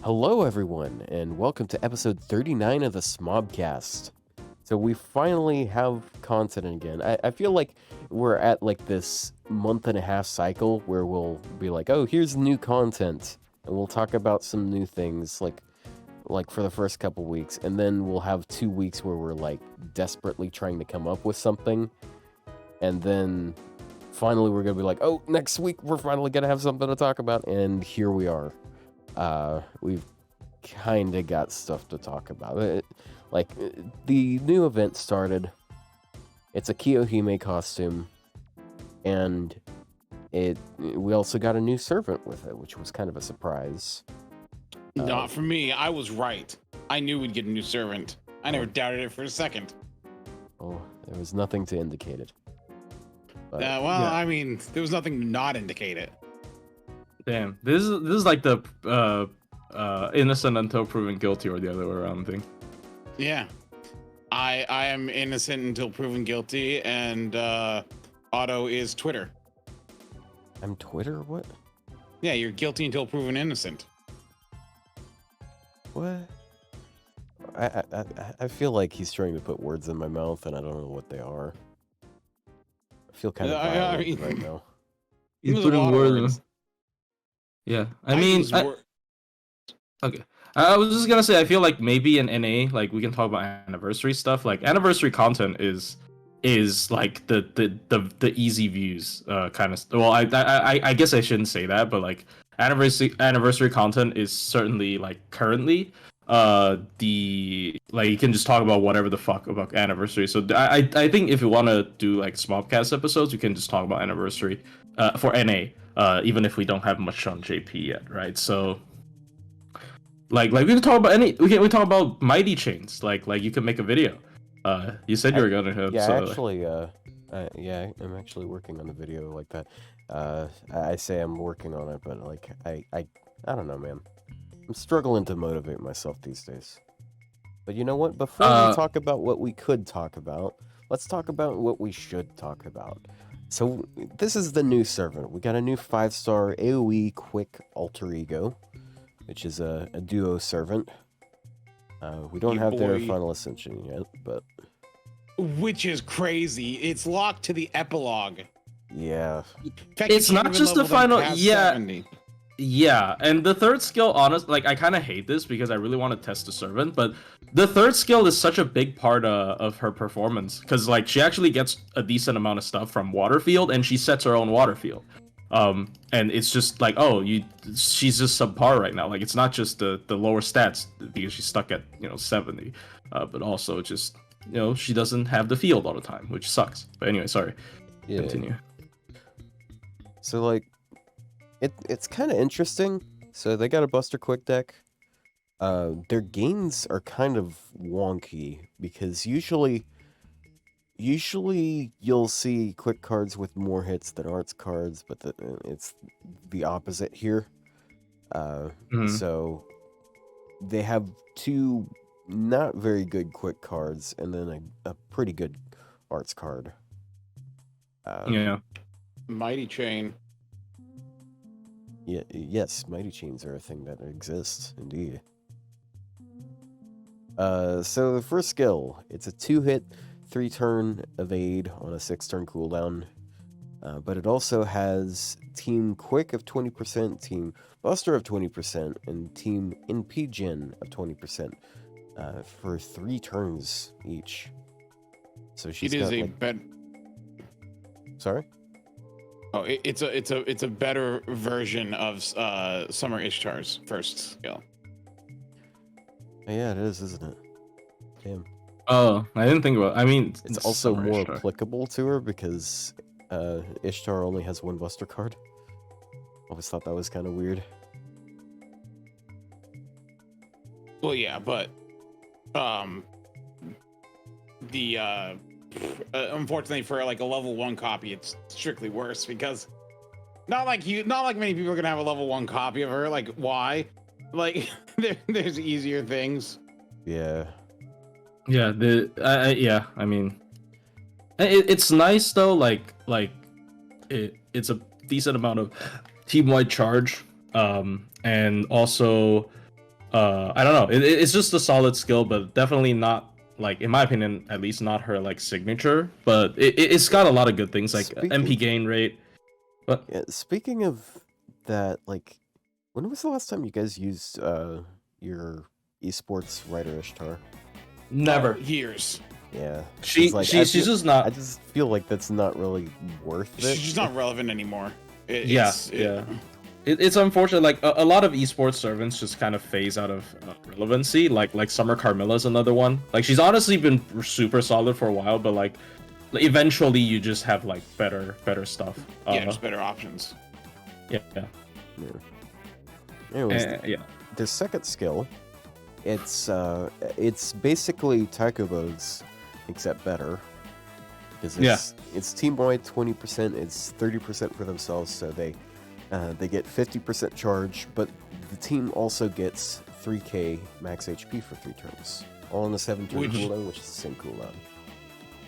Hello, everyone, and welcome to episode 39 of the smobcast. So we finally have content again. I feel like we're at like this month and a half cycle where we'll be like, oh, here's new content, and we'll talk about some new things like for the first couple weeks, and then we'll have 2 weeks where we're like desperately trying to come up with something, and then finally we're gonna be like, oh, next week we're finally gonna have something to talk about, and here we are. We've kind of got stuff to talk about. The new event started. It's a Kiyohime costume, and we also got a new servant with it, which was kind of a surprise. Not for me. I was right. I knew we'd get a new servant. I never doubted it for a second. Oh, there was nothing to indicate it. But, I mean, there was nothing to not indicate it. Damn, this is like the innocent until proven guilty, or the other way around thing. Yeah, I am innocent until proven guilty, and Otto is Twitter. I'm Twitter? What? Yeah, you're guilty until proven innocent. What? I feel like he's trying to put words in my mouth, and I don't know what they are. I feel kind of violent right now. He's putting words. Yeah, okay. I was just gonna say, I feel like maybe in NA, like we can talk about anniversary stuff. Like anniversary content is like the easy views kind of. Well, I guess I shouldn't say that, but like anniversary content is certainly like currently you can just talk about whatever the fuck about anniversary. So I think if you want to do like smobcast episodes, you can just talk about anniversary for NA. Even if we don't have much on JP yet, right? So, like we can talk about we talk about mighty chains. Like you can make a video. You said you were gonna have. Yeah, so, actually, I'm actually working on a video like that. I say I'm working on it, but like I don't know, man. I'm struggling to motivate myself these days. But you know what? Before we talk about what we could talk about, let's talk about what we should talk about. So, this is the new servant. We got a new 5-star AoE quick alter ego, which is a duo servant. We don't have their final ascension yet, but... Which is crazy. It's locked to the epilogue. Yeah. It's not just the final... Yeah. 70. Yeah, and the third skill, honestly, I kind of hate this because I really want to test the servant, but the third skill is such a big part of her performance because, like, she actually gets a decent amount of stuff from water field, and she sets her own water field. And it's just like, she's just subpar right now. Like, it's not just the lower stats because she's stuck at 70, but also just she doesn't have the field all the time, which sucks. But anyway, sorry. Yeah. Continue. So like. It's kind of interesting. So they got a Buster Quick deck. Their gains are kind of wonky because usually you'll see quick cards with more hits than arts cards, but it's the opposite here. So they have 2 not very good quick cards and then a pretty good arts card. Mighty Chain. Yeah, yes, mighty chains are a thing that exists, indeed. So the first skill, it's a 2-hit, 3-turn evade on a 6-turn cooldown. But it also has Team Quick of 20%, Team Buster of 20%, and Team NP-Gen of 20% for 3 turns each. So she's got like... Sorry? Oh, it's a better version of Summer Ishtar's first skill. Yeah, it is, isn't it? Damn. Oh, I didn't think about it. I mean, it's also more applicable to her because Ishtar only has 1 Buster card. Always thought that was kind of weird. Well, yeah, but unfortunately for like a level 1 copy, it's strictly worse because not like many people are gonna have a level 1 copy of her. Like, why? Like, there's easier things. Yeah. Yeah. I mean, it's nice though. It's a decent amount of team-wide charge, and also I don't know. It's just a solid skill, but definitely not, like, in my opinion, at least not her like signature. But it's got a lot of good things, like MP gain rate. But yeah, speaking of that, like, when was the last time you guys used your esports writer Ishtar? never. Years. Yeah, She's just not. I just feel like that's not really worth it. She's just not relevant anymore. Yeah. It's unfortunate. Like a lot of esports servants just kind of phase out of relevancy. Like Summer Carmilla's another one. Like she's honestly been super solid for a while, but like eventually you just have like better stuff. Yeah, just better options. Yeah. Anyways, Yeah. the second skill, it's basically Taikobo's, except better. Because it's team-wide 20%, it's 30% for themselves, so they get 50% charge, but the team also gets 3k max HP for 3 turns. All on the 7-turn cooldown, which is the same cooldown.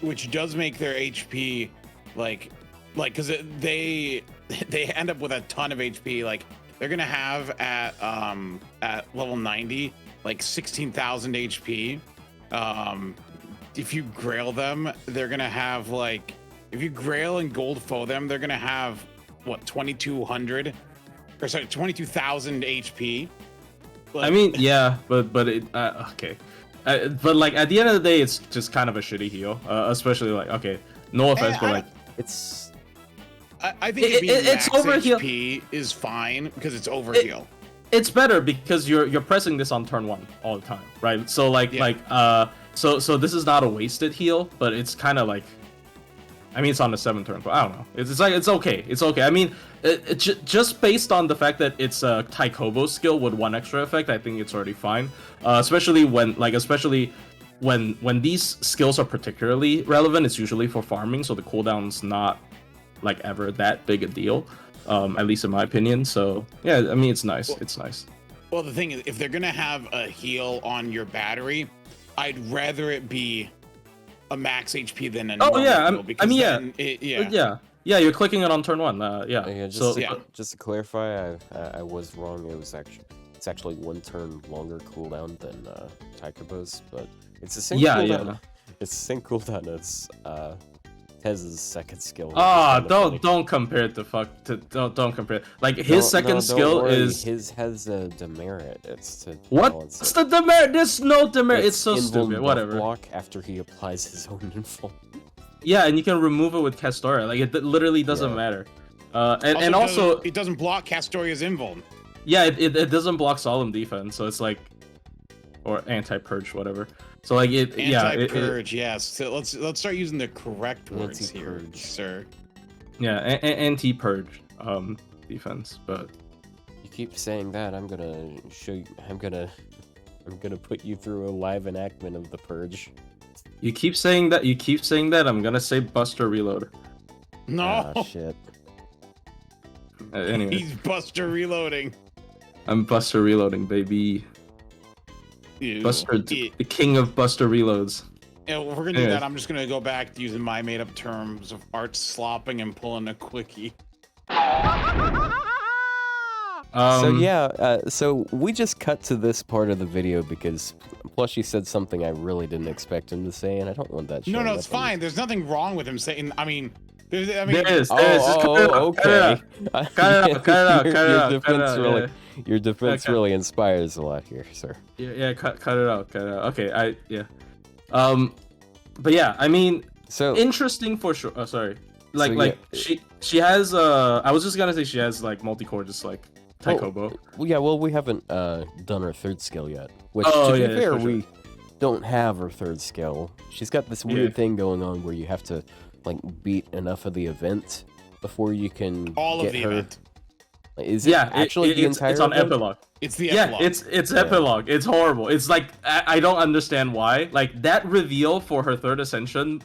Which does make their HP, like, because they end up with a ton of HP. Like, they're gonna have at level 90, like 16,000 HP. If you grail them, they're gonna have like, if you grail and gold foe them, they're gonna have what 22,000 HP. I mean, yeah, but it okay. But like at the end of the day, it's just kind of a shitty heal, especially like okay, no offense, but like it's. I think it's overheal. HP is fine because it's overheal. It's better because you're pressing this on turn 1 all the time, right? So so this is not a wasted heal, but it's kind of like, I mean, it's on the 7th turn, but I don't know. It's like it's okay. I mean, just based on the fact that it's a Taikobo skill with 1 extra effect, I think it's already fine. Especially when these skills are particularly relevant, it's usually for farming, so the cooldown's not like ever that big a deal, at least in my opinion. So yeah, I mean, it's nice. It's nice. Well, the thing is, if they're gonna have a heal on your battery, I'd rather it be a max HP than a normal heal, I mean, yeah. You're clicking it on turn 1. Just to clarify, I was wrong. It's actually 1 turn longer cooldown than Taikobo's, but it's the same cooldown. Yeah. It's the same cooldown as Tez's second skill. Don't compare it to don't compare it. Like his second skill is his has a demerit. It's to what's the demerit? There's no demerit. It's so stupid. Whatever. Block after he applies his own invuln. Yeah, and you can remove it with Castora. Like it literally doesn't matter. And also it doesn't block Castoria's invuln. Yeah, it doesn't block solemn defense, so it's like, or anti-purge, whatever. So like anti-purge, yes. So let's start using the correct words here, sir. Yeah, anti-purge defense, but you keep saying that, I'm gonna show you. I'm gonna put you through a live enactment of the purge. You keep saying that. I'm gonna say Buster Reload. No. Ah, shit. Anyway. He's Buster Reloading. I'm Buster Reloading, baby. Ew. Buster, the king of Buster Reloads. Yeah, well, if we're gonna do that, I'm just gonna go back to using my made-up terms of art slopping and pulling a quickie. So we just cut to this part of the video because Plushy said something I really didn't expect him to say, and I don't want that. No, it's fine. There's nothing wrong with him saying. I mean, there is. Okay. Cut it out. Your defense really inspires a lot here, sir. Yeah, cut it out. Okay, but yeah, I mean, so interesting for sure. Oh, sorry. She has I was just gonna say she has like multi-core, just like Taikobo. Well, we haven't done her third skill yet. Which, to be fair, we don't have her third skill. She's got this weird thing going on where you have to like beat enough of the event before you can get her. Event. Is it actually the entire? It's on event? epilogue. It's the epilogue. It's epilogue. It's horrible. It's like I don't understand why. Like that reveal for her third ascension,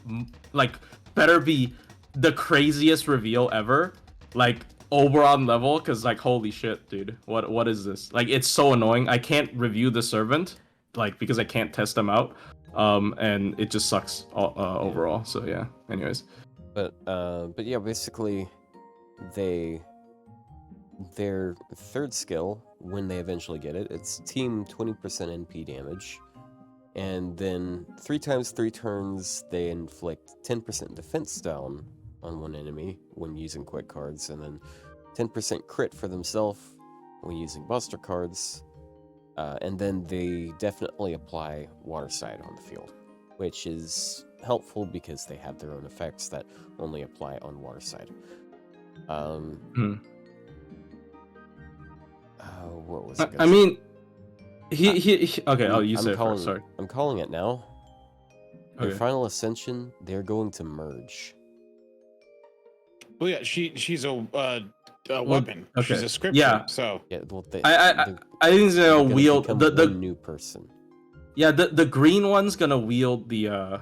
like better be the craziest reveal ever. Like Oberon level, because like holy shit, dude. What is this? Like it's so annoying. I can't review the servant, like because I can't test them out. And it just sucks overall. So yeah. Anyways. But yeah, basically, their third skill when they eventually get it. It's team 20% NP damage. And then 3 times 3 turns, they inflict 10% defense down on one enemy when using quick cards, and then 10% crit for themselves when using buster cards. And then they definitely apply water side on the field, which is helpful because they have their own effects that only apply on water side. What was it? I mean, he okay. Oh, you said calling, first. Sorry. I'm calling it now. Okay. Their final ascension, they're going to merge. Well, yeah, she's a weapon. Okay. She's a scripture. Yeah. So Yeah, well, I think they'll wield the new person. Yeah, the green one's gonna wield the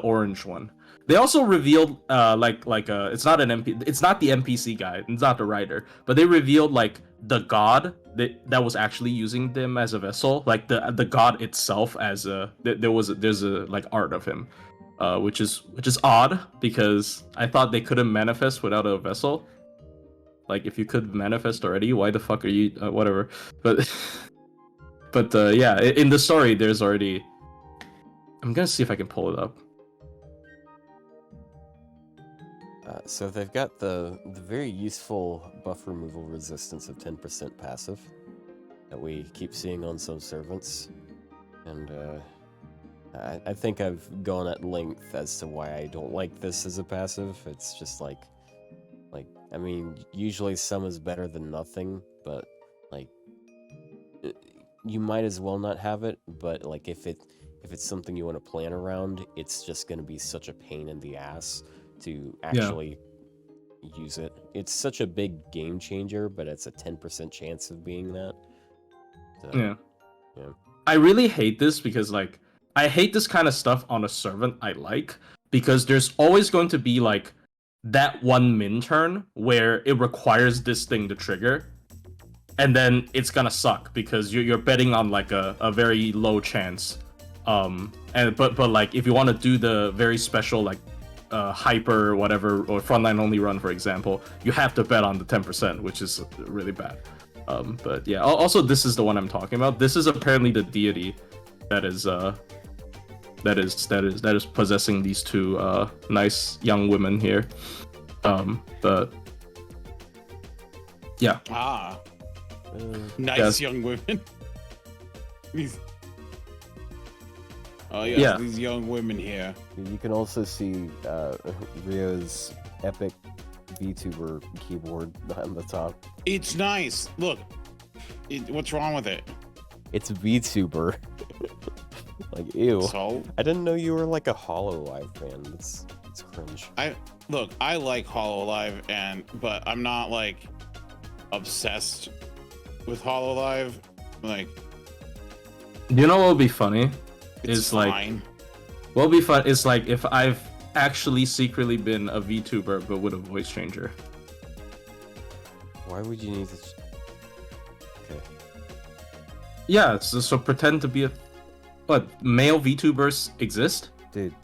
orange one. They also revealed it's not an it's not the NPC guy, it's not the writer, but they revealed like the god that was actually using them as a vessel, like the god itself as there's a like art of him, which is odd because I thought they couldn't manifest without a vessel. Like if you could manifest already, why the fuck are you whatever? But yeah, in the story there's already. I'm gonna see if I can pull it up. So they've got the very useful buff removal resistance of 10% passive that we keep seeing on some servants, and I think I've gone at length as to why I don't like this as a passive. It's just like I mean, usually some is better than nothing, but like you might as well not have it. But like if it's something you want to plan around, it's just going to be such a pain in the ass to actually use it. It's such a big game changer, but it's a 10% chance of being that. So, yeah. I really hate this because like I hate this kind of stuff on a servant I like, because there's always going to be like that one min turn where it requires this thing to trigger, and then it's gonna suck because you're betting on like a very low chance. But like if you want to do the very special like hyper or whatever, or frontline only run, for example, you have to bet on the 10%, which is really bad. But yeah, also this is the one I'm talking about. This is apparently the deity that is possessing these two nice young women here. But yeah. Nice young women. These young women here. You can also see Ryou's epic VTuber keyboard on the top. It's nice. Look, what's wrong with it? It's VTuber. Like, ew. So? I didn't know you were like a HoloLive fan. It's cringe. I like HoloLive, but I'm not like obsessed with HoloLive. Like, you know what would be funny? It's fine. What'll be fun is like if I've actually secretly been a VTuber but with a voice changer. Why would you need to? Okay. Yeah, so pretend to be male VTubers exist? Dude.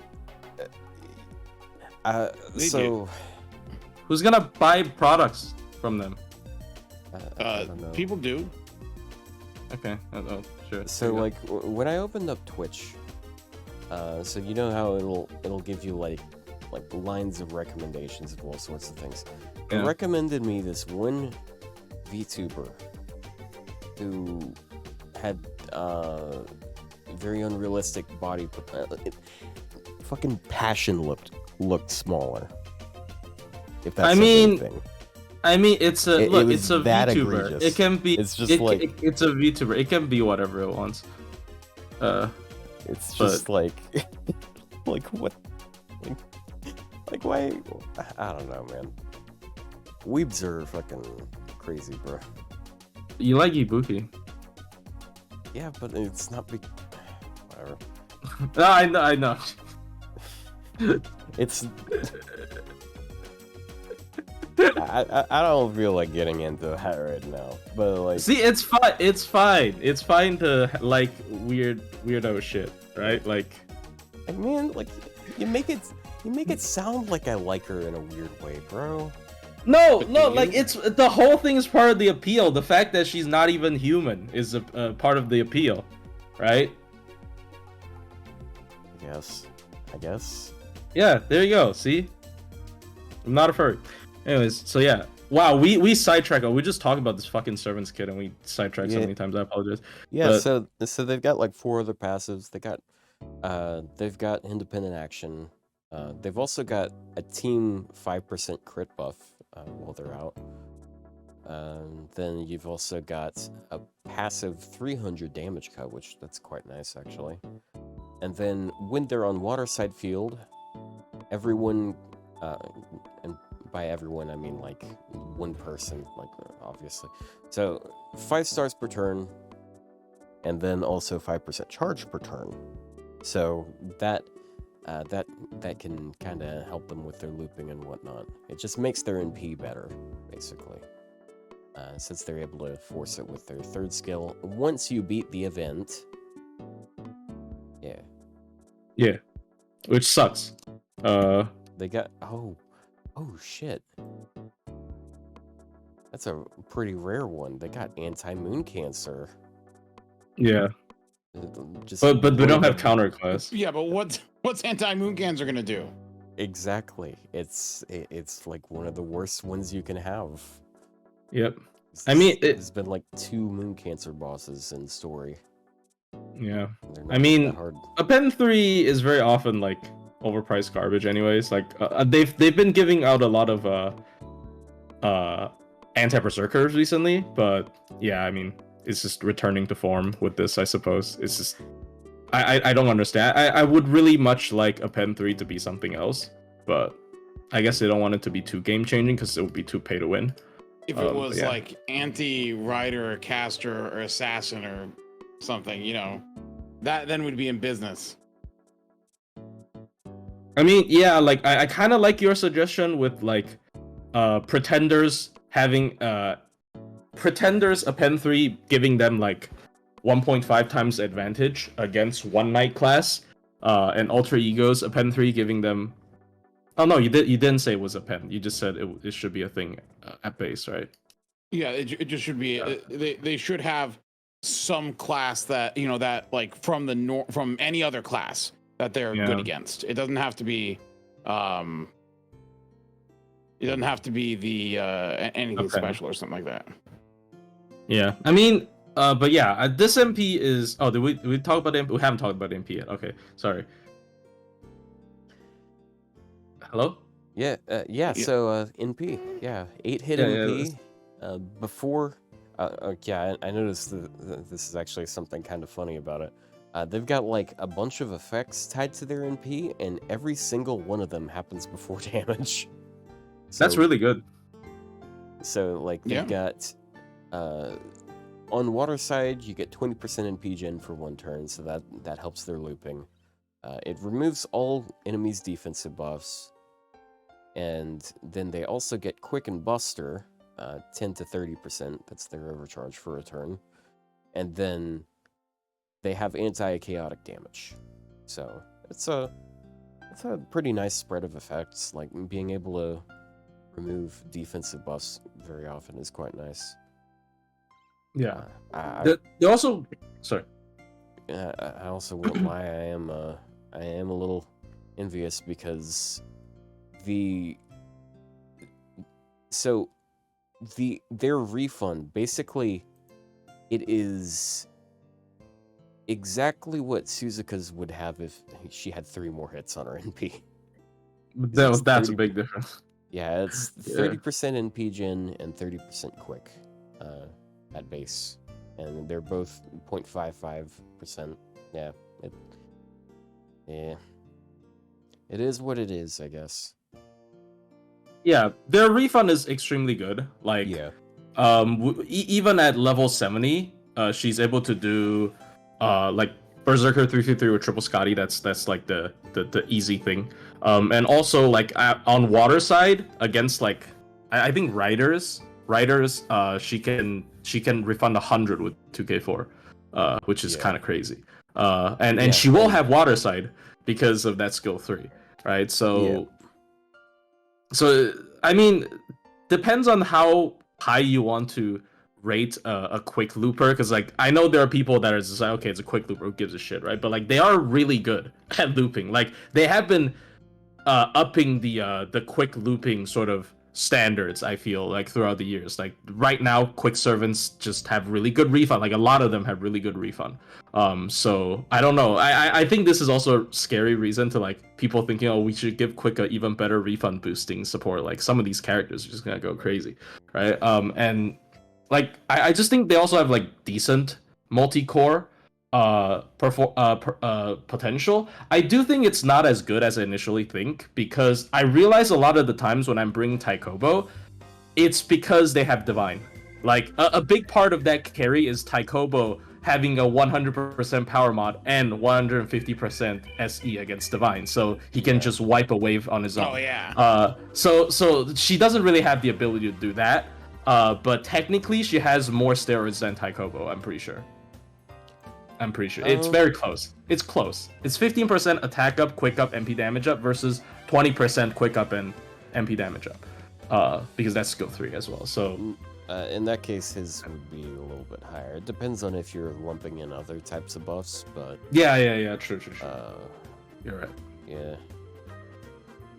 So who's gonna buy products from them? I don't know. People do. Okay. Oh, sure. So like when I opened up Twitch, so you know how it'll give you like lines of recommendations of all sorts of things. It recommended me this one VTuber who had very unrealistic body. Fucking Passion looked smaller. If that's anything. I mean, it's a it's a VTuber. Egregious. It can be. It's just it's a VTuber. It can be whatever it wants. It's just like what? Like why? I don't know, man. Weebs are fucking crazy, bro. You like Ibuki? Yeah, but it's not big. Whatever. No, I know. It's. I don't feel like getting into that right now, but like. See, it's fine. It's fine. It's fine to like weirdo shit, right? Like, man, like you make it sound like I like her in a weird way, bro. No, But no, do like you? it's the whole thing is part of the appeal. The fact that she's not even human is a part of the appeal, right? I guess. Yeah, there you go. See, I'm not a furry. Anyways, so yeah, wow, we sidetracked. We just talked about this fucking servants kit and we sidetracked so Yeah. many times. I apologize. Yeah, But so they've got like 4 other passives. They've got independent action. They've also got a team 5% crit buff while they're out. Then you've also got a passive 300 damage cut, which that's quite nice actually. And then when they're on waterside field, everyone, and by everyone I mean like one person, like obviously. So 5 stars per turn, and then also 5% charge per turn. So that can kind of help them with their looping and whatnot. It just makes their NP better, basically. Since they're able to force it with their 3rd skill once you beat the event. yeah, which sucks. They got oh shit. That's a pretty rare one. They got anti-moon cancer. Yeah, Just but we one don't of have the- counter class. Yeah, but what's anti-moon cancer gonna do? Exactly. It's like one of the worst ones you can have. Yep. I mean, there's been like 2 moon cancer bosses in story. Yeah. They're I not mean, that hard. a pen 3 is very often like overpriced garbage anyways. Like they've been giving out a lot of anti-berserkers recently, but yeah, I mean, it's just returning to form with this, I suppose. It's just I don't understand. I would really much like a pen 3 to be something else, but I guess they don't want it to be too game changing because it would be too pay to win. If it was yeah. like anti-rider or caster or assassin or something, you know, that then would be in business. I mean, yeah, like I kind of like your suggestion with like pretenders having pretenders a pen 3 giving them like 1.5 times advantage against one night class, and alter egos a pen 3 giving them. Oh no, you didn't say it was a pen. You just said it should be a thing at base, right? Yeah, it just should be. They should have some class that, you know, that like from from any other class that they're good against. It doesn't have to be it doesn't have to be the anything special or something like that. Yeah, I mean, but yeah, this MP is. Oh, did we talk about MP? We haven't talked about MP yet. Okay, sorry. Hello? Yeah. So NP, 8-hit NP. Before, yeah, I noticed this is actually something kind of funny about it. They've got like a bunch of effects tied to their NP, and every single one of them happens before damage. So, That's really good. So like they've got, on water side you get 20% NP gen for 1 turn, so that helps their looping. It removes all enemies' defensive buffs. And then they also get Quick and Buster, 10 to 30%. That's their overcharge for a turn. And then they have anti-chaotic damage. So it's a pretty nice spread of effects. Like being able to remove defensive buffs very often is quite nice. Yeah. They also, sorry. I also won't lie. I am a little envious because their refund, basically it is exactly what Suzuka's would have if she had 3 more hits on her NP. That's a big difference. Yeah, it's 30% NP gen and 30% quick at base, and they're both 0.55%. Yeah, it is what it is, I guess. Yeah, their refund is extremely good. Like, even at level 70, she's able to do like Berserker 333 with Triple Scotty. That's like the easy thing. And also like on water side against like I think riders, she can refund 100 with 2k4, which is kind of crazy. And she will have water side because of that skill 3, right? So I mean, depends on how high you want to rate a quick looper, because like I know there are people that are just like, okay, it's a quick looper, who gives a shit, right? But like they are really good at looping. Like they have been upping the quick looping sort of standards, I feel like, throughout the years. Like right now, quick servants just have really good refund. Like a lot of them have really good refund. So I don't know. I think this is also a scary reason to like people thinking, oh, we should give quick a even better refund boosting support. Like some of these characters are just gonna go crazy, right? And like I just think they also have like decent multi-core potential. I do think it's not as good as I initially think, because I realize a lot of the times when I'm bringing Taikobo, it's because they have Divine. Like a big part of that carry is Taikobo having a 100% power mod and 150% SE against Divine, so he can just wipe a wave on his own. Oh yeah. So she doesn't really have the ability to do that. But technically she has more steroids than Taikobo, I'm pretty sure. It's very close. It's close. It's 15% attack up, quick up, MP damage up versus 20% quick up and MP damage up. Because that's skill 3 as well. So in that case, his would be a little bit higher. It depends on if you're lumping in other types of buffs, but yeah, true. You're right. Yeah.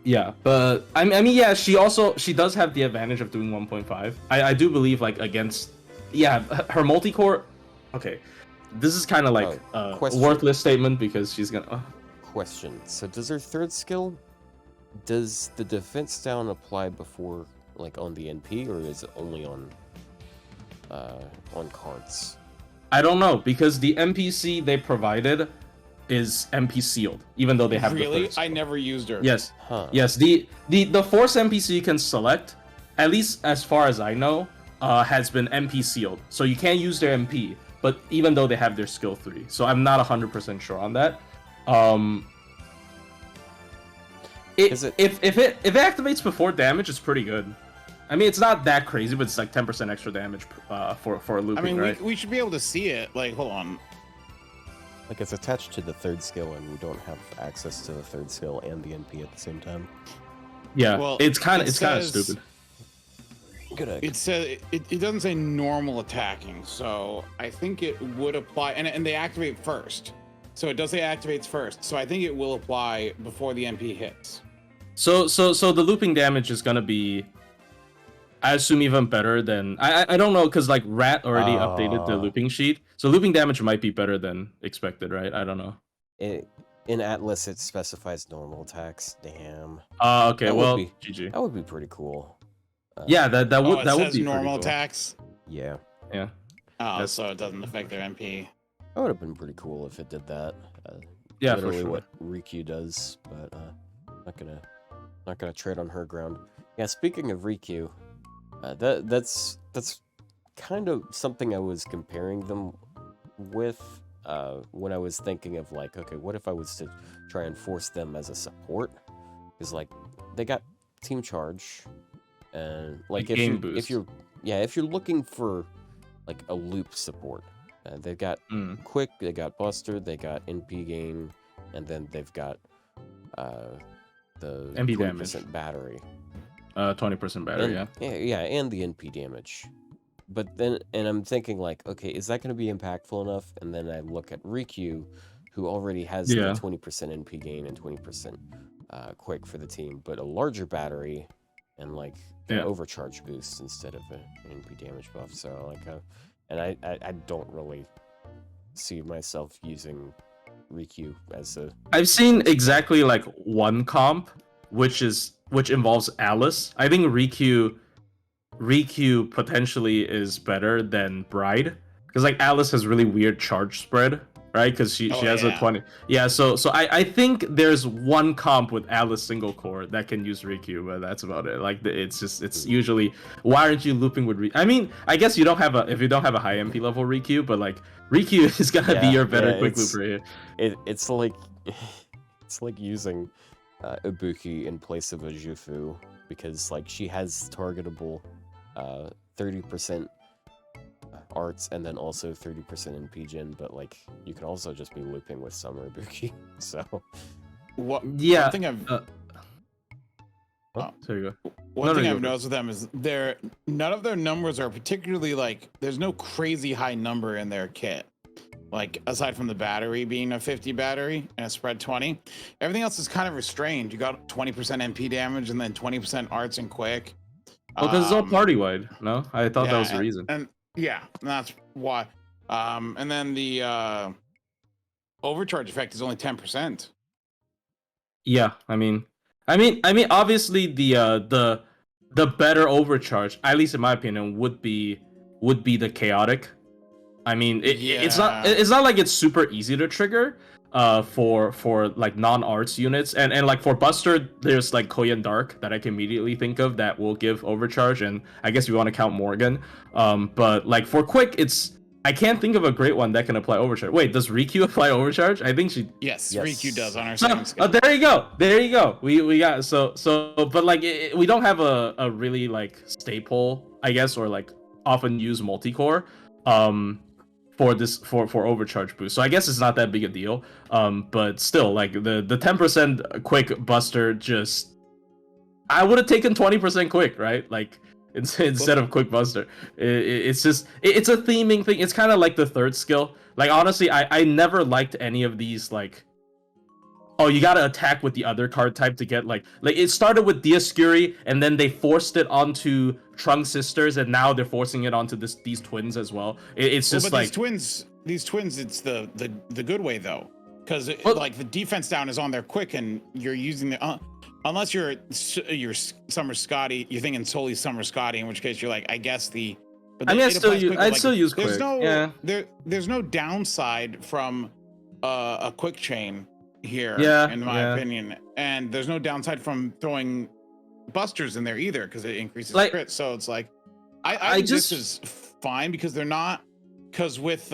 Yeah, but I mean, yeah, she does have the advantage of doing 1.5. I do believe like against, yeah, her multi-core. Okay, this is kind of like a worthless statement because she's gonna. Question. So does her third skill, does the defense down apply before, like on the NP, or is it only on cards? I don't know, because the NPC they provided is MP sealed, even though they have really. The third skill. I never used her. Yes. Huh. Yes. The force NPC you can select, at least as far as I know, has been MP sealed, so you can't use their MP. But even though they have their skill 3, so I'm not 100% sure on that. If it activates before damage, it's pretty good. I mean, it's not that crazy, but it's like 10% extra damage for looping. I mean, right? we should be able to see it. Like, hold on. Like it's attached to the third skill, and we don't have access to the third skill and the NP at the same time. Yeah, well, it's kind of stupid. It says it doesn't say normal attacking, so I think it would apply, and they activate first. So it does say activates first, so I think it will apply before the MP hits. So the looping damage is gonna be, I assume, even better than I don't know, because like Rat already updated the looping sheet, so looping damage might be better than expected, right? I don't know. In Atlas, it specifies normal attacks. Damn. Okay. That well, GG. That would be pretty cool. Yeah, that would be normal cool. attacks. Yeah. Yeah. Oh, so it doesn't affect their MP. That would have been pretty cool if it did that. Yeah, literally for sure. what Ryou does, but not gonna tread on her ground. Yeah. Speaking of Ryou, that's kind of something I was comparing them with when I was thinking of like, okay, what if I was to try and force them as a support? Because like they got team charge, and like if you're looking for like a loop support, they've got quick, they got buster, they got NP gain, and then they've got the NP 20% battery. 20% battery, yeah, and the NP damage. But then, and I'm thinking like, okay, is that going to be impactful enough? And then I look at Ryou, who already has the 20% NP gain and 20% quick for the team, but a larger battery and like an overcharge boost instead of an NP damage buff. So like, and I don't really see myself using Ryou as a. I've seen exactly like one comp, which involves Alice. I think Ryou potentially is better than Bride, because like Alice has really weird charge spread, right? Because she has a 20. Yeah, so I think there's one comp with Alice single core that can use Ryou, but that's about it. Like it's usually, why aren't you looping with Ryou? I mean, I guess if you don't have a high MP level Ryou, but like Ryou is gonna be your better quick looper here. It's like using Ibuki in place of a Jufu, because like she has targetable 30% arts and then also 30% in PGen, but like you can also just be looping with Summer Ibuki. So what? Yeah. One thing There you go. One thing I've noticed with them is none of their numbers are particularly like, there's no crazy high number in their kit. Like, aside from the battery being a 50 battery and a spread 20, everything else is kind of restrained. You got 20% MP damage and then 20% arts and quick. Well, because it's all party wide. No, I thought that was the reason. And that's why. And then the overcharge effect is only 10%. Yeah, I mean, obviously the better overcharge, at least in my opinion, would be the chaotic. I mean, it's not like it's super easy to trigger for like non-arts units, and like for Buster, there's like Koyan Dark that I can immediately think of that will give overcharge, and I guess we want to count Morgan. But like for quick, I can't think of a great one that can apply overcharge. Wait, does Ryou apply overcharge? I think she. Yes. Ryou does on our second skill. There you go. We got but like we don't have a really like staple, I guess, or like often used multi-core for overcharge boost. So I guess it's not that big a deal. But still, like the 10% quick Buster, just I would have taken 20% quick, right? Like. Instead of quick Buster, it's a theming thing. It's kind of like the third skill. Like honestly, I never liked any of these. Like, oh, you gotta attack with the other card type to get like it started with Dioscuri, and then they forced it onto Trunk Sisters, and now they're forcing it onto these twins as well. It's just like these twins. It's the good way though, because like the defense down is on their quick, and you're using the. Unless you're Summer Scotty, you're thinking solely Summer Scotty, in which case you're like, I guess the. But I'd still use quick. There's no downside from a quick chain here, in my opinion, and there's no downside from throwing busters in there either because it increases crit. So it's like, I think this is fine because they're not with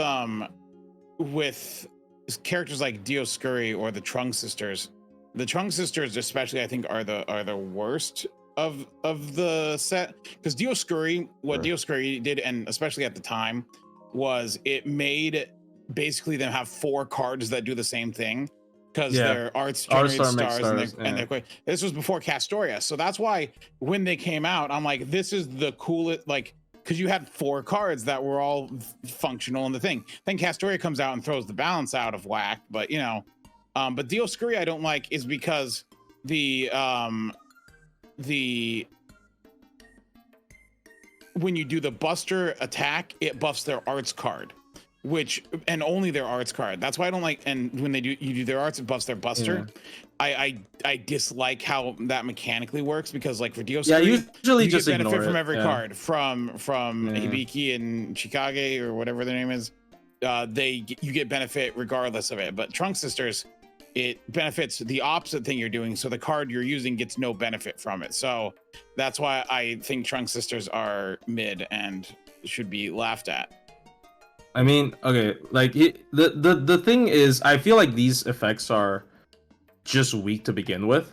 characters like Dioscuri or the Trunk Sisters. The Trunk Sisters, especially, I think, are the worst of the set because Dioscuri, Dioscuri did, and especially at the time, was it made basically them have 4 cards that do the same thing because their arts generated stars and they're quick. This was before Castoria, so that's why when they came out, I'm like, this is the coolest, like, because you had 4 cards that were all functional in the thing. Then Castoria comes out and throws the balance out of whack, but you know. But Dioscuri I don't like is because the when you do the Buster attack, it buffs their arts card, and only their arts card. That's why I don't like. And when you do their arts, it buffs their Buster. Yeah. I dislike how that mechanically works because like for Dioscuri, you just get benefit from every card from Hibiki and Chikage or whatever their name is. You get benefit regardless of it. But Trunk Sisters, it benefits the opposite thing you're doing, so the card you're using gets no benefit from it. So that's why I think Trunk Sisters are mid and should be laughed at. I mean, okay, like the thing is, I feel like these effects are just weak to begin with.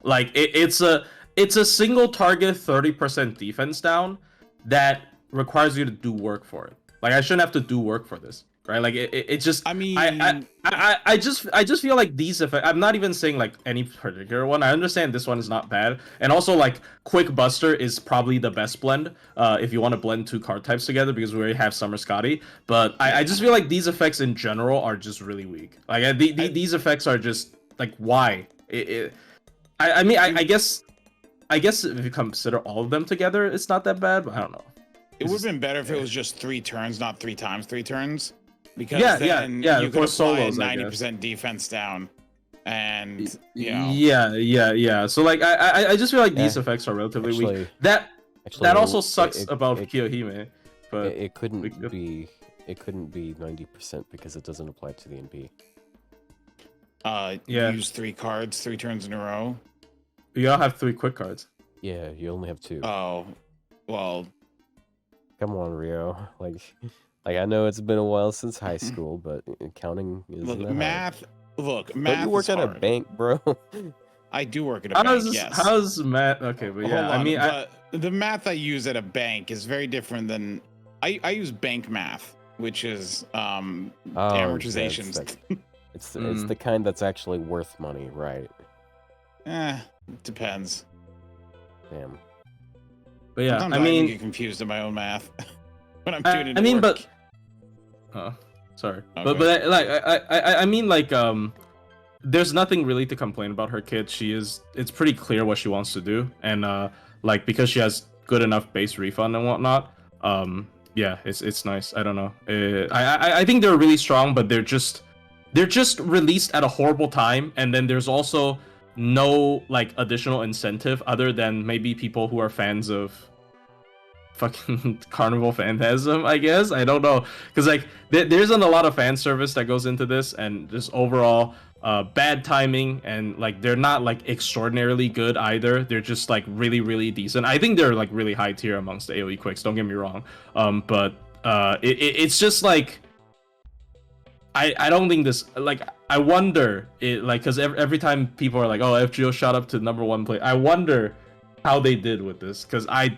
Like it's a single target 30% defense down that requires you to do work for it. Like I shouldn't have to do work for this. Right, like it just. I mean, I just feel like these effects. I'm not even saying like any particular one. I understand this one is not bad, and also like Quick Buster is probably the best blend if you want to blend 2 card types together because we already have Summer Scotty. But I just feel like these effects in general are just really weak. Like these effects are just like why? I mean I guess if you consider all of them together, it's not that bad. But I don't know. It would have been better if it was just 3 turns, not 3 times 3 turns. Because then you could apply 90% defense down, and you know. Yeah. So like, I just feel like these effects are relatively weak. That also sucks about Kiyohime, but it couldn't be 90% because it doesn't apply to the NP. Use 3 cards 3 turns in a row. You all have 3 quick cards. Yeah, you only have 2. Oh, well. Come on, Ryou. Like I know it's been a while since high school, but counting is math. Look, Don't math. You work at a bank, bro. I do work at a bank. Yes. How's math? Okay, but yeah, I mean, the math I use at a bank is very different than I use bank math, which is amortizations. It's the kind that's actually worth money, right? Depends. Damn. But yeah, Sometimes I mean, get confused in my own math when I'm doing it. I mean, work. sorry, Okay. but like I mean like there's nothing really to complain about her kid. It's pretty clear what she wants to do, and like because she has good enough base refund and whatnot, yeah, it's nice. I don't know. I think they're really strong, but they're just released at a horrible time, and then there's also no like additional incentive other than maybe people who are fans of fucking Carnival Phantasm, I guess. I don't know, because like there isn't a lot of fan service that goes into this, and just overall bad timing, and like they're not like extraordinarily good either. They're just like really, really decent. I think they're like really high tier amongst the AoE quicks, don't get me wrong. But it's just like I don't think this, like, I wonder it, like, because every time people are like, oh, FGO shot up to #1 play, I wonder how they did with this, because I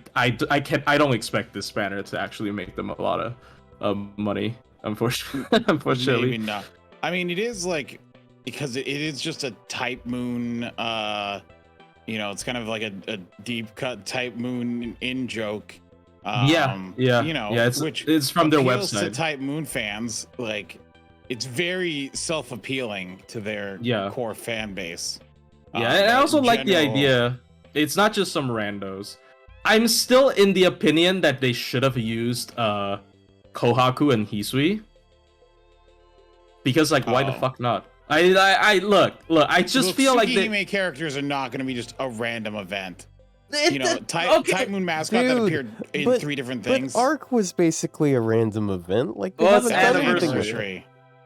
don't expect this banner to actually make them a lot of money, unfortunately. Maybe not. I mean, it is like, because it is just a type moon, you know, it's kind of like a deep cut type moon in joke. Yeah, you know, yeah, it's from their appeals website. to type moon fans. Like, it's very self-appealing to their core fan base. Yeah, and I also like the idea. It's not just some randos. I'm still in the opinion that they should have used Kohaku and Hisui. Because, like, why the fuck not? I look, I just feel like Tsukihime characters are not going to be just a random event. You know, Type Moon mascot that appeared in 3 different things. But Arc was basically a random event. Like, they haven't done anything with it.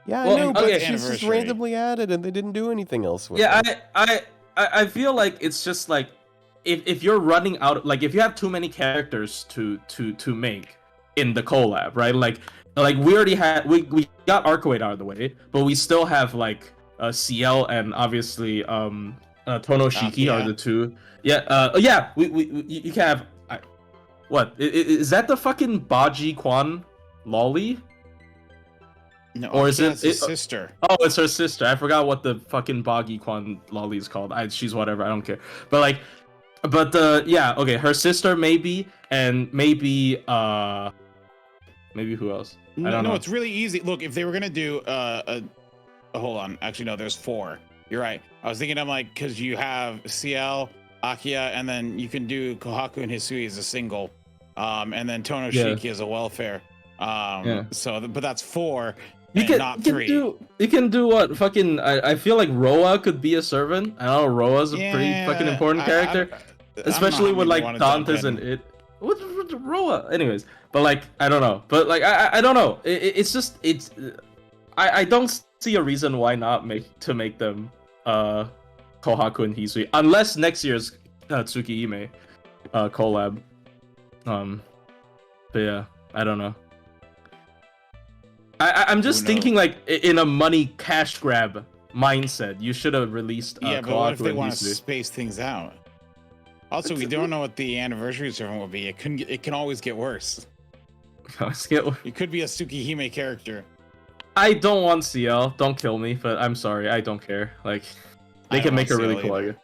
Yeah, I know, but she's just randomly added, and they didn't do anything else with it. I feel like it's just like, if you're running out, like if you have too many characters to make in the collab, right? Like we already had, we got Arcoade out of the way, but we still have like CL and obviously Tonoshiki are the 2. Yeah, you can have what is that, the fucking Baji Kwan lolly? No, or is it his sister? Oh, it's her sister. I forgot what the fucking Boggy Kwan lolly is called. She's whatever. I don't care. But yeah, okay. Her sister maybe, and maybe who else? I don't know. It's really easy. Look, if they were gonna do hold on. Actually, no. There's 4. You're right. I was thinking, I'm like, because you have CL, Akia, and then you can do Kohaku and Hisui as a single, and then Tonoshiki as a welfare. So, but that's 4. Not 3. You can do what? Fucking, I feel like Roa could be a servant. I don't know, Roa's a pretty fucking important character. Especially with like Dante's and it. What's Roa? Anyways, but like, I don't know. But like, I don't know. It's just, I don't see a reason why not make them Kohaku and Hisui. Unless next year's Tsukihime collab. But yeah, I don't know. I'm just thinking, like, in a money cash grab mindset, you should have released but what if they want to space things out? Also, we don't know what the anniversary servant will be. It can always get worse. It could be a Tsukihime character. I don't want CL. Don't kill me, but I'm sorry. I don't care. Like, they can make a really cool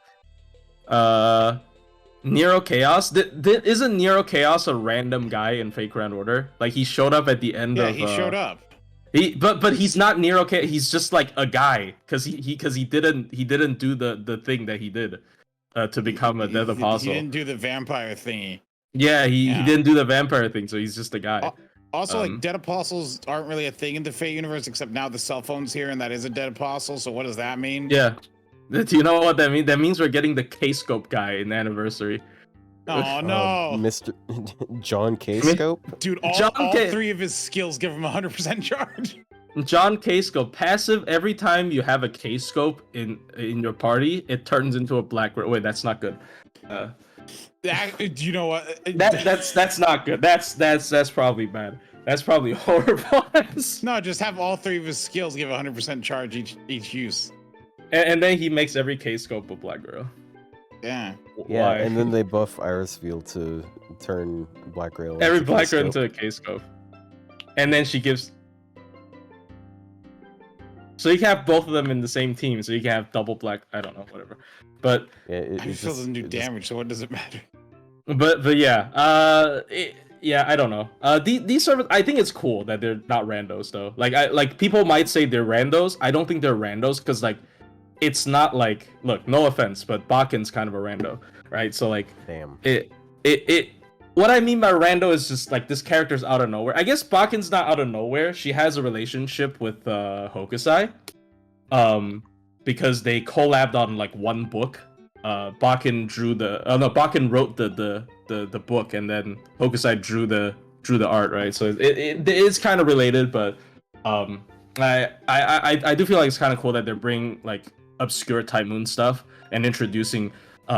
idea. Nero Chaos? Isn't Nero Chaos a random guy in Fake Grand Order? Like, he showed up at the end of... Yeah, he showed up. But he's not Nero Chaos. He's just like a guy, because he didn't do the thing that he did to become a Death Apostle. He didn't do the vampire thingy. Yeah, he didn't do the vampire thing, so he's just a guy. Also, like, Dead Apostles aren't really a thing in the Fate universe, except now the cell phone's here, and that is a Dead Apostle. So what does that mean? Yeah. Do you know what that means? That means we're getting the K-Scope guy in the anniversary. Oh no, Mr. John K-Scope? Dude, all 3 of his skills give him 100% charge. John K-Scope, passive, every time you have a K-Scope in your party, it turns into a black... Wait, that's not good. You know what? That's not good. That's probably bad. That's probably horrible. No, just have all 3 of his skills give 100% charge each use. And then he makes every K-Scope a black girl. Yeah. Yeah, and then they buff Irisfield to turn Black Girl. Every Black Girl into a K-Scope. And then she gives... So you can have both of them in the same team, so you can have double black... I don't know, whatever. But... Yeah, it just doesn't do damage, so what does it matter? But yeah, yeah, I don't know. These servers, I think it's cool that they're not randos though. Like people might say they're randos. I don't think they're randos because like it's not like, look, no offense, but Baken's kind of a rando, right? So like, Damn. It. What I mean by rando is just like this character's out of nowhere. I guess Baken's not out of nowhere. She has a relationship with Hokusai, because they collabed on like one book. Baken drew the no, Baken wrote the book, and then Hokusai drew the art, right? So it is kind of related, but I do feel like it's kind of cool that they're bringing like obscure Type Moon stuff and introducing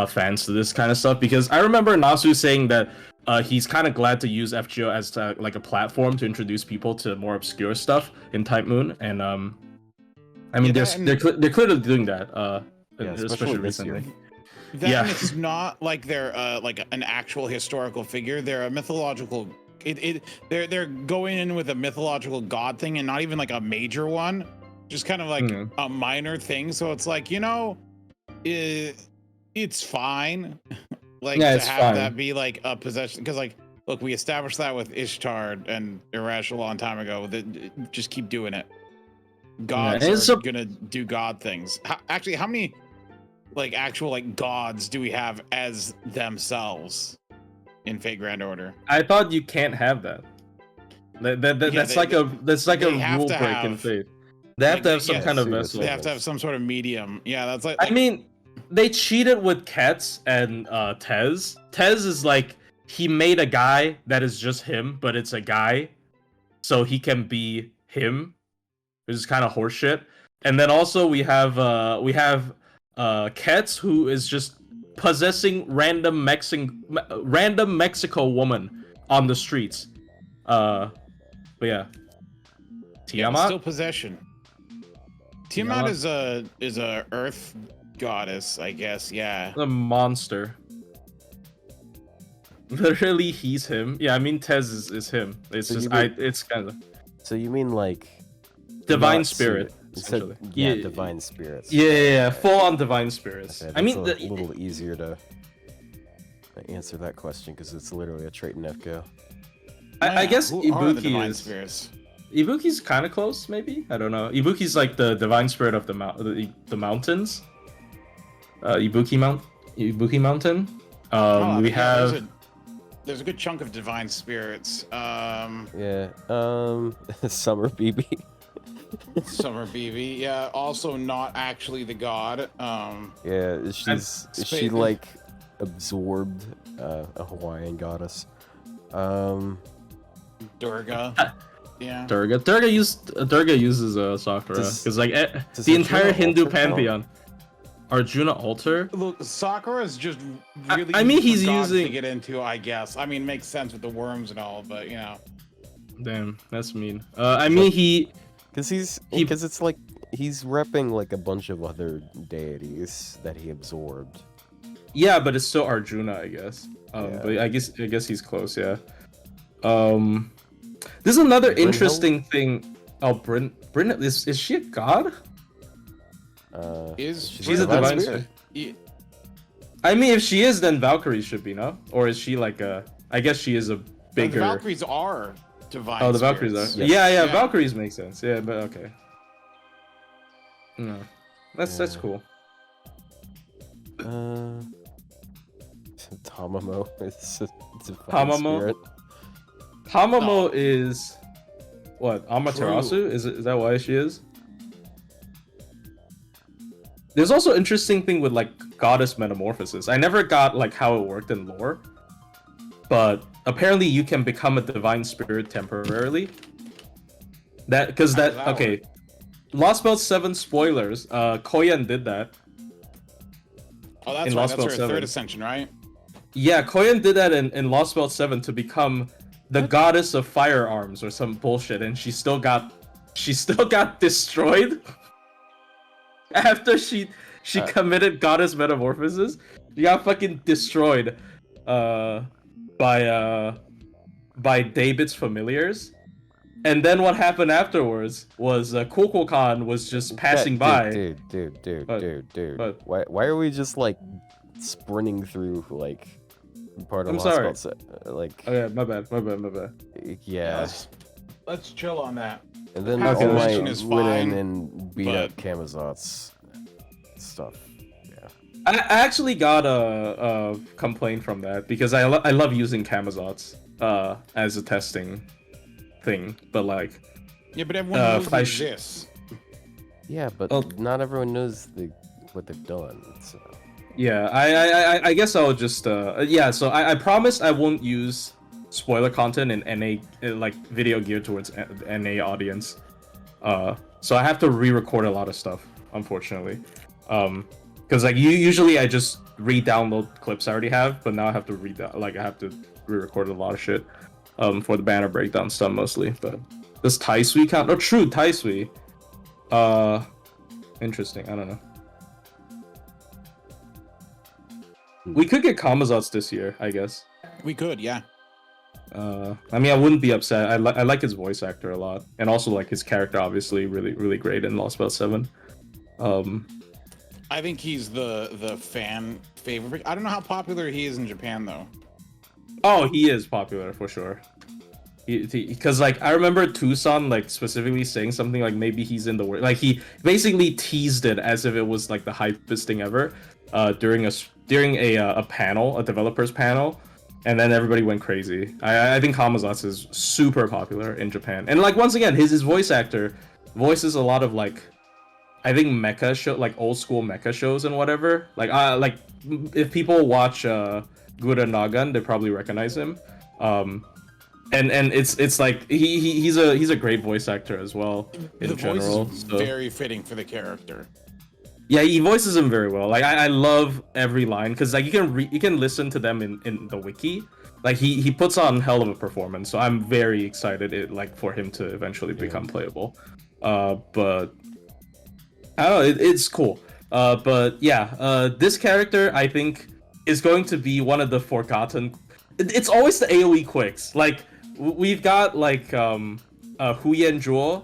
fans to this kind of stuff, because I remember Nasu saying that he's kind of glad to use FGO as like a platform to introduce people to more obscure stuff in Type Moon, and I mean they're clearly doing that, especially recently. Then it's not like they're like an actual historical figure. They're a mythological. They're going in with a mythological god thing, and not even like a major one, just kind of like a minor thing. So it's like, you know, it's fine. Like to have that be like a possession, because like, look, we established that with Ishtar and Irash a long time ago. That just keep doing it. Gods are gonna do god things. Actually, how many like actual like gods do we have as themselves in Fate Grand Order? I thought you can't have that. That's like a rule break in Fate. They have to have some kind of vessel. They have to have some sort of medium. Yeah, that's like I mean, they cheated with Ketz and Tez. Tez is like, he made a guy that is just him, but it's a guy, so he can be him, which is kind of horseshit. And then also we have Ketz, who is just possessing random Mexico woman on the streets. But yeah, Tiamat, still possession. Tiamat is a earth goddess, I guess. Yeah, a monster. Literally, he's him. Yeah, I mean Tez is him. It's so just it's kind of. So you mean like divine spirit? Yeah, divine spirits. Yeah, full on divine spirits. Okay, I mean, a little easier to answer that question because it's literally a trait in FGO. I guess Ibuki is. Spirits? Ibuki's kind of close, maybe. I don't know. Ibuki's like the divine spirit of the mountains. Ibuki Mountain. We have. There's a good chunk of divine spirits. Yeah. Summer BB. Summer BB, yeah, also not actually the god. Yeah, is she like absorbed a Hawaiian goddess? Durga. Yeah. Durga uses Sakura because like the entire Hindu pantheon. Arjuna altar. Look, Sakura is just really. I mean, he's using to get into, I guess. I mean, it makes sense with the worms and all, but you know. Damn, that's mean. I mean, because it's like he's repping like a bunch of other deities that he absorbed. Yeah, but it's still Arjuna, I guess. But I guess he's close. Yeah. This is another interesting thing. Oh, Bryn, is she a god? She's a divine spirit? Yeah. I mean, if she is, then Valkyrie should be, no? Or is she like a? I guess she is a bigger. The Valkyries are divine. Oh, the Valkyries are. Yes. Yeah, Valkyries make sense. Yeah, but okay. No, that's cool. Tamamo is a divine spirit. Tamamo is what? Amaterasu? Is that why she is? There's also interesting thing with like goddess metamorphosis. I never got like how it worked in lore, but apparently you can become a divine spirit temporarily. Okay. LB7 Spoilers. Koyan did that. Oh, that's right. That's her third ascension, right? Yeah, Koyan did that in LB7 to become the goddess of firearms or some bullshit, and she still got destroyed. After she committed goddess metamorphosis, she got fucking destroyed by David's familiars. And then what happened afterwards was Kokokan was just passing by. Dude. Why are we just like sprinting through like part of I'm Lost sorry. Spell, like, Oh yeah, my bad. yeah. Let's chill on that. And then Power All Mission Might is went in fine, and beat but- up Kamazot's stuff. Yeah. I actually got a complaint from that because I love using Kamazots as a testing thing, but like Yeah, but everyone knows if it I exists. Yeah, but Well- not everyone knows what they've done. So. yeah, I guess I'll just yeah. So I promise I won't use spoiler content in NA like video geared towards NA audience. So I have to re-record a lot of stuff, unfortunately. Because like usually I just re-download clips I already have, but now I have to I have to re-record a lot of shit. For the banner breakdown stuff mostly. But does Tai Sui count? Oh, true, Tai Sui. Interesting. I don't know. We could get Kamazots this year, I guess. We could, yeah. I mean, I wouldn't be upset. I like his voice actor a lot, and also like his character, obviously, really great in Lost Spell 7. I think he's the fan favorite. I don't know how popular he is in Japan though. Oh, he is popular for sure. Because like I remember Tucson like specifically saying something like maybe he's in the world. Like he basically teased it as if it was like the hypest thing ever. During a panel, a developers panel. And then everybody went crazy. I think Kamazots is super popular in Japan. And like once again, his voice actor voices a lot of like I think mecha show like old school mecha shows and whatever. Like if people watch Gurren Lagann, they probably recognize him. And it's like he's a great voice actor as well in general. Voice is very fitting for the character. Yeah, he voices him very well. Like I love every line because like you can listen to them in the wiki. Like he puts on hell of a performance. So I'm very excited for him to eventually become playable. But I don't know, it's cool. But yeah, this character I think is going to be one of the forgotten. It's always the AoE quicks. Like we've got like Huyen Zhuo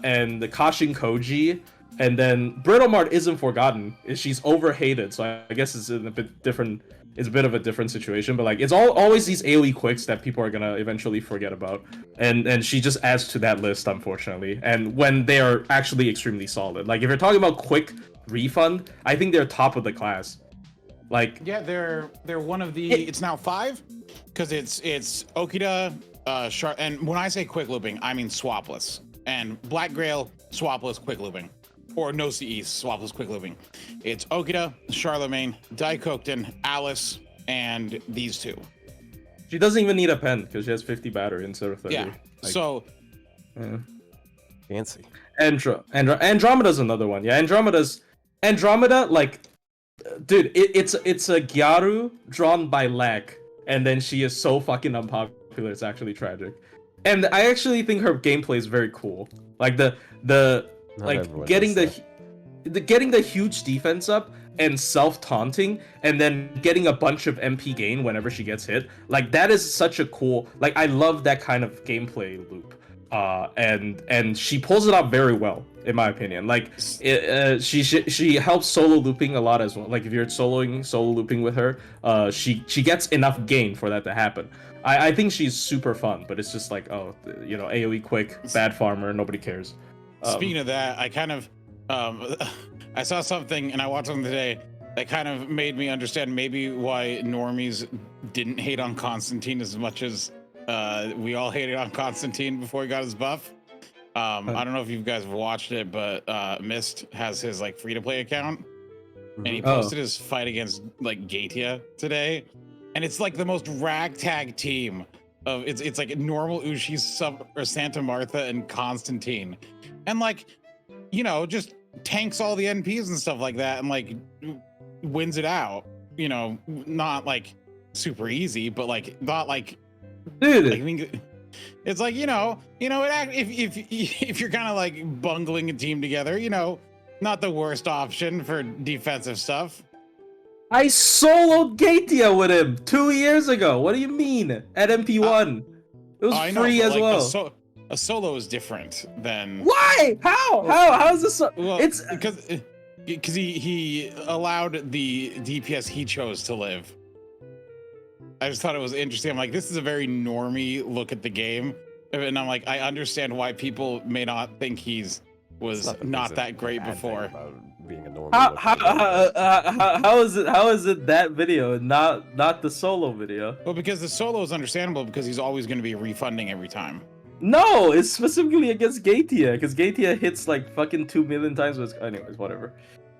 and the Kashin Koji. And then Brittle Mart isn't forgotten. She's overhated, so I guess it's a bit different. It's a bit of a different situation, but like it's always these AoE quicks that people are gonna eventually forget about, and she just adds to that list, unfortunately. And when they are actually extremely solid, like if you're talking about quick refund, I think they're top of the class. Like yeah, they're one of the. It's now 5, because it's Okida, and when I say quick looping, I mean swapless, and Black Grail swapless quick looping. Or no CEs, swapless quick looping. It's Okida, Charlemagne, Daikokuten, Alice, and these 2. She doesn't even need a pen because she has 50 battery instead of 30. Yeah. Like, So Fancy. Andromeda's another one. Yeah, Andromeda, like, dude, it's a Gyaru drawn by Lack, and then she is so fucking unpopular. It's actually tragic. And I actually think her gameplay is very cool. Like getting the huge defense up and self-taunting and then getting a bunch of MP gain whenever she gets hit. Like that is such a cool, like I love that kind of gameplay loop. And she pulls it off very well, in my opinion. Like she helps solo looping a lot as well. Like if you're solo looping with her, she gets enough gain for that to happen. I think she's super fun, but it's just like, oh, AoE quick, bad farmer, nobody cares. Speaking of that, I kind of I saw something and I watched something today that kind of made me understand maybe why normies didn't hate on Constantine as much as we all hated on Constantine before he got his buff. I don't know if you guys have watched it, but Mist has his like free-to-play account, and he posted his fight against like Gatia today, and it's like the most ragtag team of it's like normal Ushi, Santa Martha, and Constantine. And like, just tanks all the NPs and stuff like that, and like wins it out. Not like super easy, but like not like, dude. I think it's like if you're kind of like bungling a team together, not the worst option for defensive stuff. I soloed Gatia with him 2 years ago. What do you mean? At MP1, it was free as well. A solo is different than. Why? How is this? Well, it's because he allowed the DPS he chose to live. I just thought it was interesting. I'm like, this is a very normie look at the game, and I'm like, I understand why people may not think was not that great before. Being a normie How is it that video and not the solo video? Well, because the solo is understandable because he's always going to be refunding every time. No, it's specifically against Gaetia because Gaetia hits like fucking 2 million times. Anyways, whatever.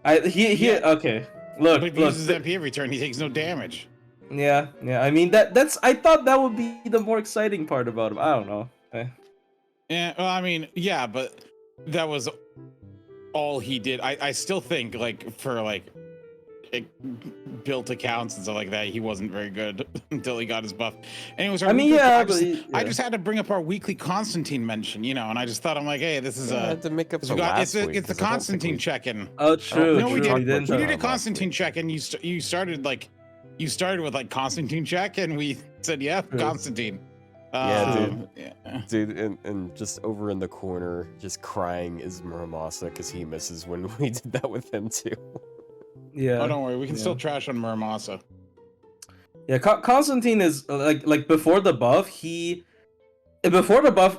Okay. Look, but if he uses MP every turn, he takes no damage. Yeah. I mean that's. I thought that would be the more exciting part about him. I don't know. Yeah. Well, I mean, yeah, but that was all he did. I still think like for like built accounts and stuff like that, he wasn't very good until he got his buff. Anyways, I just had to bring up our weekly Constantine mention, and I just thought, I'm like, hey, this is I had to make up for it's the Constantine check-in. Oh, true. No, we true. did a Constantine check-in. You started with like Constantine check, and we said, yeah, Constantine. Dude, and just over in the corner, just crying is Muramasa because he misses when we did that with him too. Yeah. Oh, don't worry, we can still trash on Muramasa. Yeah, Constantine is like before the buff.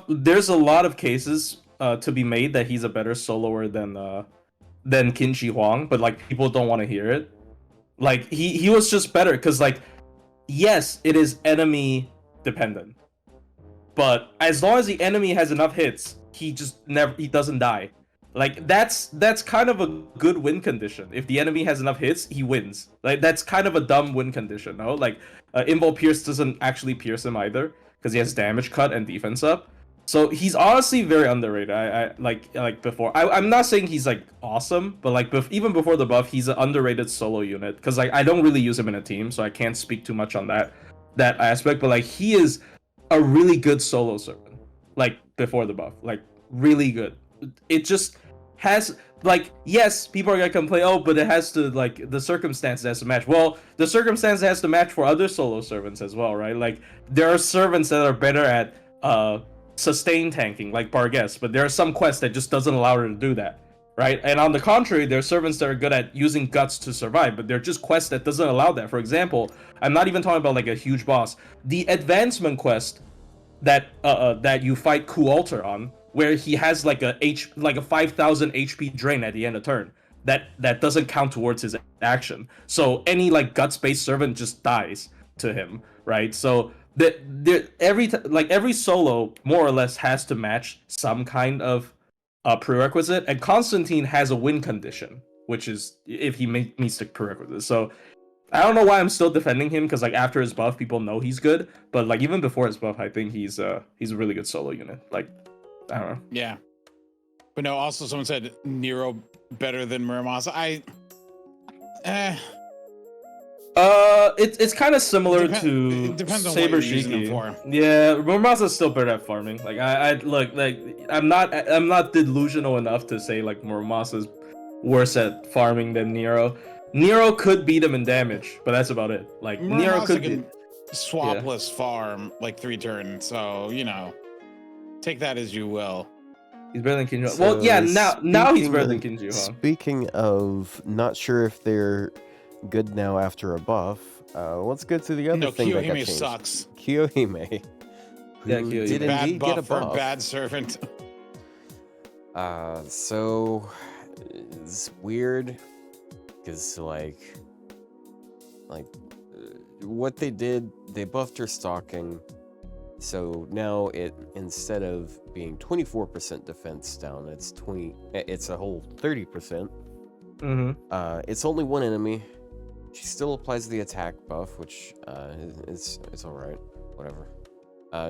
There's a lot of cases to be made that he's a better soloer than Qinshi Huang, but like people don't want to hear it. Like he was just better because like yes, it is enemy dependent, but as long as the enemy has enough hits, he doesn't die. Like that's kind of a good win condition. If the enemy has enough hits, he wins. Like that's kind of a dumb win condition, no? Like Invo Pierce doesn't actually pierce him either because he has damage cut and defense up. So he's honestly very underrated. I like before. I'm not saying he's like awesome, but like even before the buff, he's an underrated solo unit because like I don't really use him in a team, so I can't speak too much on that aspect. But like he is a really good solo servant. Like before the buff, like really good. It just has like yes, people are gonna complain, oh, but it has to like the circumstances has to match. Well, the circumstances has to match for other solo servants as well, right? Like there are servants that are better at sustain tanking, like Barguest, but there are some quests that just doesn't allow her to do that, right? And on the contrary, there are servants that are good at using guts to survive, but they're just quests that doesn't allow that. For example, I'm not even talking about like a huge boss. The advancement quest that you fight Kualter on, where he has like a 5,000 HP drain at the end of turn. That doesn't count towards his action. So any like guts-based servant just dies to him, right? So every solo more or less has to match some kind of prerequisite, and Constantine has a win condition, which is if he meets the prerequisite. So I don't know why I'm still defending him because like after his buff, people know he's good, but like even before his buff, I think he's a really good solo unit. Like I don't know. Yeah, but no. Also, someone said Nero better than Muramasa. It's kind of similar to it depends on Saber what you're using him Shiki. for. Yeah, Muramasa's still better at farming. Like I look like I'm not delusional enough to say like Muramasa's worse at farming than Nero. Nero could beat him in damage, but that's about it. Like Muramasa Nero could can swapless farm like 3 turns, so take that as you will. He's better than Kinji. So well, yeah, now he's better than Kinji. Speaking of, not sure if they're good now after a buff. Let's go to the other thing that got Kiyohime changed. sucks. Kiyohime. Yeah, Who Kiyohime. did Bad indeed buff get a buff. for bad servant. So it's weird because what they did, they buffed her stalking. So now instead of being 24% defense down, it's a whole 30%. Mm-hmm. It's only one enemy. She still applies the attack buff, which it's all right. Whatever.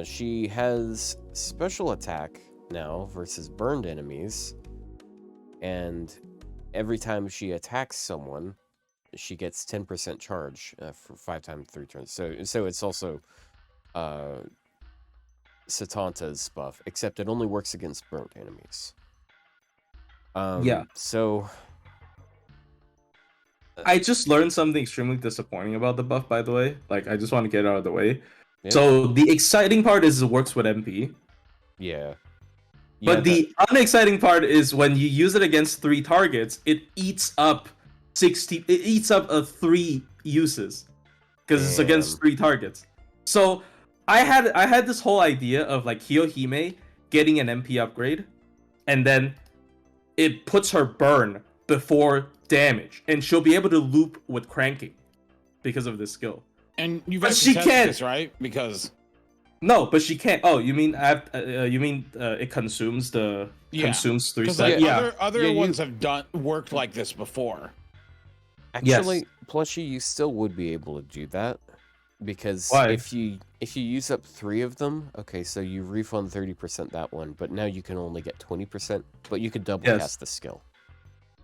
She has special attack now versus burned enemies, and every time she attacks someone, she gets 10% charge for 5 times 3 turns. So it's also Satanta's buff, except it only works against burnt enemies. Yeah. So I just learned something extremely disappointing about the buff, by the way. Like, I just want to get it out of the way. Yeah. So the exciting part is it works with MP. Yeah. But the unexciting part is when you use it against 3 targets, it eats up 3 uses. because it's against 3 targets. So I had this whole idea of like Kiyohime getting an MP upgrade, and then it puts her burn before damage, and she'll be able to loop with cranking because of this skill. And you've actually tested this, right? Because no, but she can't. Oh, you mean it consumes consumes 3 seconds? Like, other ones have worked like this before. Actually, Plushie, you still would be able to do that, because if you use up 3 of them, okay, so you refund 30% that one, but now you can only get 20%, but you could double cast the skill.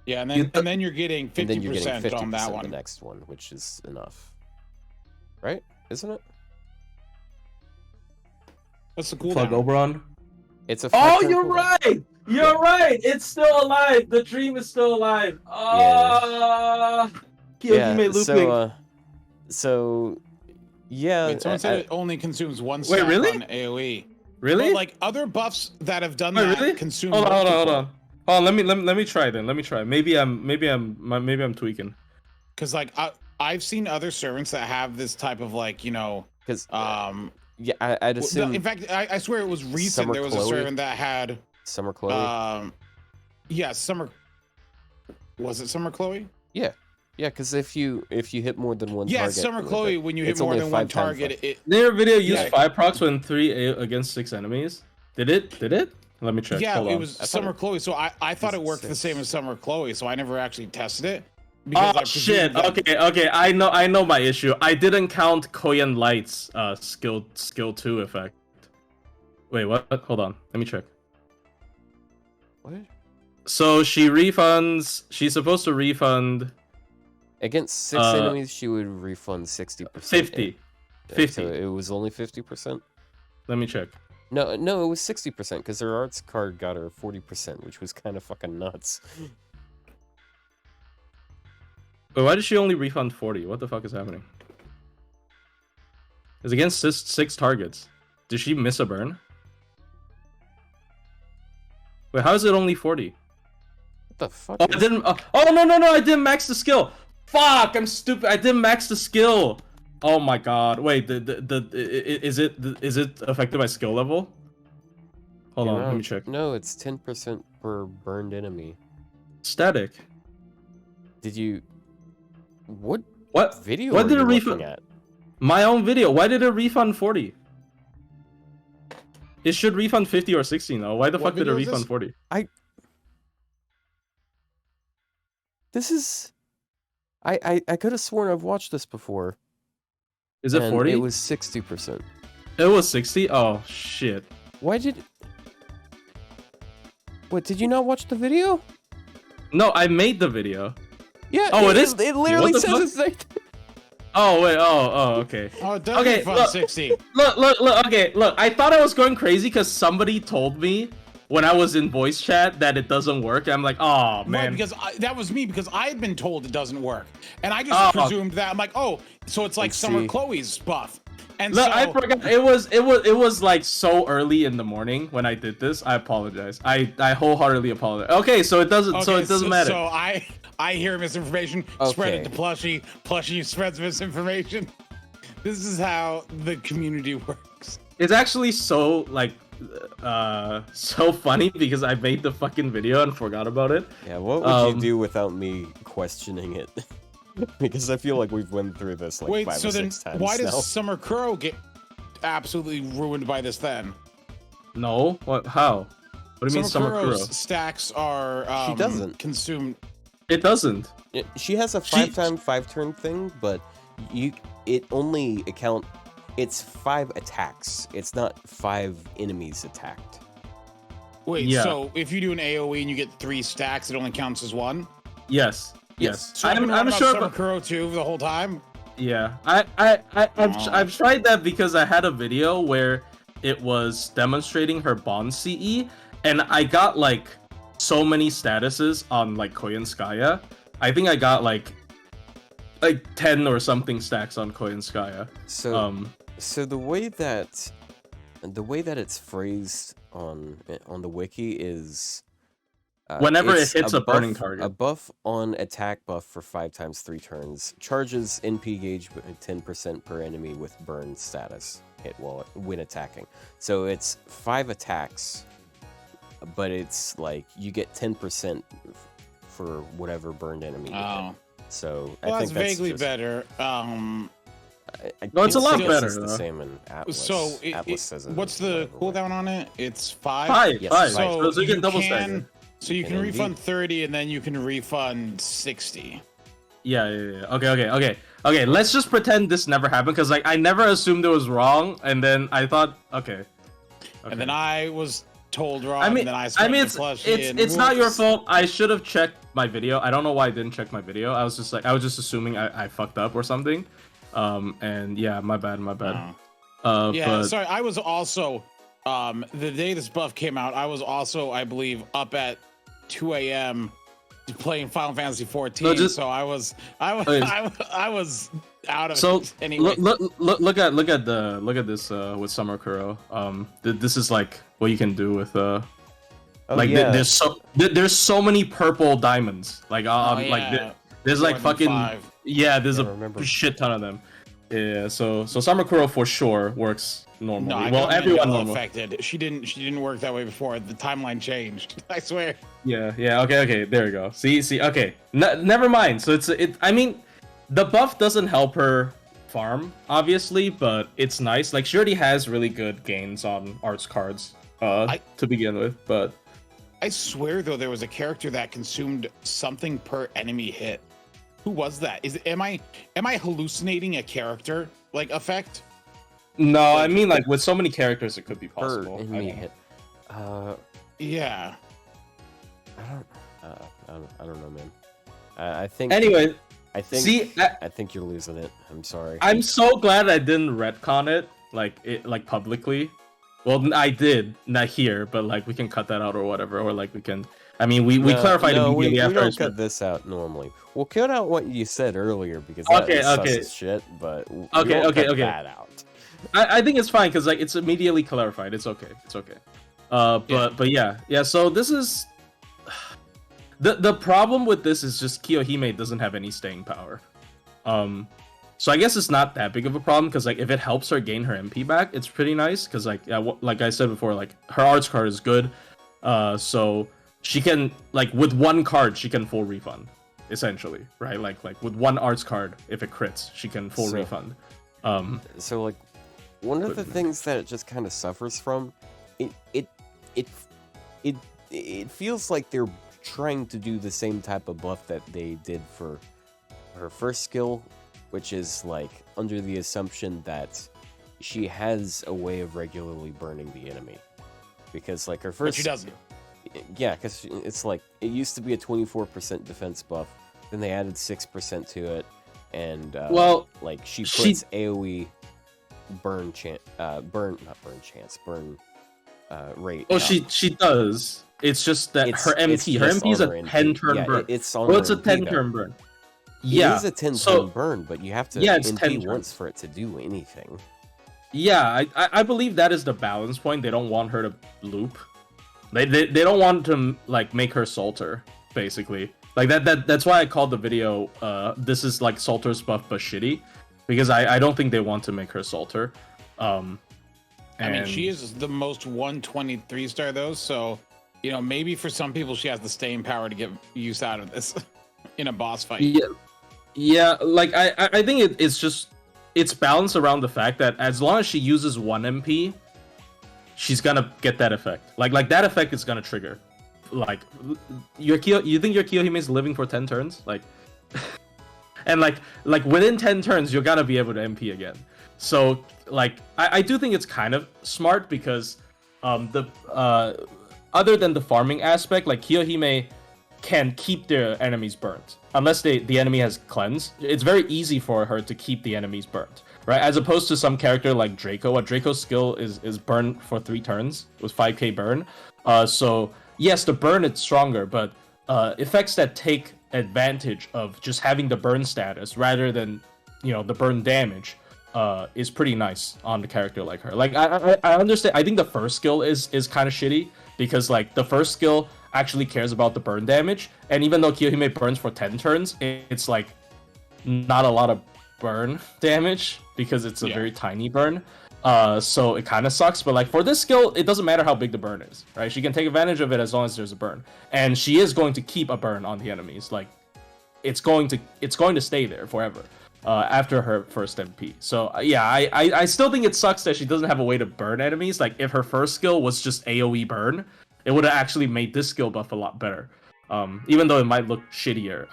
Yeah, and then you're getting 50% on that one. The next one, which is enough, right? Isn't it? What's the cooldown? Plug Oberon. It's a. Oh, you're right. You're right. It's still alive. The dream is still alive. Kiyohime looping. So yeah. Wait, someone said it only consumes 1 stack on AoE. Really? But like other buffs that have done that consume. Hold on. Oh, let me try then. Let me try. Maybe I'm tweaking. Because like I've seen other servants that have this type of like, you know, because yeah, I'd assume. In fact, I swear it was recent. There was a servant that had Summer Chloe. Yeah, Summer. Was it Summer Chloe? Yeah, because if you hit more than one target. Yeah, Summer Chloe. When you hit more than one target, their video used 5 procs when 3 against 6 enemies. Did it? Let me check. Yeah, it was Summer Chloe. So I thought it worked the same as Summer Chloe. So I never actually tested it. Oh shit! Okay. I know my issue. I didn't count Koyan Light's skill 2 effect. Wait, what? Hold on. Let me check. What? So she's supposed to refund against 6 enemies. She would refund 60%. 50. So it was only 50%. Let me check. No, it was 60% because her arts card got her 40%, which was kind of fucking nuts. Wait, why did she only refund 40? What the fuck is happening? It's against 6 targets. Did she miss a burn? Wait, how is it only 40? What the fuck? Oh, I didn't. Oh no! I didn't max the skill. Fuck! I'm stupid. I didn't max the skill. Oh my god! Wait, is it affected by skill level? Hold on, let me check. No, it's 10% per burned enemy. Static. Did you? What video? What did it refund? At? My own video. Why did it refund 40? It should refund 50 or 60 though. Why the fuck did it refund 40? This is. I could have sworn I've watched this before. Is it 40? It was 60%. It was 60? Oh shit. Why did? What, did you not watch the video? No, I made the video. Yeah. Oh, it is. It literally says it's like. Oh wait. Oh, okay. Oh, it does refund 60. Look. Okay, look. I thought I was going crazy because somebody told me when I was in voice chat that it doesn't work. I'm like, oh man. Right, because that was me, because I had been told it doesn't work, and I just presumed that. I'm like, oh, so it's like Summer Chloe's buff. And look, so I forgot. It was like so early in the morning when I did this. I apologize. I wholeheartedly apologize. Okay, so it doesn't. So it doesn't matter. So I hear misinformation. Okay. Spread it to Plushie. Plushie spreads misinformation. This is how the community works. It's actually so like so funny because I made the fucking video and forgot about it. Yeah, what would you do without me questioning it? Because I feel like we've went through this like 5 or 6 times. Why does now. Summer Crow get absolutely ruined by this then? No, what? How? What do you mean Summer Crow? Stacks are she doesn't consumed. It doesn't. She has a 5 turn thing, but it only it's 5 attacks. It's not 5 enemies attacked. Wait, so if you do an AoE and you get 3 stacks, it only counts as 1? Yes. So I'm sure Summer Crow too the whole time. Yeah, I've tried that because I had a video where it was demonstrating her bond CE, and I got like so many statuses on like Koyanskaya. I think I got like 10 or something stacks on Koyanskaya. So the way that it's phrased on the wiki is Whenever it It's hits a burning a target. buff on attack buff for 5 times 3 turns. Charges NP gauge by 10% per enemy with burn status hit when attacking. So it's 5 attacks, but it's like you get 10% for whatever burned enemy you hit. So I think that's vaguely just, better. No, it's a lot better. It's the same in Atlas. So Atlas says it what's the cooldown on it? It's 5. 5. Yes, 5. So So you can double stack. So you can refund 30 and then you can refund 60. Yeah. Okay. Let's just pretend this never happened because like I never assumed it was wrong, and then I thought, okay. And then I was told wrong. I mean, and then it's not your fault. I should have checked my video. I don't know why I didn't check my video. I was just assuming I fucked up or something. And yeah, my bad. Sorry. I was also the day this buff came out. I was also, I believe, up at 2 a.m. playing Final Fantasy 14. No, so I was out of so it anyway. Look at this with Summer Kuro. This is like what you can do with there's so many purple diamonds. Like there's like fucking 5. yeah, there's a shit ton of them. Yeah, so Summer Kuro for sure works normally. No, well, everyone normal. affected. She didn't work that way before. The timeline changed. I swear. Yeah. Okay. There we go. See. Okay. Never mind. So I mean, the buff doesn't help her farm, obviously, but it's nice. Like she already has really good gains on arts cards to begin with. But I swear though, there was a character that consumed something per enemy hit. Who was that? Am I hallucinating a character like effect? No, I mean like with so many characters, it could be possible. hit. Yeah. I don't know, man. I think. Anyway, I think. See, I think you're losing it. I'm sorry. I'm so glad I didn't retcon it like publicly. Well, I did, not here, but like we can cut that out or whatever, or like we can. I mean, we clarified immediately after. We don't cut this out normally. We'll cut out what you said earlier because that is sus as shit. But okay. that out. I think it's fine because like it's immediately clarified. It's okay. But yeah. So this is the problem with this is just Kiyohime doesn't have any staying power. So I guess it's not that big of a problem because like if it helps her gain her MP back, it's pretty nice because like I said before, like her arts card is good. So she can like with one card she can full refund, essentially, right? Like with one arts card, if it crits, she can full refund. So like one of the things that it just kind of suffers from, it feels like they're trying to do the same type of buff that they did for her first skill, which is like under the assumption that she has a way of regularly burning the enemy, because like her first. But she doesn't. Yeah, because it's like it used to be a 24% defense buff, then they added 6% to it, and like she puts AOE burn rate. Oh, she does. It's just that her MP is a 10-turn burn. It's on it's a 10-turn burn. Yeah, it is a 10-turn burn, but you have to it's MP once for it to do anything. Yeah, I believe that is the balance point. They don't want her to loop. They don't want to like make her Salter, basically. Like that's why I called the video this is like Salter's buff but shitty, because I don't think they want to make her Salter. I mean, she is the most 123 star though, so you know, maybe for some people she has the staying power to get use out of this in a boss fight. Yeah, like I think it's balanced around the fact that as long as she uses 1 MP, she's gonna get that effect. Like that effect is gonna trigger. Like you think your Kiyohime is living for 10 turns? Like and like within 10 turns you're gonna be able to MP again. So like I do think it's kind of smart because the other than the farming aspect, like Kiyohime can keep their enemies burnt unless the enemy has cleanse. It's very easy for her to keep the enemies burnt, right? As opposed to some character like Draco. What Draco's skill is burn for 3 turns with 5k burn. So yes, the burn is stronger, but effects that take advantage of just having the burn status rather than the burn damage is pretty nice on the character like her. Like I understand. I think the first skill is kind of shitty because like the first skill, actually cares about the burn damage. And even though Kiyohime burns for 10 turns, it's like not a lot of burn damage because it's a very tiny burn. So it kind of sucks. But like for this skill, it doesn't matter how big the burn is, right? She can take advantage of it as long as there's a burn, and she is going to keep a burn on the enemies. Like it's going to stay there forever. After her first MP. So yeah, I still think it sucks that she doesn't have a way to burn enemies. Like if her first skill was just AoE burn, it would have actually made this skill buff a lot better. Even though it might look shittier,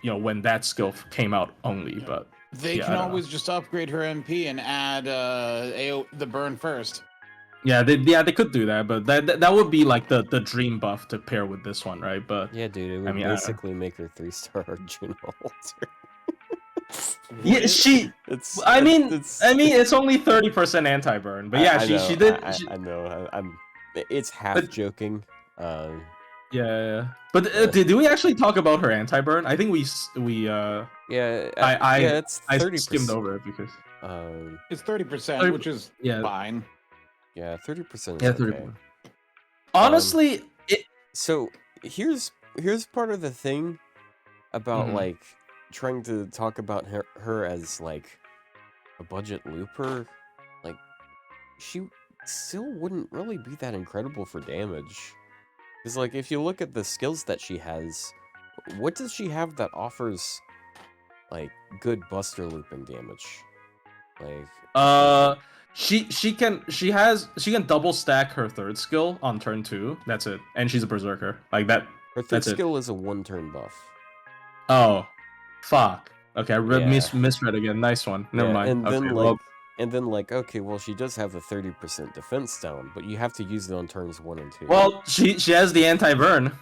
when that skill came out only. But they can always just upgrade her MP and add the burn first. Yeah, they could do that, but that would be like the dream buff to pair with this one, right? But yeah, dude, it would basically make her 3-star Arjuna Alter. Yeah, it's only 30% anti-burn, but yeah, she did. I know. It's half joking. Yeah. But did we actually talk about her anti-burn? I think we it's 30%. I skimmed over it because it's 30%, which is fine. Yeah, 30%. Yeah, 30%. Okay. Honestly, so here's part of the thing about like trying to talk about her as like a budget looper. Like she still wouldn't really be that incredible for damage. Because like if you look at the skills that she has, what does she have that offers like good buster looping damage? Like she can double stack her third skill on turn 2. That's it. And she's a berserker. Like that. Her third skill is a 1-turn buff. Oh, fuck. Okay, I misread again. Nice one. Never mind. And then okay, well she does have the 30% defense down, but you have to use it on turns 1 and 2. Well, she has the anti-burn.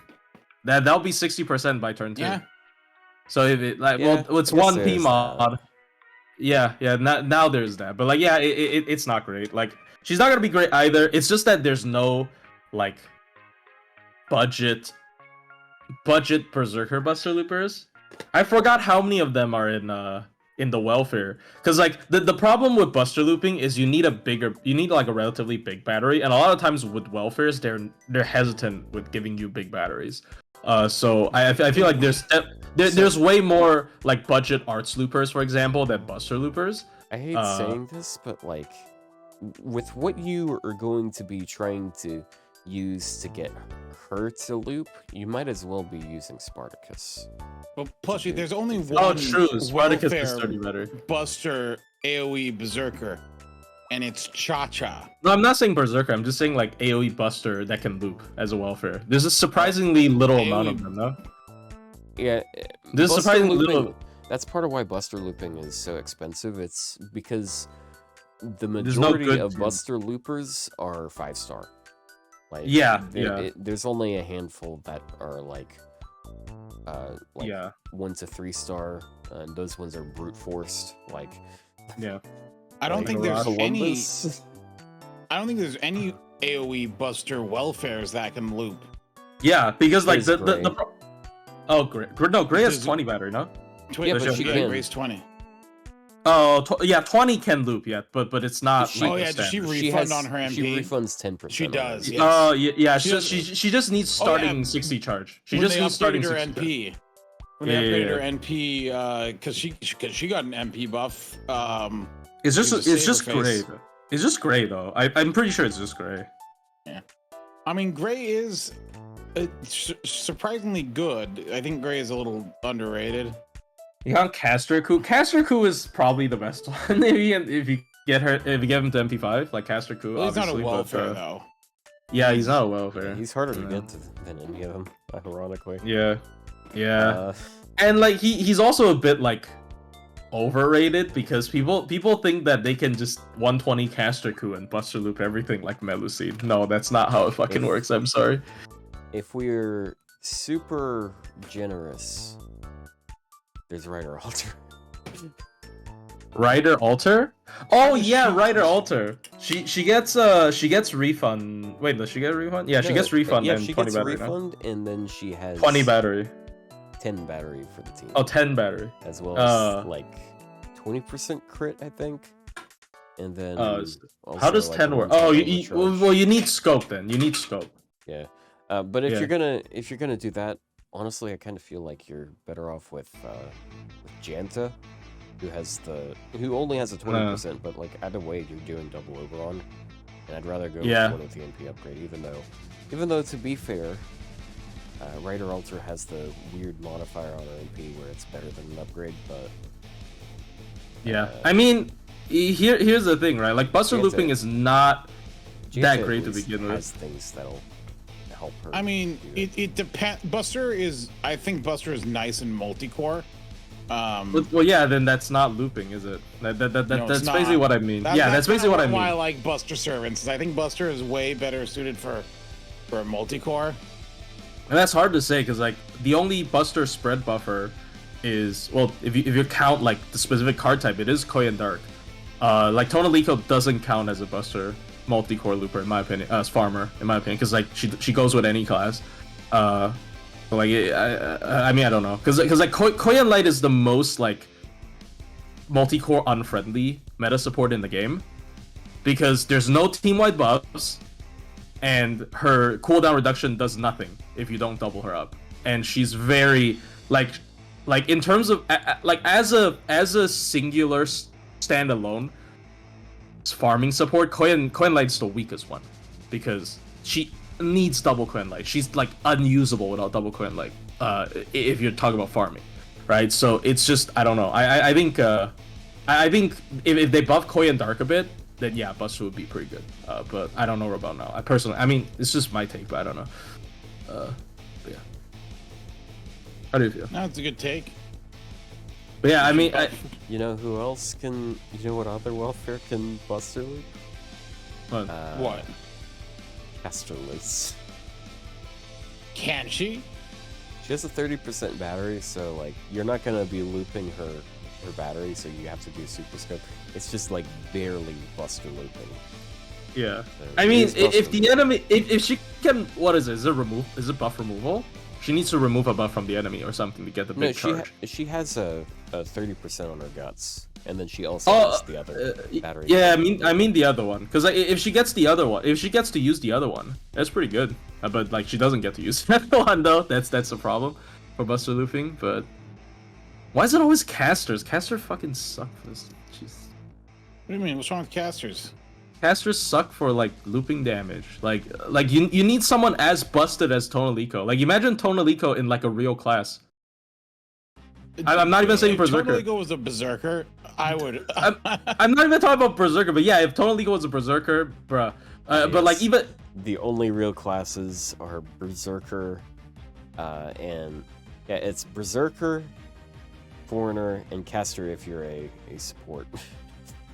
That'll be 60% by turn 2. Yeah. So if it it's 1 P mod. Yeah. Now there's that, but like it's not great. Like she's not gonna be great either. It's just that there's no like budget berserker buster loopers. I forgot how many of them are in the welfare, because like the problem with buster looping is you need like a relatively big battery, and a lot of times with welfares they're hesitant with giving you big batteries. So I feel like there's way more like budget arts loopers, for example, than buster loopers. I hate saying this, but like with what you are going to be trying to use to get her to loop, you might as well be using Spartacus. Well, plus there's only one Spartacus is 30 better. Buster AoE Berserker, and it's Cha-Cha. No, I'm not saying Berserker, I'm just saying like AoE Buster that can loop as a welfare. There's a surprisingly little amount of them, though. Yeah, there's surprisingly little. That's part of why Buster looping is so expensive. It's because the majority of Buster loopers are 5-star. Like, there's only a handful that are like 1 to 3-star, and those ones are brute forced. Like, I don't think there's any AoE Buster welfares that can loop. Yeah, because like Gray has 20 battery, no? Gray's 20. Oh, 20 can loop, but it's not. Does she refund on her MP? She refunds 10%. She does. Yes. Oh, yeah. She just needs starting 60 charge. She just needs starting 60 NP. When they upgraded her NP, because she got an MP buff. It's just gray. It's just gray though. I'm pretty sure it's just gray. Yeah, I mean gray is surprisingly good. I think gray is a little underrated. You got Caster-Ku. Caster-Ku is probably the best one if you get him to MP5, like Caster-Ku. Well, he's not a welfare though. Yeah, he's not a welfare. He's harder to get than any of them, ironically. Yeah. And like he's also a bit like overrated because people think that they can just 120 Caster-Ku and buster loop everything like Melucid. No, that's not how it fucking works. I'm sorry. If we're super generous, there's Rider Alter. Rider Alter? Oh yeah, Rider Alter. She gets refund. Wait, does she get a refund? Yeah, she gets refund and she 20 gets battery. Refund, and then she has 20 battery. 10 battery for the team. Oh, 10 battery. As well as like 20% crit, I think. And then how does 10 work? Oh, you need scope then. You need scope. Yeah. But if you're gonna do that, honestly, I kind of feel like you're better off with Janta, who only has a 20%, but like either way, you're doing double Oberon, and I'd rather go with one with the NP upgrade, even though to be fair, Rider Ultra has the weird modifier on her NP where it's better than an upgrade, but I mean, here's the thing, right? Like Buster looping is not that great to begin with. Has things that'll help her. I mean, it depends. I think Buster is nice in multi-core. Well, yeah, then that's not looping, is it? That's basically what I mean. That's basically what I mean. Why I like Buster Servants. I think Buster is way better suited for a multi-core. And that's hard to say because like the only Buster spread buffer is, well, if you count like the specific card type, it is Koyan Dark. Like Tonalico doesn't count as a Buster multi-core looper in my opinion, as farmer in my opinion, because like she goes with any class. But like I mean I don't know, because like Koyan Light is the most like multi-core unfriendly meta support in the game, because there's no team-wide buffs, and her cooldown reduction does nothing if you don't double her up, and she's very like in terms of like as a singular standalone farming support, Koyan Light's the weakest one because she needs double Koyan Light. She's like unusable without double Koyan Light. If you're talking about farming, right? So it's just I don't know. I think if they buff Koyan Dark a bit, then yeah, Buster would be pretty good. But I don't know about now. I mean, it's just my take, but I don't know. But yeah. How do you feel? No, it's a good take. But yeah, I mean, you know who else can? You know what other welfare can Buster loop? What? Casterless. Can she? She has a 30% battery, so like you're not gonna be looping her battery, so you have to do super scope. It's just like barely Buster looping. Yeah. So I mean, if the enemy, if she can, what is it? Is it buff removal? She needs to remove a buff from the enemy or something to get the big charge. She has a 30% on her guts, and then she also has the other battery. Yeah, I mean the other one, because like, if she gets the other one, if she gets to use the other one, that's pretty good. But like she doesn't get to use the other one though. That's the problem for Buster looping. But why is it always casters? Casters fucking suck for this. Jeez. What do you mean? What's wrong with casters? Casters suck for like looping damage. Like you need someone as busted as Tonalico. Like imagine Tonalico in like a real class. I'm not even saying Berserker. If Tonalico was a Berserker, I would. I'm not even talking about Berserker, but yeah, if Tonalico was a Berserker, bruh. But like even the only real classes are Berserker, and yeah, it's Berserker, Foreigner, and Caster if you're a support.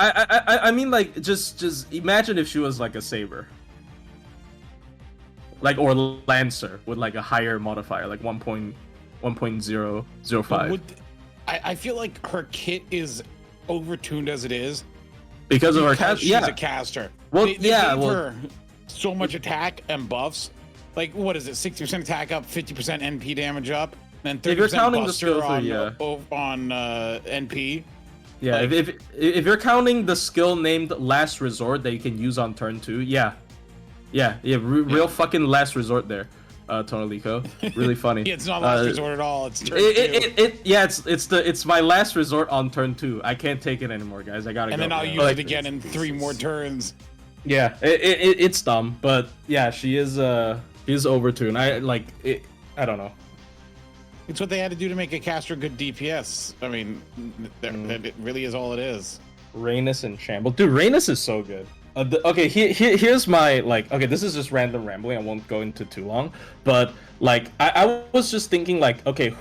I mean like just imagine if she was like a Saber. Like or Lancer with like a higher modifier, like 1.005. I feel like her kit is overtuned as it is. Because of her caster. She's a caster. Well, they gave her so much attack and buffs. Like what is it? 60% attack up, 50% NP damage up, and 30% Buster on NP. Yeah, like, if you're counting the skill named Last Resort that you can use on turn 2, real fucking Last Resort there, Tonalico. Really funny. Yeah, it's not Last Resort at all. It's turn 2. It's my Last Resort on turn 2. I can't take it anymore, guys. I gotta go. And then I'll use it again in 3 more turns. Yeah, it's dumb, but yeah, she is overtuned. I don't know. It's what they had to do to make a caster good DPS. I mean, it really is all it is. Rainus and Shamble. Dude, Rainus is so good. Okay, here's my, like, okay, this is just random rambling. I won't go into too long. But, like, I was just thinking, like, okay,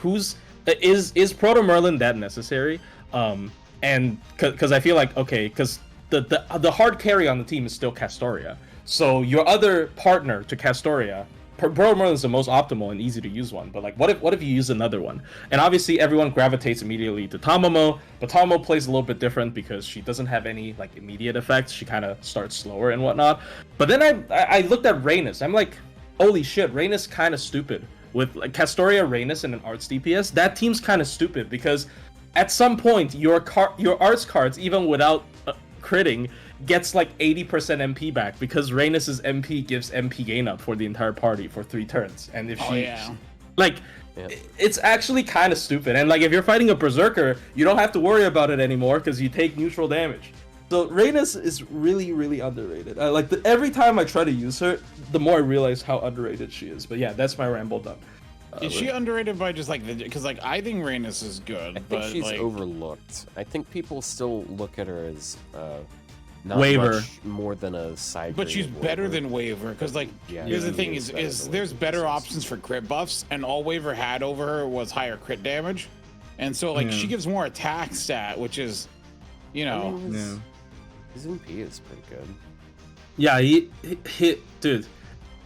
is Proto Merlin that necessary? And, because I feel like, okay, because the hard carry on the team is still Castoria. So your other partner to Castoria, Proto Merlin is the most optimal and easy to use one, but like, what if you use another one? And obviously, everyone gravitates immediately to Tamamo, but Tamamo plays a little bit different because she doesn't have any like immediate effects. She kind of starts slower and whatnot. But then I looked at Rainus. I'm like, holy shit, Rainus kind of stupid with like Castoria, Rainus, and an Arts DPS. That team's kind of stupid because at some point your Arts cards, even without critting, gets like 80% MP back because Rhaenys's MP gives MP gain up for the entire party for 3 turns. And if it's actually kind of stupid. And like if you're fighting a berserker, you don't have to worry about it anymore because you take neutral damage. So Rhaenys is really, really underrated. Every time I try to use her, the more I realize how underrated she is. But yeah, that's my ramble done. Is she underrated by just like because like I think Rhaenys is good, I think she's like, overlooked. I think people still look at her as not Waver. much more than a side. but she's better than Waver because like here's the thing is there's better options for crit buffs, and all Waver had over her was higher crit damage, and so like she gives more attack stat, which is, you know, his MP is pretty good. Yeah, he dude.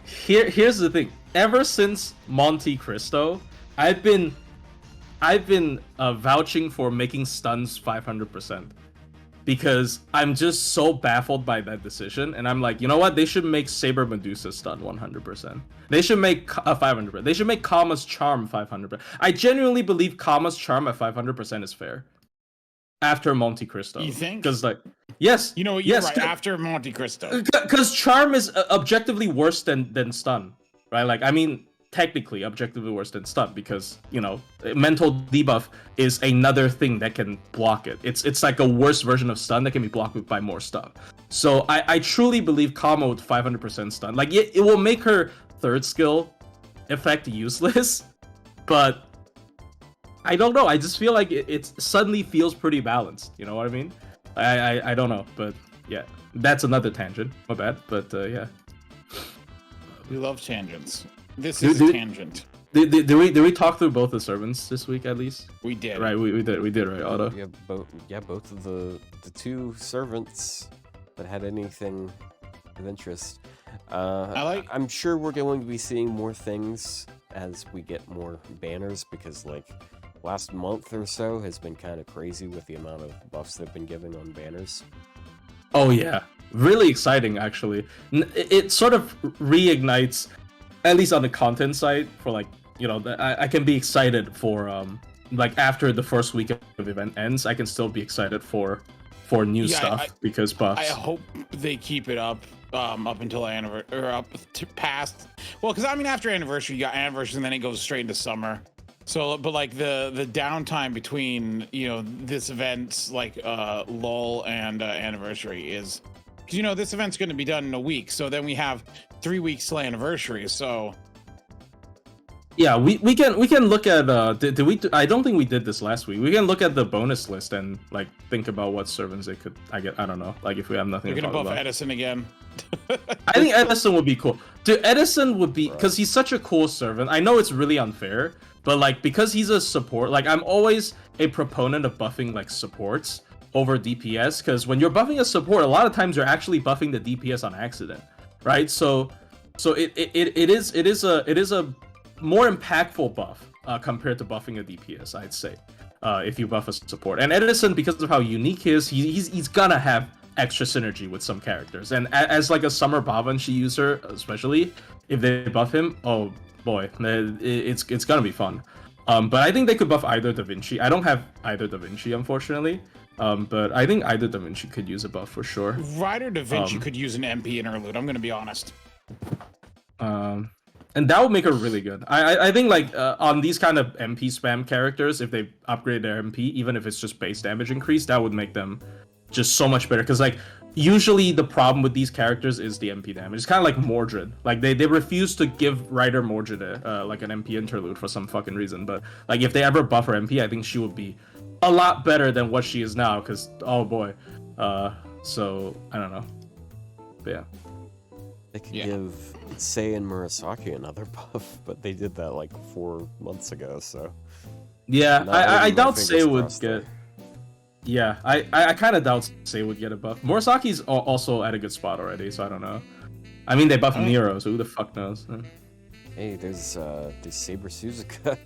Here's the thing. Ever since Monte Cristo, I've been vouching for making stuns 500% because I'm just so baffled by that decision, and I'm like, you know what? They should make Saber Medusa stun 100%. They should make 500%. They should make Kama's Charm 500%. I genuinely believe Kama's Charm at 500% is fair. After Monte Cristo, you think? Because like, yes, you know, you're right. After Monte Cristo, because Charm is objectively worse than stun, right? Like, I mean, technically objectively worse than stun because, you know, mental debuff is another thing that can block it. It's like a worse version of stun that can be blocked by more stuff. So I truly believe Kama with 500% stun, like it will make her third skill effect useless, but I don't know. I just feel like it suddenly feels pretty balanced. You know what I mean? I don't know, but yeah, that's another tangent. My bad, but yeah. We love tangents. This is a tangent. Did we talk through both the servants this week at least? We did. Right, we did right, Otto. Both of the 2 servants that had anything of interest. I'm sure we're going to be seeing more things as we get more banners because like last month or so has been kind of crazy with the amount of buffs they've been giving on banners. Oh yeah, really exciting actually. It sort of reignites, at least on the content side, for like, you know, I can be excited for like after the first week of event ends, I can still be excited for new stuff because buffs. I hope they keep it up until anniversary or up to past. Well, because I mean after anniversary, you got anniversary and then it goes straight into summer. So, but like the downtime between, you know, this event like lull and anniversary is, because you know this event's going to be done in a week, so then we have 3 weeks till anniversary. So yeah, we can look at did we I don't think we did this last week. We can look at the bonus list and like think about what servants they could I don't know, like if we have nothing. You're to gonna talk buff about. Edison again. I think Edison would be cool. Dude, Edison would be, because he's such a cool servant. I know it's really unfair, but like because he's a support, like I'm always a proponent of buffing like supports over DPS, because when you're buffing a support, a lot of times you're actually buffing the DPS on accident, right? So it is a more impactful buff compared to buffing a DPS, I'd say, if you buff a support. And Edison, because of how unique he is, he's gonna have extra synergy with some characters. And as like a Summer Babanshi user, especially if they buff him, oh boy, it's gonna be fun. But I think they could buff either Da Vinci. I don't have either Da Vinci, unfortunately. But I think either Da Vinci could use a buff for sure. Ryder Da Vinci could use an MP interlude, I'm gonna be honest. And that would make her really good. I think like on these kind of MP spam characters, if they upgrade their MP, even if it's just base damage increase, that would make them just so much better. Because like usually the problem with these characters is the MP damage. It's kind of like Mordred. Like they refuse to give Ryder Mordred like an MP interlude for some fucking reason. But like if they ever buff her MP, I think she would be a lot better than what she is now. Because oh boy, so I don't know. But yeah. They could give Sei and Murasaki another buff, but they did that like 4 months ago, so... Yeah, I doubt Sei would get... There. Yeah, I kind of doubt Sei would get a buff. Murasaki's also at a good spot already, so I don't know. I mean, they buffed Nero, so who the fuck knows? Hey, there's Saber Suzuka.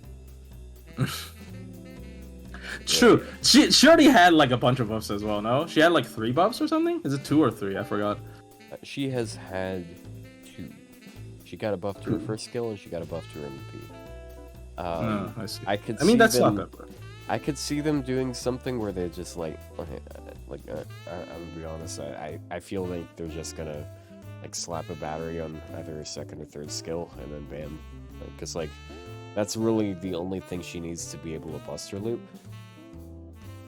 True. She already had like a bunch of buffs as well, no? She had like 3 buffs or something? Is it 2 or 3? I forgot. She has had 2. She got a buff to her first skill, and she got a buff to her MP. I see. I mean, that's not that bad. I could see them doing something where they're just like, okay, Like, I'm gonna be honest. I feel like they're just gonna like slap a battery on either her second or third skill, and then bam. Because like that's really the only thing she needs to be able to Buster Loop.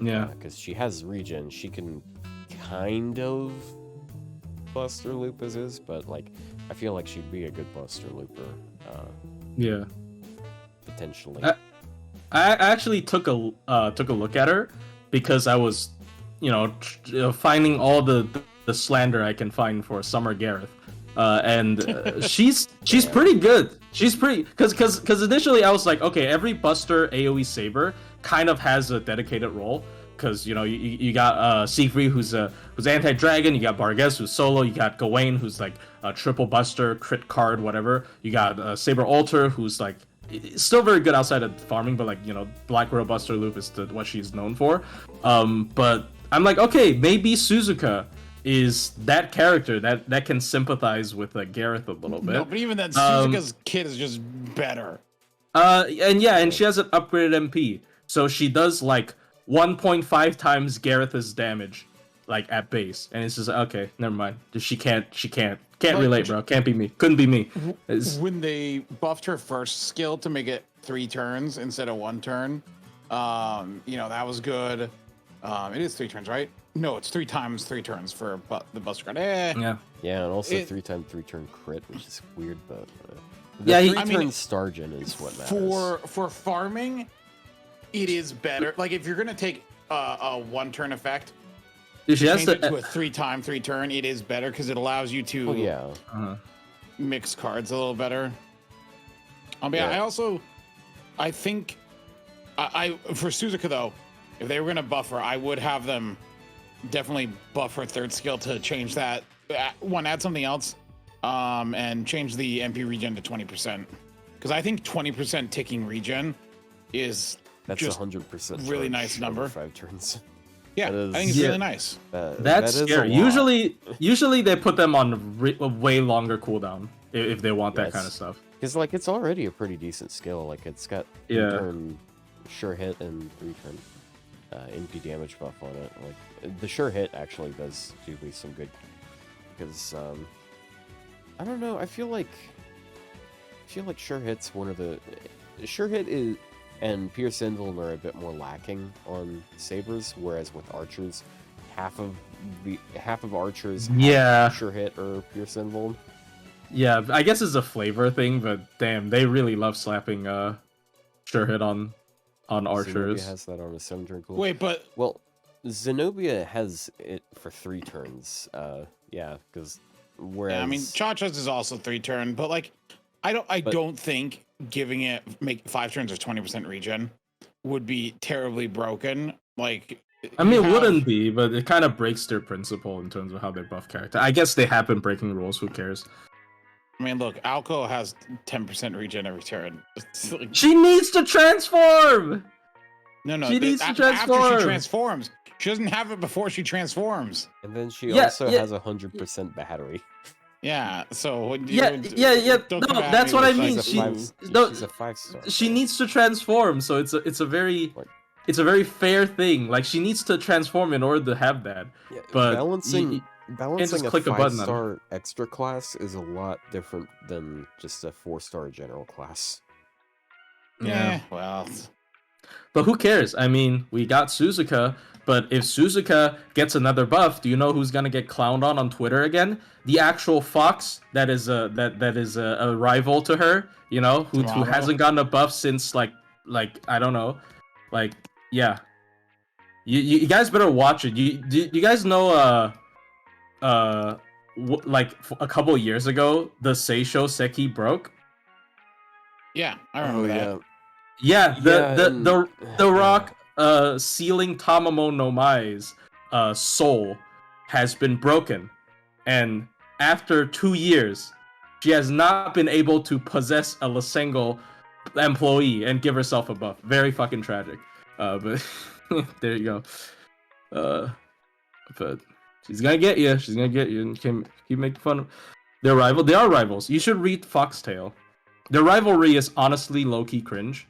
Yeah. Because she has regen, she can kind of Buster Loop as is, but like I feel like she'd be a good Buster Looper. Yeah. Potentially. I actually took a look at her because I was, finding all the slander I can find for Summer Gareth, and she's pretty good. She's pretty because initially I was like, okay, every Buster AOE Saber kind of has a dedicated role. Because you got Siegfried who's anti-dragon, you got Barges who's solo, you got Gawain who's like a triple buster, crit card, whatever. You got Saber Alter who's like still very good outside of farming, but like Black Row Buster Loop is what she's known for. But I'm like, okay, maybe Suzuka is that character that can sympathize with Gareth a little bit. No, but even then, Suzuka's kit is just better. And she has an upgraded MP, so she does like 1.5 times Gareth's damage, like at base, and it's just okay, never mind. She can't relate, bro. Can't be me. Couldn't be me. When they buffed her first skill to make it 3 turns instead of 1 turn, that was good. It is 3 turns, right? No, it's 3 times 3 turns for the Buster card. Yeah, and also 3 times 3 turn crit, which is weird, but yeah, 3 turn Stargen is what matters. For farming. It is better. Like if you're gonna take a 1 turn effect, she has change it to a 3 time 3 turn. It is better because it allows you to mix cards a little better. I think for Suzuka though, if they were gonna buff her, I would have them definitely buff her third skill to change that. Add something else, and change the MP regen to 20%. Because I think 20% ticking regen is. That's 100% really nice number. 5 turns. Yeah, I think it's really nice. That's scary. Usually they put them on a way longer cooldown if they want that kind of stuff. Because like it's already a pretty decent skill. Like it's got 3-turn sure hit and 3-turn MP damage buff on it. Like the sure hit actually does do me some good. Because I don't know. I feel like sure hit's one of the sure hit is. And Pierce Indoln are a bit more lacking on sabers, whereas with archers, half of archers have sure hit or Pierce Indoln. Yeah, I guess it's a flavor thing, but damn, they really love slapping sure hit on archers. Zenobia has that on a 7-turn cooldown. Wait, but Zenobia has it for 3 turns. Because whereas I mean Cha-Cha's is also 3 turn, but like I don't think giving it 5 turns or 20% regen would be terribly broken. Like I mean, it wouldn't be, but it kind of breaks their principle in terms of how they buff character. I guess they have been breaking rules. Who cares? I mean, look, Alco has 10% regen every turn. Like, she needs to transform. No, she needs to transform. After she transforms, she doesn't have it before she transforms. And then she also has 100% battery. Yeah, so No, that's what I mean. She's a 5-star. She needs to transform, so it's a very fair thing. Like she needs to transform in order to have that. Yeah, but balancing a 5-star extra class is a lot different than just a 4-star general class. Yeah, well, but who cares? I mean, we got Suzuka. But if Suzuka gets another buff, do you know who's gonna get clowned on Twitter again? The actual Fox that is a rival to her, who hasn't gotten a buff since like I don't know, like yeah. You guys better watch it. You guys know like a couple years ago the Seisho Seki broke? Yeah, I remember that. Yeah, the Rock sealing Tamamo no Mai's soul has been broken, and after 2 years she has not been able to possess a Lasengo employee and give herself a buff. Very fucking tragic. But there you go. But she's gonna get you. She's gonna get you, and keep making fun of their rival. They are rivals. You should read Foxtail. Their rivalry is honestly low-key cringe.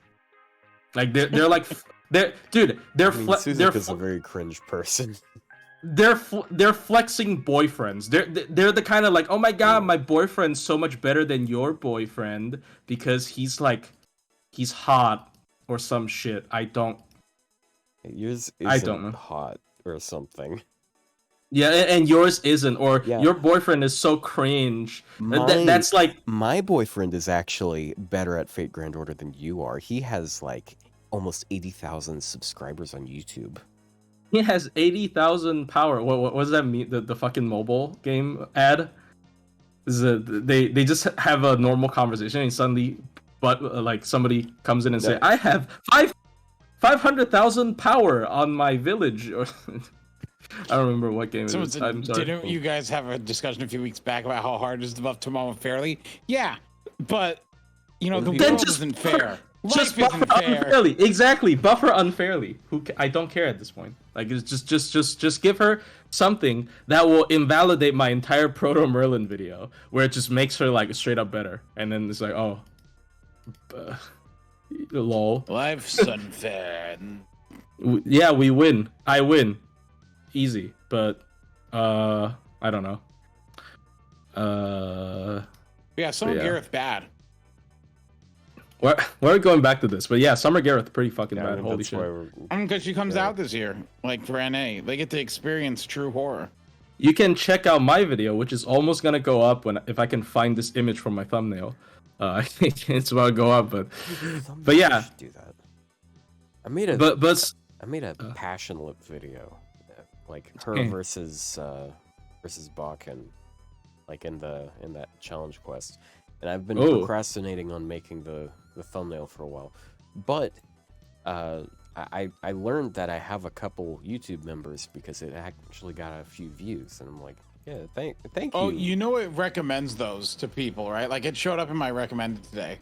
Like they're like Suzuka's a very cringe person. they're flexing boyfriends. They're the kind of like, oh my god, my boyfriend's so much better than your boyfriend because he's hot or some shit. Yours I don't isn't know. hot or something. Yeah, and yours isn't, or Yeah. your boyfriend is so cringe. That's like my boyfriend is actually better at Fate Grand Order than you are. He has like almost 80,000 subscribers on YouTube. he has 80,000 power. What does that mean? The fucking mobile game ad? They just have a normal conversation and suddenly, like somebody comes in and say, I have 500,000 power on my village. Or I don't remember what game it is. I'm sorry. Didn't you guys have a discussion a few weeks back about how hard it is to buff Tomomo fairly? Yeah, but the world isn't fair. Just Life buffer isn't fair. unfairly. Exactly, buffer unfairly. I don't care at this point. Like, it's just give her something that will invalidate my entire Proto Merlin video, where it just makes her like straight up better, and then it's like, oh, lol. Life's unfair. Yeah, we win. I win, easy. But I don't know. Yeah, Summer Gareth bad. We're going back to this, but yeah, Summer Gareth pretty fucking bad. Holy shit! Because she comes out this year, like for NA, they get to experience true horror. You can check out my video, which is almost gonna go up if I can find this image from my thumbnail. I think it's about to go up, but yeah. Do that. I made a passion lip video, like her versus Bakken, like in that challenge quest, and I've been procrastinating on making the thumbnail for a while, but I learned that I have a couple YouTube members because it actually got a few views, and I'm like, yeah, thank you. Oh, it recommends those to people, right? Like it showed up in my recommended today.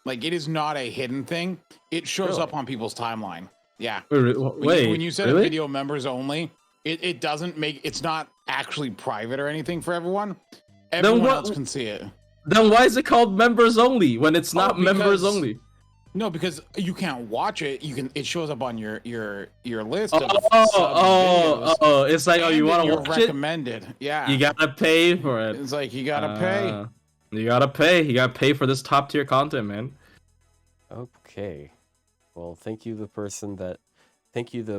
Like it is not a hidden thing. It shows up on people's timeline. Yeah. When you set really? video members only, it doesn't make it's not actually private or anything for everyone. Everyone else can see it. Then why is it called members only when it's not members only? No, because you can't watch it. It shows up on your list. It's like, you want to watch recommended. it? Yeah. You gotta pay for it. It's like you gotta pay. You gotta pay. You gotta pay for this top tier content, man. Okay. Well, thank you, the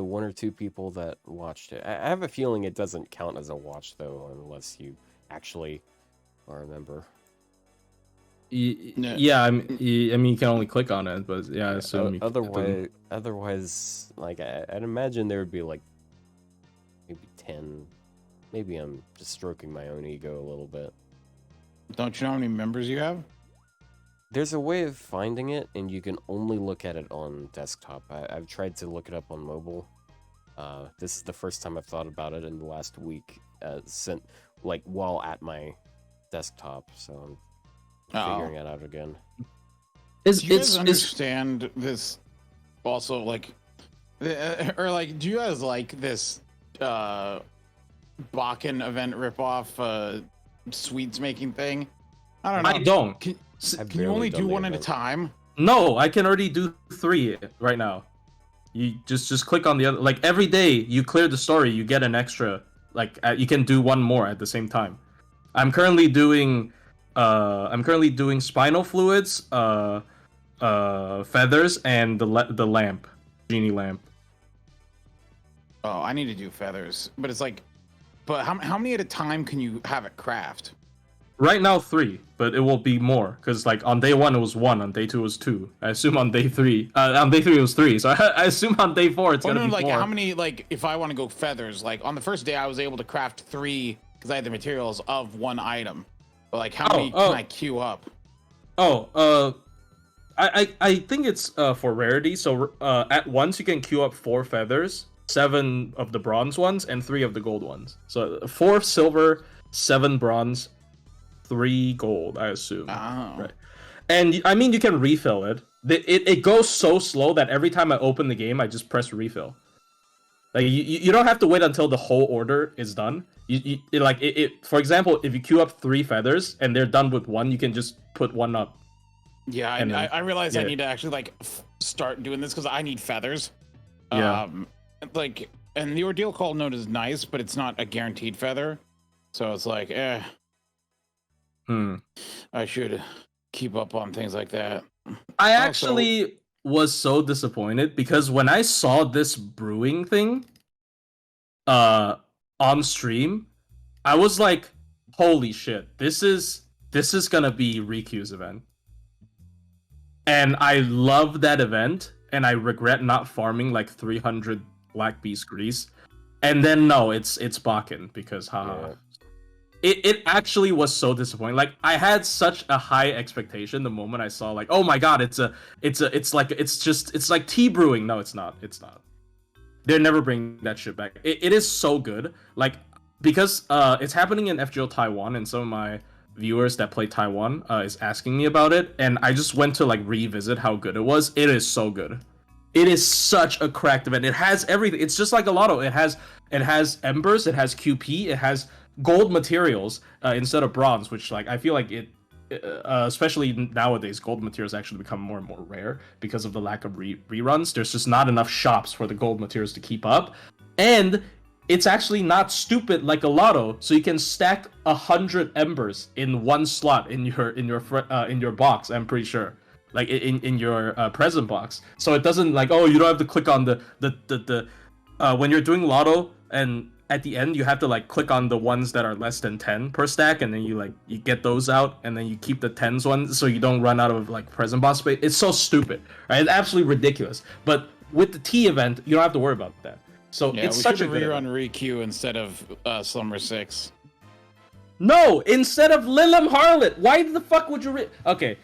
one or two people that watched it. I have a feeling it doesn't count as a watch though, unless you actually are a member. Yeah, I mean, you can only click on it, but yeah, so otherwise, like I'd imagine there would be like maybe 10. Maybe I'm just stroking my own ego a little bit. Don't you know how many members you have? There's a way of finding it, and you can only look at it on desktop. I've tried to look it up on mobile. This is the first time I've thought about it in the last week, while at my desktop. So I'm figuring it out again. Do you guys understand this? Also, do you guys like this Bakken event ripoff sweets making thing? I don't know. I don't. Can you only do one at a time? No, I can already do 3 right now. You just click on the other. Like every day you clear the story, you get an extra. Like you can do one more at the same time. I'm currently doing spinal fluids, feathers, and the lamp, genie lamp. Oh, I need to do feathers, but it's like, how many at a time can you have it craft? Right now 3, but it will be more because like on day 1 it was 1, on day 2 it was 2. I assume on day 3, it was 3. So I assume on day 4 it's gonna be more. How many? Like if I want to go feathers, like on the first day I was able to craft 3 because I had the materials of 1 item. But like how many can I queue up? I think it's for rarity. So at once you can queue up 4 feathers, 7 of the bronze ones, and 3 of the gold ones. So 4 silver, 7 bronze, 3 gold, I assume. Oh. Right. And I mean, you can refill it. It goes so slow that every time I open the game, I just press refill. Like you don't have to wait until the whole order is done. For example, if you queue up 3 feathers and they're done with 1, you can just put 1 up. Yeah, I realize I need to actually start doing this because I need feathers. Yeah. and the ordeal call note is nice, but it's not a guaranteed feather. So it's like, I should keep up on things like that. I actually was so disappointed because when I saw this brewing thing on stream, I was like, holy shit, this is gonna be Riku's event. And I love that event, and I regret not farming like 300 Black Beast Grease. And then no, it's Bakken because haha. It actually was so disappointing. Like I had such a high expectation the moment I saw like, oh my god, it's like tea brewing. No, it's not. It's not. They're never bringing that shit back. It is so good. Like because it's happening in FGO Taiwan, and some of my viewers that play Taiwan is asking me about it, and I just went to like revisit how good it was. It is so good. It is such a cracked event. It has everything. It's just like a lotto. It has embers, it has QP, it has gold materials instead of bronze, which like I feel like it especially nowadays, gold materials actually become more and more rare because of the lack of reruns. There's just not enough shops for the gold materials to keep up, and it's actually not stupid like a lotto. So you can stack 100 embers in one slot in your box. I'm pretty sure, like in your present box. So it doesn't like, oh, you don't have to click on the when you're doing lotto, and at the end you have to like click on the ones that are less than 10 per stack, and then you get those out, and then you keep the 10s ones so you don't run out of like present boss space. It's so stupid, right? It's absolutely ridiculous. But with the T event, you don't have to worry about that. So yeah, it's such a good rerun Ryou instead of Slumber 6. No, instead of Lilim Harlot. Why the fuck would you okay?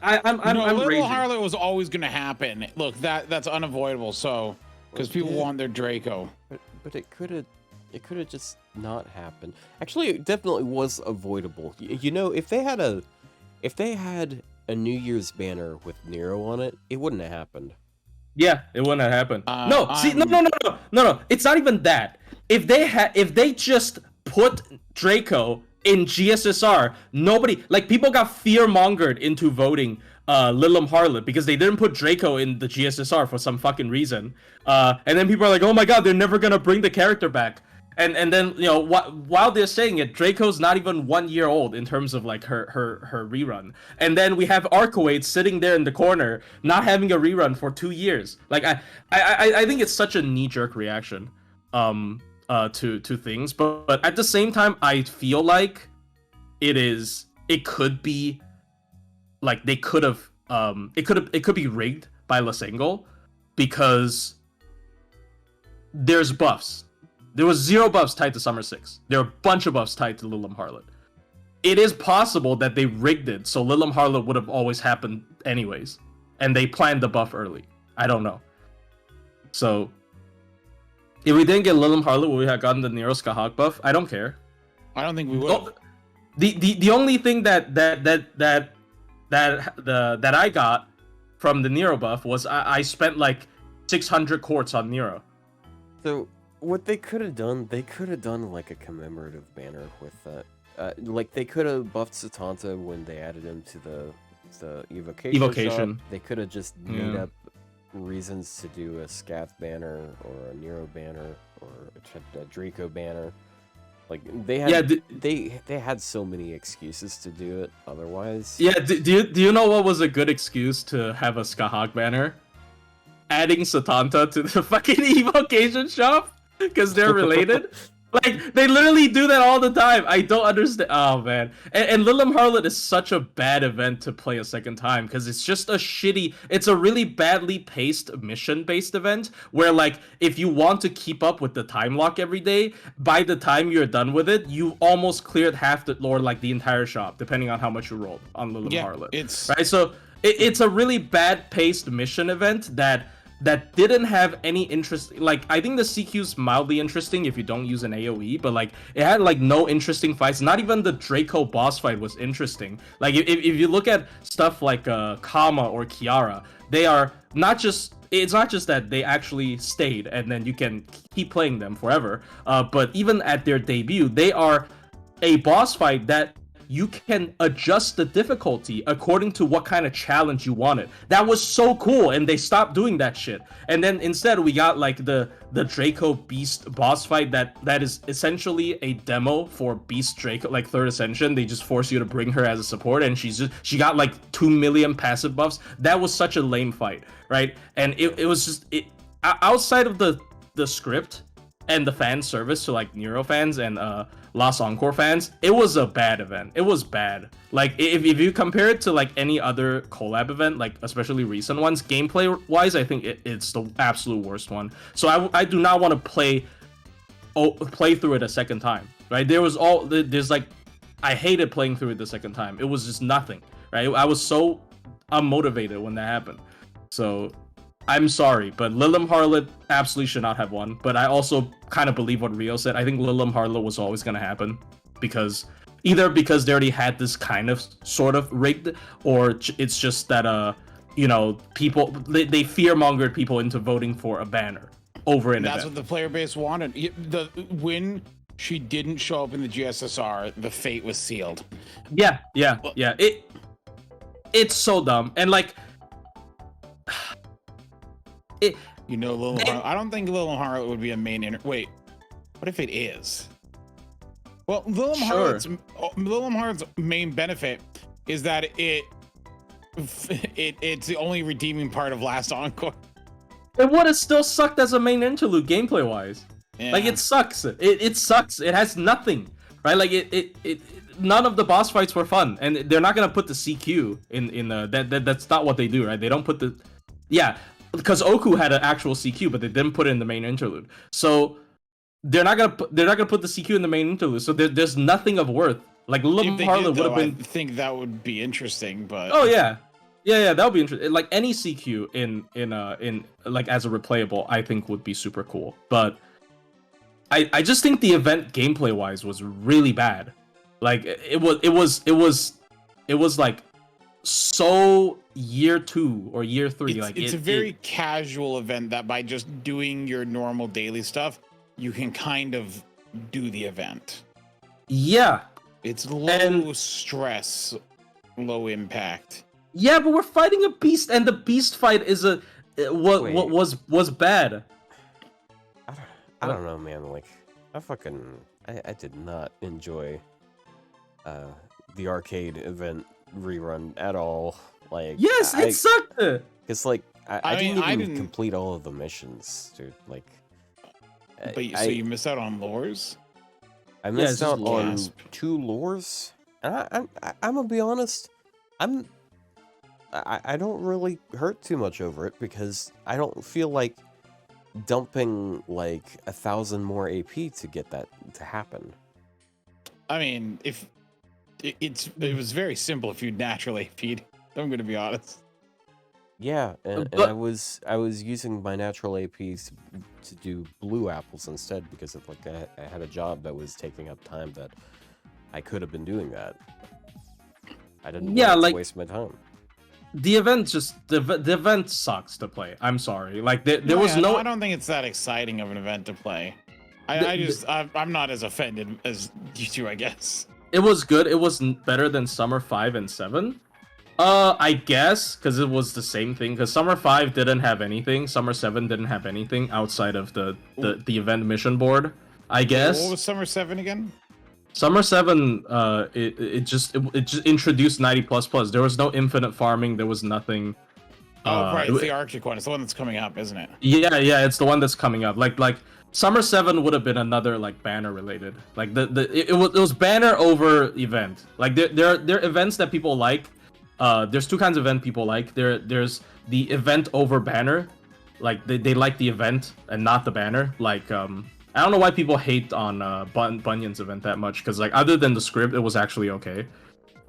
I'm Lilim Harlot was always gonna happen. Look, that's unavoidable. So because people want their Draco. But it could have just not happened. Actually, it definitely was avoidable. You know, if they had a New Year's banner with Nero on it, it wouldn't have happened. Yeah, it wouldn't have happened. No. It's not even that. If they just put Draco in GSSR, nobody, like, people got fear-mongered into voting Lilim Harlot because they didn't put Draco in the GSSR for some fucking reason. And then people are like, oh my god, they're never gonna bring the character back. And then, you know, while they're saying it, Draco's not even 1 year old in terms of like her rerun. And then we have Arcoade sitting there in the corner, not having a rerun for 2 years. Like I think it's such a knee-jerk reaction to things, but at the same time, I feel like it could be like it could be rigged by Lasengo because there's buffs. There was 0 buffs tied to Summer 6. There are a bunch of buffs tied to Lilim Harlot. It is possible that they rigged it so Lilim Harlot would have always happened anyways, and they planned the buff early. I don't know. So if we didn't get Lilim Harlot, would we have gotten the Nero Skahak buff? I don't care. I don't think we would. Oh, the only thing that I got from the Nero buff was I spent like 600 quartz on Nero. So what they could have done like a commemorative banner with that. Like they could have buffed Satanta when they added him to the evocation. Shop. They could have just made up reasons to do a Scath banner or a Nero banner or a Draco banner. Like they had they had so many excuses to do it otherwise. Yeah, do you know what was a good excuse to have a Skahak banner? Adding Satanta to the fucking evocation shop because they're related. Like, they literally do that all the time. I don't understand. Oh, man. And Lilim Harlot is such a bad event to play a second time because it's just it's a really badly paced mission-based event where, like, if you want to keep up with the time lock every day, by the time you're done with it, you almost cleared half the, or, like, the entire shop, depending on how much you rolled on Lilim Harlot. Right? So, it's a really bad-paced mission event that didn't have any interest. Like, I think the CQ's mildly interesting if you don't use an AoE, but like it had like no interesting fights. Not even the Draco boss fight was interesting. Like if you look at stuff like Kama or Kiara, they are not just, it's not just that they actually stayed and then you can keep playing them forever, but even at their debut, they are a boss fight that you can adjust the difficulty according to what kind of challenge you wanted. That was so cool, and they stopped doing that shit. And then instead we got like the Draco Beast boss fight that is essentially a demo for Beast Draco, like 3rd Ascension. They just force you to bring her as a support, and she got like 2 million passive buffs. That was such a lame fight, right? And it was just outside of the script and the fan service to like Nero fans and Lost Encore fans, it was a bad event. It was bad. Like if you compare it to like any other collab event, like especially recent ones, gameplay wise, I think it's the absolute worst one. So I do not want to play through it a second time, right? There's like, I hated playing through it the second time. It was just nothing, right? I was so unmotivated when that happened. So I'm sorry, but Lilim Harlot absolutely should not have won. But I also kind of believe what Ryou said. I think Lilim Harlot was always going to happen because they already had this kind of sort of rigged, or it's just that people they fear-mongered people into voting for a banner over an event. That's what the player base wanted. When she didn't show up in the GSSR, the fate was sealed. Yeah. It's so dumb, and like. Lilim Harlot. I don't think Lilim Harlot would be a main Wait, what if it is? Well, Lilim Harlot's main benefit is that it's the only redeeming part of Last Encore. It would have still sucked as a main interlude gameplay wise. Yeah. Like it sucks. It sucks. It has nothing, right? Like it none of the boss fights were fun, and they're not gonna put the CQ in that's not what they do, right? They don't put the because Oku had an actual CQ, but they didn't put it in the main interlude. So they're not gonna put the CQ in the main interlude. So there's nothing of worth. Like Lilim Harlot would have been. I think that would be interesting, but yeah, that would be interesting. Like any CQ in like as a replayable, I think would be super cool. But I just think the event gameplay wise was really bad. Like it was like so year 2 or year 3. It's a very casual event that by just doing your normal daily stuff, you can kind of do the event. Yeah, it's low stress, low impact. Yeah, but we're fighting a beast, and the beast fight is what was bad. I don't know, man. Like I did not enjoy the arcade event rerun at all. Like yes, it sucked. Because like I didn't complete all of the missions, dude. Like, but so you missed out on lores. I missed out on 2 lores, and I'm gonna be honest. I don't really hurt too much over it because I don't feel like dumping like 1,000 more AP to get that to happen. I mean, if it was very simple if you naturally AP'd. I'm gonna be honest. Yeah, and I was using my natural APs to do blue apples instead because of like I had a job that was taking up time that I could have been doing that. I didn't want to waste my time. The event the event sucks to play. I'm sorry. Like there was no. I don't think it's that exciting of an event to play. I'm not as offended as you two, I guess. It was good. It was better than Summer 5 and 7. I guess because it was the same thing. Because Summer 5 didn't have anything. Summer 7 didn't have anything outside of the event mission board. I guess. What was Summer 7 again? Summer 7, it just introduced 90++. There was no infinite farming. There was nothing. Right, it's the Arctic one. It's the one that's coming up, isn't it? Yeah, it's the one that's coming up. Like Summer 7 would have been another like banner related. Like it was banner over event. Like there are events that people like. There's 2 kinds of event people like. There's the event over banner. Like they like the event and not the banner. Like I don't know why people hate on Bunyan's event that much, because like other than the script, it was actually okay.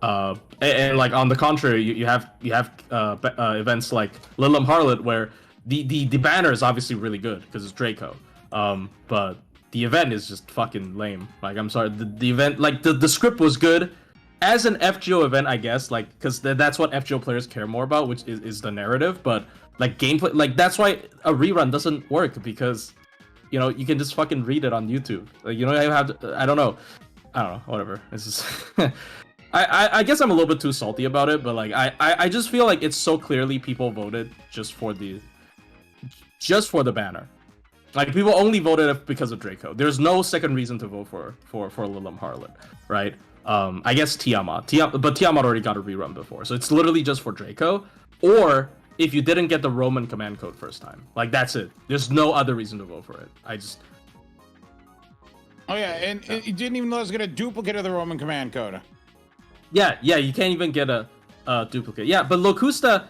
And like on the contrary, you have events like Lilim Harlot where the banner is obviously really good because it's Draco. But the event is just fucking lame. Like I'm sorry, the event, like the script was good as an FGO event, I guess, like because that's what FGO players care more about, which is the narrative. But like gameplay, like that's why a rerun doesn't work, because you know you can just fucking read it on YouTube. Like you know, I don't know, whatever. It's just I guess I'm a little bit too salty about it, but like I just feel like it's so clearly people voted just for the banner. Like people only voted because of Draco. There's no second reason to vote for Lilim Harlot, right? I guess Tiamat, but Tiamat already got a rerun before, so it's literally just for Draco. Or if you didn't get the Roman command code first time, like that's it. There's no other reason to vote for it. Oh yeah, and you didn't even know it was gonna duplicate of the Roman command code. Yeah, you can't even get a duplicate. Yeah, but Locusta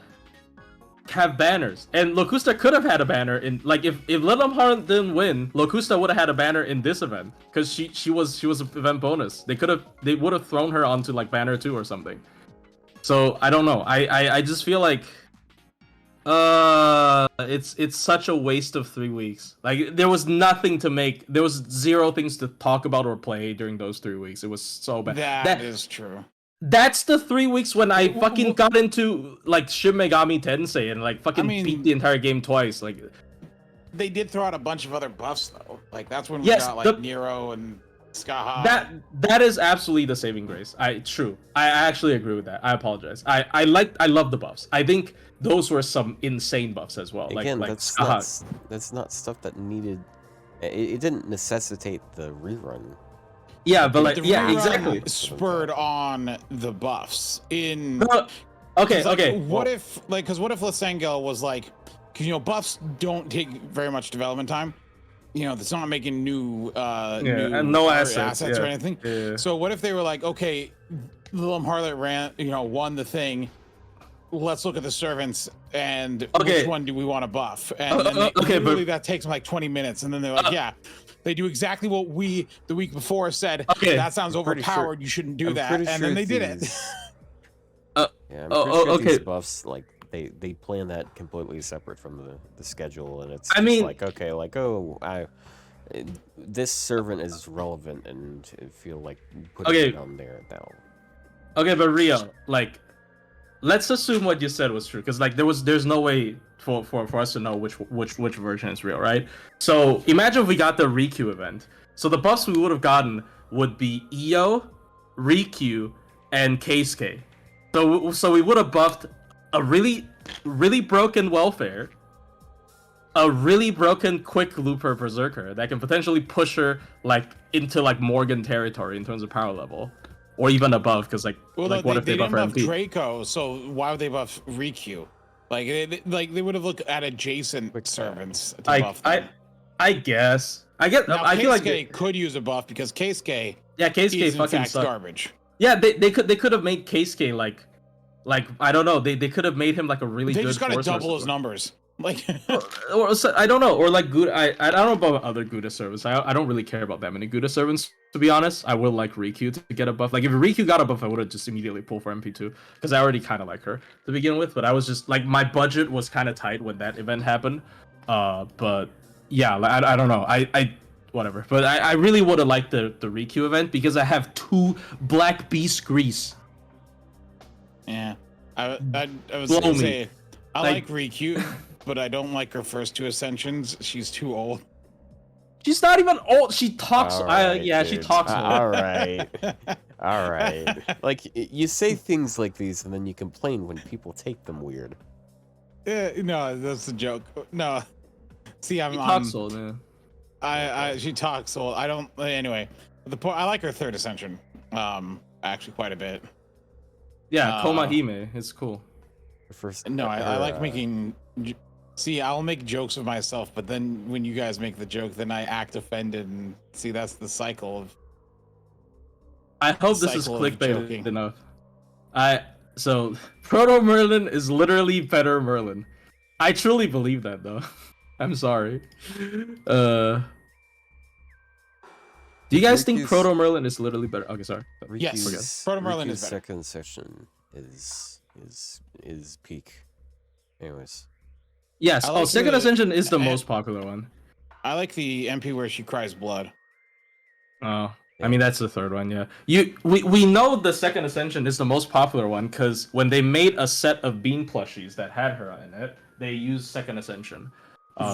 have banners, and Locusta could have had a banner in like if Lilim Harlot didn't win, Locusta would have had a banner in this event because she was an event bonus. They would have thrown her onto like banner 2 or something. So I don't know. I just feel like it's such a waste of 3 weeks. Like there was nothing to make. There was 0 things to talk about or play during those 3 weeks. It was so bad. That is true. That's the 3 weeks when I fucking got into like Shin Megami Tensei and like fucking beat the entire game twice. Like they did throw out a bunch of other buffs though. Like that's when we got like Nero and Skaha. That is absolutely the saving grace. True. I actually agree with that. I apologize. I love the buffs. I think those were some insane buffs as well. Again, like that's not stuff that needed. It didn't necessitate the rerun. Yeah, but like exactly. Spurred on the buffs in. Okay. What if Lysengel was like, because buffs don't take very much development time. It's not making new and no assets or anything. Yeah. So what if they were like, okay, Lilim Harlot won the thing. Let's look at the servants and which one do we want to buff? And then that takes them like 20 minutes, and then they're like, yeah. They do exactly what we the week before said. Okay, that sounds overpowered. You shouldn't do that, and then they did it. Yeah, I'm pretty sure these buffs they plan that completely separate from the schedule, and it's this servant is relevant, and I feel like putting it on there now. Okay, but Ryou, like, let's assume what you said was true, because like there's no way for us to know which version is real, right? So imagine if we got the Riku event. So the buffs we would have gotten would be Io, Riku, and Keisuke. So we would have buffed a really broken welfare, a really broken quick looper berserker that can potentially push her like into like Morgan territory in terms of power level, or even above, because what if they buff MP? Draco, so why would they buff Riku? Like they would have looked at adjacent servants to buff them. I guess. Now, I feel like Keisuke could use a buff because Keisuke is fucking garbage. Yeah, they could have made Keisuke like I don't know, they could have made him like a really good. They just gotta double his numbers. Like or I don't know, or like good. I don't know about other Gouda servants. I don't really care about that many Gouda servants, to be honest. I would like Riku to get a buff. Like if Riku got a buff, I would have just immediately pulled for MP2 because I already kind of like her to begin with. But I was just like, my budget was kind of tight when that event happened. But yeah, I don't know. I whatever. But I really would have liked the Riku event because I have 2 Black Beast Grease. Yeah, I was gonna say I like Riku. But I don't like her first 2 ascensions. She's too old. She's not even old. She talks. She talks. All right. Like you say things like these, and then you complain when people take them weird. No, that's a joke. No, see, she talks old, man. She talks old. I don't. Anyway, I like her 3rd ascension. Actually, quite a bit. Yeah, Komahime. It's cool. I like making. See, I'll make jokes of myself, but then when you guys make the joke, then I act offended, and see, that's the cycle of. I hope this is clickbait enough. So Proto Merlin is literally better Merlin. I truly believe that, though. I'm sorry. Do you guys think Proto Merlin is literally better? Okay, sorry. Yes, Proto Merlin is better. Second session is peak. Anyways. Yes. Second Ascension is the most popular one. I like the MP where she cries blood. Oh, I mean that's the 3rd one. Yeah. We know the Second Ascension is the most popular one because when they made a set of Bean plushies that had her in it, they used Second Ascension.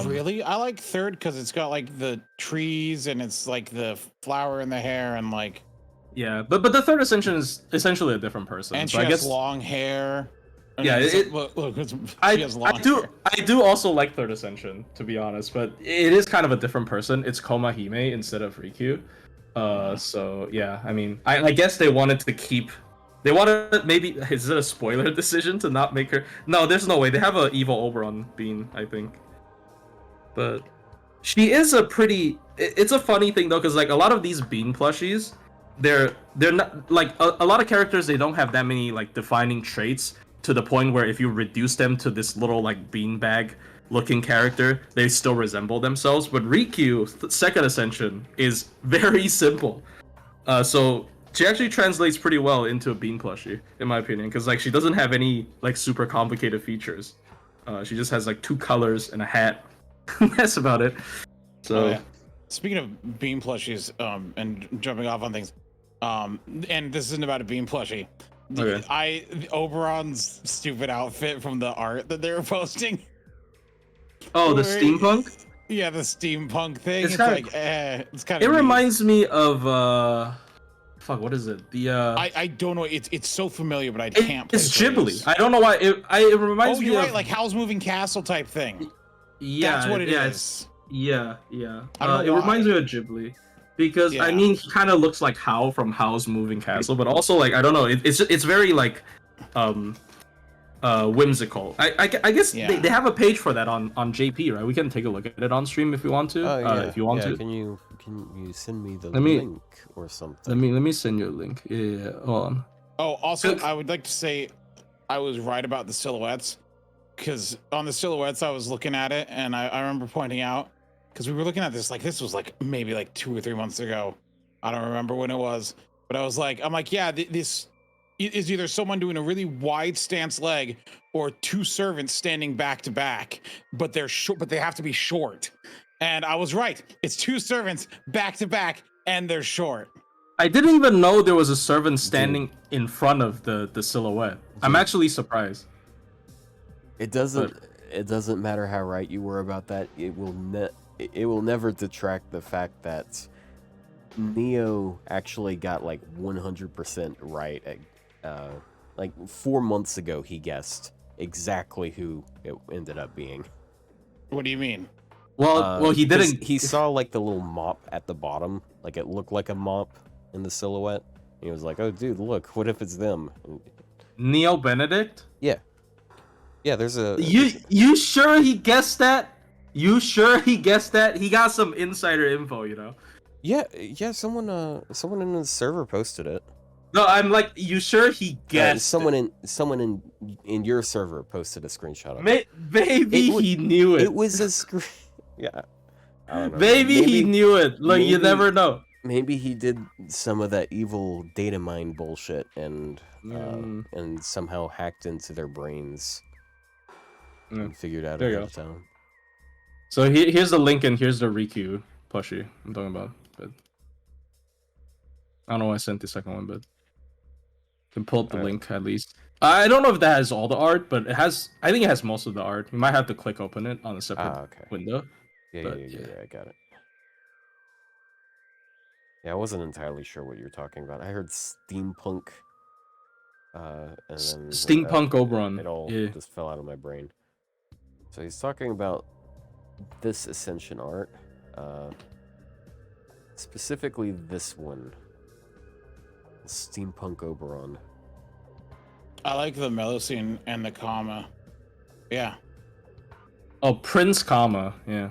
Really? I like 3rd because it's got like the trees and it's like the flower in the hair and like. Yeah, but the third ascension is essentially a different person. And so she I has guess long hair. Yeah, she has long hair. I do also like third ascension, to be honest, but it is kind of a different person. It's Komahime instead of Riku. So yeah, I mean, I guess they wanted to keep. They wanted maybe is it a spoiler decision to not make her? No, there's no way. They have a evil Oberon bean, I think. But she is a pretty. It's a funny thing though, because like a lot of these bean plushies, they're not like a lot of characters. They don't have that many like defining traits to the point where if you reduce them to this little like beanbag looking character, they still resemble themselves. But Riku, second ascension, is very simple. So she actually translates pretty well into a bean plushie, in my opinion, because like she doesn't have any like super complicated features. She just has like 2 colors and a hat. That's about it. So yeah. Speaking of bean plushies, and jumping off on things, and this isn't about a bean plushie. Okay. Oberon's stupid outfit from the art that they were posting. Oh, the steampunk? Yeah, the steampunk thing. It's kind of. It reminds me of fuck, what is it? The I don't know. It's so familiar, but I can't. It's Ghibli. I don't know why. It reminds me. Oh, you're right. Of... Like Howl's Moving Castle type thing. Yeah, that's what it is. Yeah. It reminds me of Ghibli. Because I mean, he kind of looks like Howl from Howl's Moving Castle, but also like I don't know, it's very like whimsical. I guess they have a page for that on JP, right? We can take a look at it on stream if we want to. If you want to. Can you send me the link or something? Let me send you a link. Yeah, hold on. Oh, also, I would like to say I was right about the silhouettes, because on the silhouettes I was looking at it and I remember pointing out. Because we were looking at this, like this was like maybe like 2 or 3 months ago. I don't remember when it was, but I'm like, yeah, this is either someone doing a really wide stance leg or 2 servants standing back to back, but they're short, but they have to be short. And I was right. It's 2 servants back to back, and they're short. I didn't even know there was a servant standing in front of the silhouette. I'm actually surprised. It doesn't matter how right you were about that. It will never detract the fact that Neo actually got like 100% right. Like 4 months ago, he guessed exactly who it ended up being. What do you mean? Well, he didn't. He saw like the little mop at the bottom, like it looked like a mop in the silhouette. He was like, "Oh, dude, look! What if it's them?" Neo Benedict? Yeah. There's a. You sure he guessed that? You sure he guessed that? He got some insider info, you know. Yeah. Someone in the server posted it. No, I'm like, you sure he guessed? Someone in your server posted a screenshot of it. Maybe he knew it. It was a screen. Yeah. I don't know. Maybe he knew it. Like, you never know. Maybe he did some of that evil data mine bullshit and somehow hacked into their brains and figured out ahead of time. So here's the link and here's the Riku plushie I'm talking about. But I don't know why I sent the second one, but you can pull up the link at least. I don't know if that has all the art, but I think it has most of the art. You might have to click open it on a separate window. Yeah, I got it. Yeah, I wasn't entirely sure what you're talking about. I heard steampunk. And then steampunk Oberon. It all just fell out of my brain. So he's talking about this Ascension art, specifically this one, steampunk Oberon. I like the Melusine and the comma. Yeah. Oh, Prince Comma. Yeah.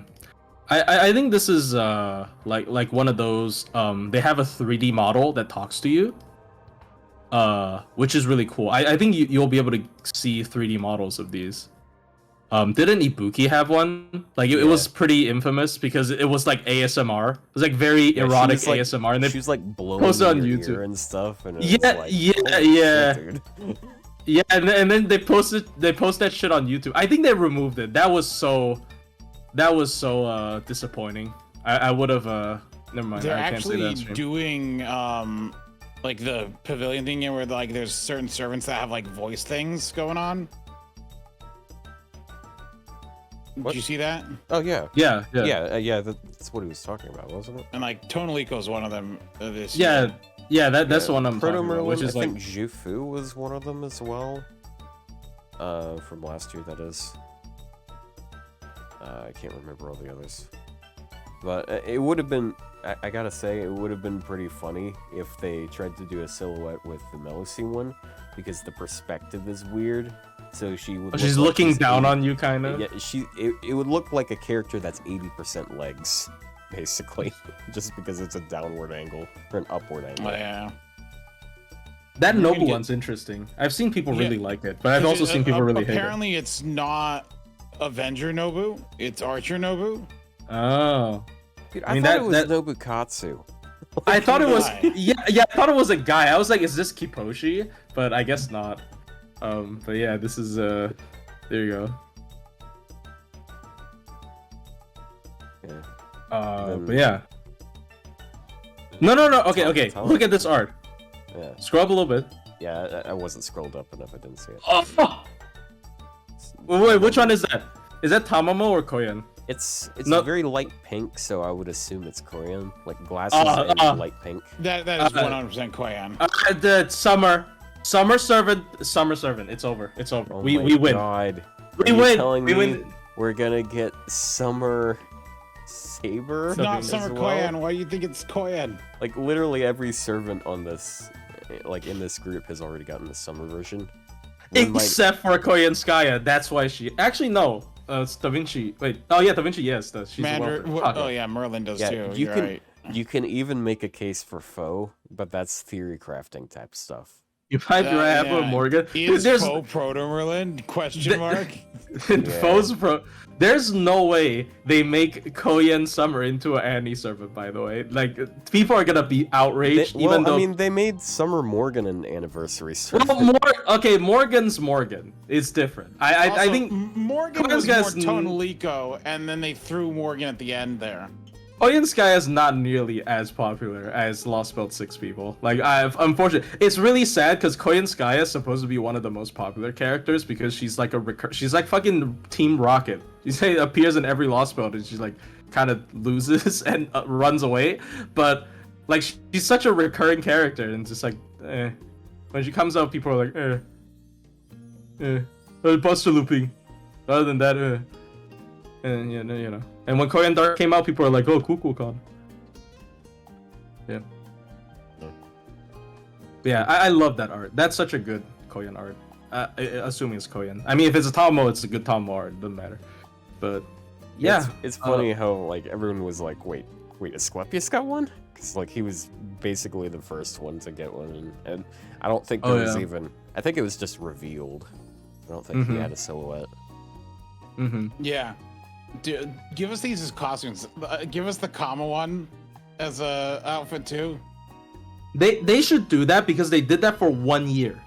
I think this is like one of those. They have a 3D model that talks to you, which is really cool. I think you'll be able to see 3D models of these. Didn't Ibuki have one? Like it was pretty infamous because it was like ASMR. It was like very erotic ASMR, and she was like blowing posted on your YouTube ear and stuff. And yeah, and then they post that shit on YouTube. I think they removed it. That was so disappointing. I would have never mind. They're I can't actually say that doing like the pavilion thing where like there's certain servants that have like voice things going on. What? Did you see that? Oh yeah. Yeah. That's what he was talking about, wasn't it? And like Tonalico's one of them. Yeah, that's the one I'm Proto talking about, Merlin, which is I like think Jufu was one of them as well. From last year, that is. I can't remember all the others. But it would have been, I gotta say, it would have been pretty funny if they tried to do a silhouette with the Melusi one, because the perspective is weird. So she would. she's looking down on you, kind of. Yeah, it would look like a character that's 80% legs, basically, just because it's a downward angle or an upward angle. Oh, yeah. That Nobu one's interesting. I've seen people really like it, but I've also seen people really hate it. Apparently, it's not Avenger Nobu; it's Archer Nobu. Oh. Dude, I thought it was Nobukatsu. I thought it was I thought it was a guy. I was like, is this Kiposhi? But I guess not. But yeah, this is there you go. Yeah. But yeah. No. Okay. Look at this art. Yeah. Scroll up a little bit. Yeah, I wasn't scrolled up enough. I didn't see it. Oh. Wait, which one is that? Is that Tamamo or Koyan? It's very light pink, so I would assume it's Korean. Like glasses and light pink. That is 100% Koyan. The summer servant. It's over. Oh we my win. God. We win. We win. We're gonna get Summer Saber. It's not Summer Koyan. Why do you think it's Koyan? Like literally every servant on this, like in this group, has already gotten the summer version. Except for Koyan Skaya. That's why she. Actually, no. It's Da Vinci. Wait. Oh yeah, Da Vinci. Yes, she's oh yeah, Merlin does too. You can right. you can even make a case for Foe, but that's theory crafting type stuff. You might have a Morgan. Is Foe Proto Merlin? Question mark. Foe's pro. There's no way they make Koyan Summer into an Annie servant. By the way, like people are gonna be outraged. Even though I mean, they made Summer Morgan an anniversary servant. Well, Morgan's Morgan. It's different. I think Morgan was more Tonalico, and then they threw Morgan at the end there. Koyan Sky is not nearly as popular as Lost Belt 6 people. Like, unfortunately, it's really sad because Koyan Sky is supposed to be one of the most popular characters because she's like she's like fucking Team Rocket. She appears in every Lost Belt and she like kind of loses and runs away. But like, she's such a recurring character and just like, when she comes out, people are like, Buster looping. Other than that, and you know. And when Korean Dark came out, people were like, "Oh, cool, con." Yeah. Yeah, I love that art. That's such a good Korean art. Assuming it's Korean. I mean, if it's a Tomo, it's a good Tomo art. It doesn't matter. But yeah, it's funny how like everyone was like, "Wait, Asclepius got one?" Because like he was basically the first one to get one, and I don't think there was even. I think it was just revealed. I don't think he had a silhouette. Yeah. Dude, give us these as costumes. Give us the Kama one as a outfit too. They should do that because they did that for 1 year.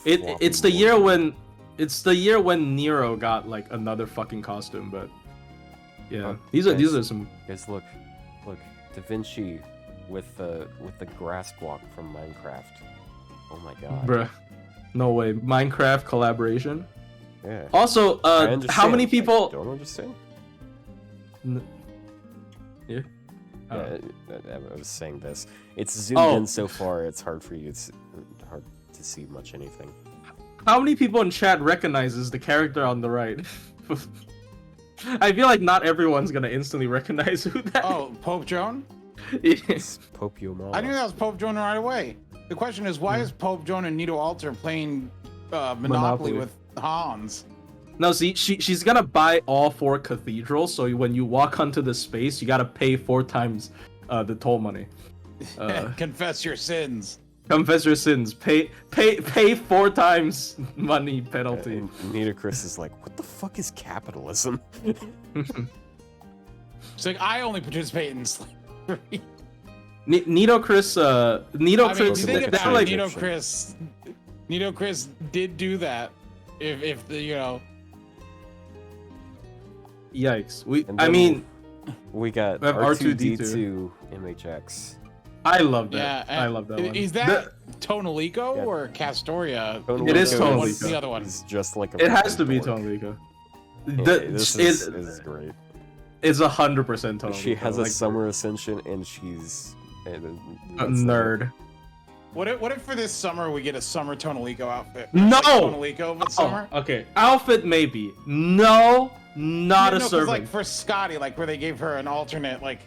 It's the year when Nero got like another fucking costume. But yeah, these are some guys. Look, Da Vinci with the grass block from Minecraft. Oh my god, bruh, no way, Minecraft collaboration. Yeah. Also, how many people? I don't understand. Yeah. I was saying this. It's zoomed in so far. It's hard for you. It's hard to see much anything. How many people in chat recognizes the character on the right? I feel like not everyone's gonna instantly recognize who that. Oh, Pope Joan. Yes. Pope Yomala. I knew that was Pope Joan right away. The question is, why is Pope Joan and Nito Alter playing Monopoly with Hans? No, see, she's gonna buy all 4 cathedrals, so when you walk onto the space, you gotta pay 4 times the toll money. Confess your sins. Confess your sins. Pay 4 times money penalty. Nita Chris is like, what the fuck is capitalism? It's like, I only participate in slavery. Nito Chris. Nito Chris did do that. If the Yikes. We got R2D2 MHX. I love that. Yeah, I love that one. Is that Tonalico or Castoria? It is Tonalico. What's the other one? It's just like it has to be Tonalico. This is great. It's 100% Tonalico. She has a summer ascension and she's a nerd. What if for this summer we get a summer Tonalico outfit? No! Like Tonalico, but summer. Okay, outfit maybe. No, not a no, servant. like for Scotty, like where they gave her an alternate, like.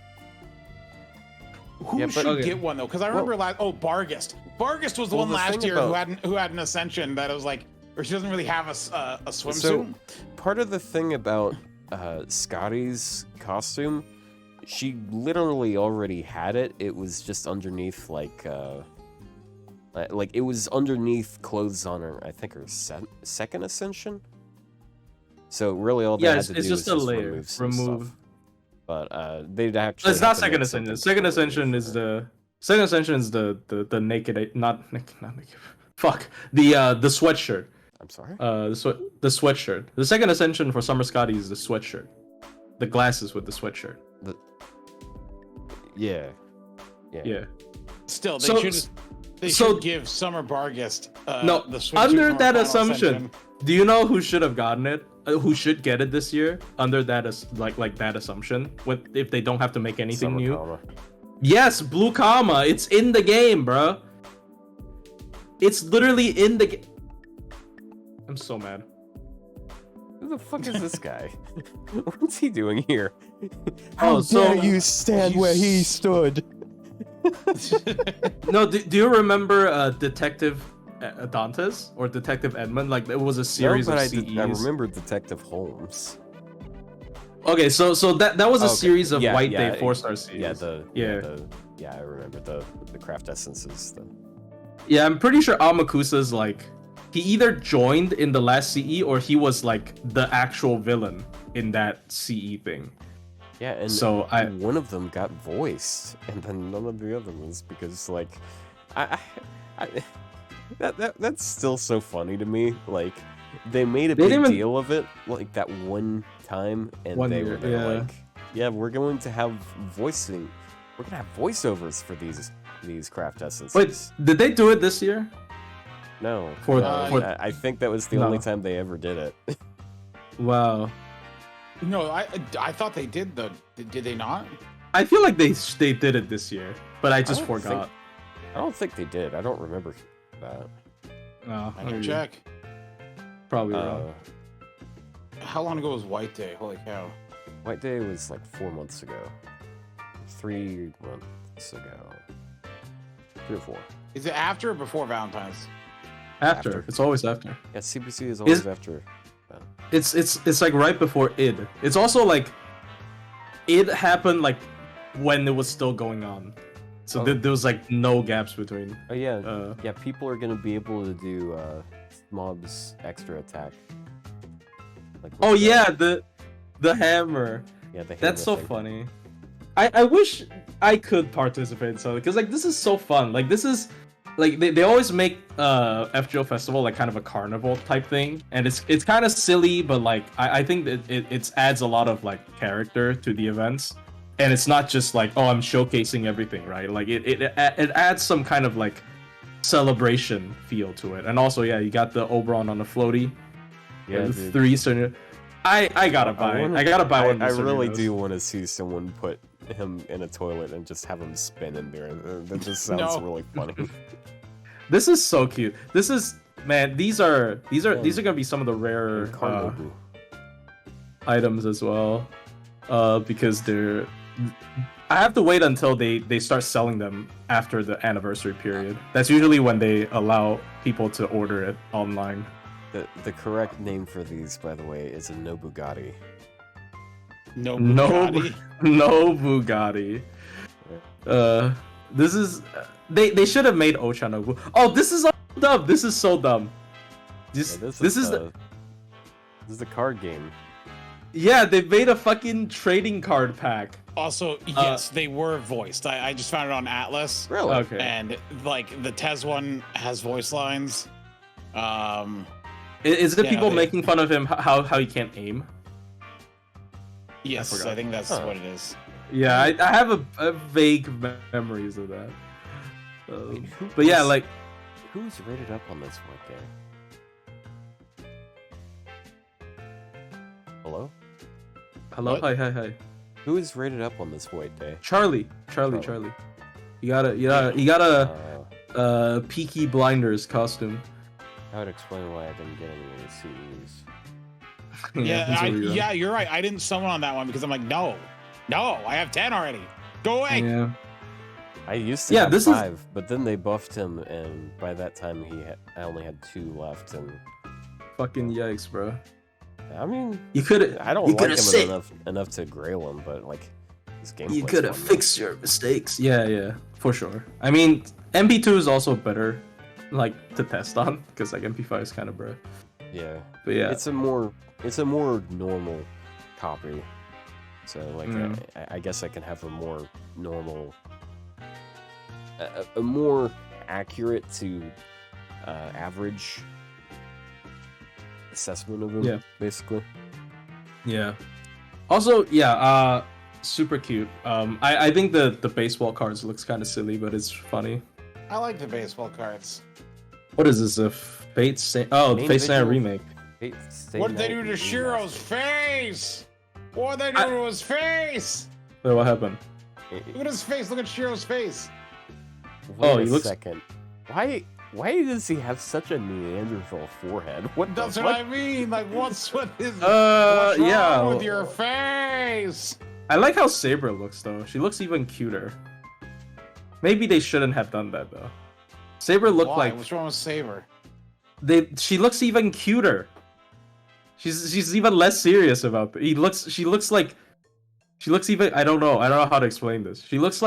Who Yeah, but- should okay. get one though? Because I remember Bargist. Bargist was the one the last thing year about- who had an ascension that was like, or she doesn't really have a swimsuit. So part of the thing about Scotty's costume, she literally already had it. It was just underneath like it was underneath clothes on her. I think her second ascension. So really, all they had to do it's was just a layer. remove some Remove. stuff. But they'd actually. It's have not to second make ascension. something Second completely ascension is different. second ascension is the naked, not naked. Fuck the sweatshirt. I'm sorry. The sweatshirt. The second ascension for Summer Scotty is the sweatshirt. The glasses with the sweatshirt. Yeah. Still, they So- should give Summer Bargist No, the swimsuit under from that her final assumption, ascension. do you know who should have gotten it? Who should get it this year? Under that like that assumption, if they don't have to make anything Summer new. Kama. Yes, Blue Kama. It's in the game, bro. It's literally in the game. I'm so mad. Who the fuck is this guy? What's he doing here? Oh, so you stand where he stood? no, do you remember Detective Dantes or Detective Edmund? Like it was a series no, but of CEs. I remember Detective Holmes. Okay, so that was a Okay, series of yeah, White yeah, Day 4-star CEs. Yeah, I remember the craft essences. Yeah, I'm pretty sure Amakusa's like he either joined in the last CE or he was like the actual villain in that CE thing. Yeah, and So one of them got voiced, and then none of the other ones because like, that's still so funny to me. Like, they made a They big didn't even- deal of it like that one time, and One they year, were there yeah. like, yeah, we're going to have voicing, we're gonna have voiceovers for these craft essences. Wait, did they do it this year? No, For- I think that was the No. only time they ever did it. Wow. No, I thought they did though. Did they not? I feel like they did it this year, but I just don't forgot. I don't think they did. I don't remember that. No, I can check. Probably wrong. How long ago was White Day? Holy cow! White Day was like 4 months ago. 3 months ago. 3 or 4. Is it after or before Valentine's? After. after. It's always after. Yeah, CBC is always after. It's like right before id. It's also like it happened like when it was still going on. So Oh. there was like no gaps between. Oh yeah, yeah. People are gonna be able to do mob's extra attack. Like Oh with yeah, the hammer. yeah. That's so thing. funny. I wish I could participate in something because like this is so fun. Like this is like they always make FGO Festival like kind of a carnival type thing, and it's kind of silly, but like I think that it adds a lot of like character to the events, and it's not just like, oh, I'm showcasing everything, right? Like it adds some kind of like celebration feel to it, and also yeah, you got the Oberon on the floaty. Yeah, the dude. 3 Sir. I gotta buy. I gotta buy one. I of the really Cerninos. do want to see someone put him in a toilet and just have him spin in there. That just sounds No. really funny. This is so cute. This is man. These are gonna be some of the rarer Carnobu. items as well, because they're. I have to wait until they start selling them after the anniversary period. That's usually when they allow people to order it online. The correct name for these, by the way, is a Nobugatti. No No, Bugatti. no Bugatti. This is they should have made Ochanobu. Oh, this is all dumb. This is so dumb. Yeah, This is the card game. yeah. They made a fucking trading card pack. Also, yes, they were voiced. I just found it on Atlas. Really? Okay. And like the Tez one has voice lines. Is it Yeah, people they- making fun of him how he can't aim? Yes, forgot. I think that's Huh. what it is. Yeah, I have a vague memories of that. Wait, who But yeah, was- like who's rated up on this one game? Hello? hello, What? hi. Who is rated up on this White Day? Charlie. Oh. You gotta. Peaky Blinders costume. That would explain why I didn't get any of the CEs. Yeah, you're right. I didn't summon on that one because I'm like, no, I have 10 already. Go away. Yeah. I used to have 5, but then they buffed him, and by that time I only had 2 left, and fucking yikes, bro. I mean, I don't like him enough to grail him, but like his gameplay. You could have fixed your mistakes. Yeah, for sure. I mean, MP2 is also better, like to test on, because like MP5 is kind of bro. Yeah, but yeah, it's a more normal copy. So like, I guess I can have a more normal, a more accurate to average assessment of him, basically. Yeah. Also, super cute. I think the baseball cards looks kind of silly, but it's funny. I like the baseball cards. What is this? A Fate Stay Night remake. What did they do to Shiro's face? What did they do to his face? Wait, what happened? Look at his face. Look at Shiro's face. Wait a second. Why does he have such a Neanderthal forehead? That's what I mean. Like, what's wrong with your face? I like how Saber looks though. She looks even cuter. Maybe they shouldn't have done that though. Saber looked like. What's wrong with Saber? She looks even cuter. She's even less serious about it. She looks even. I don't know how to explain this. She looks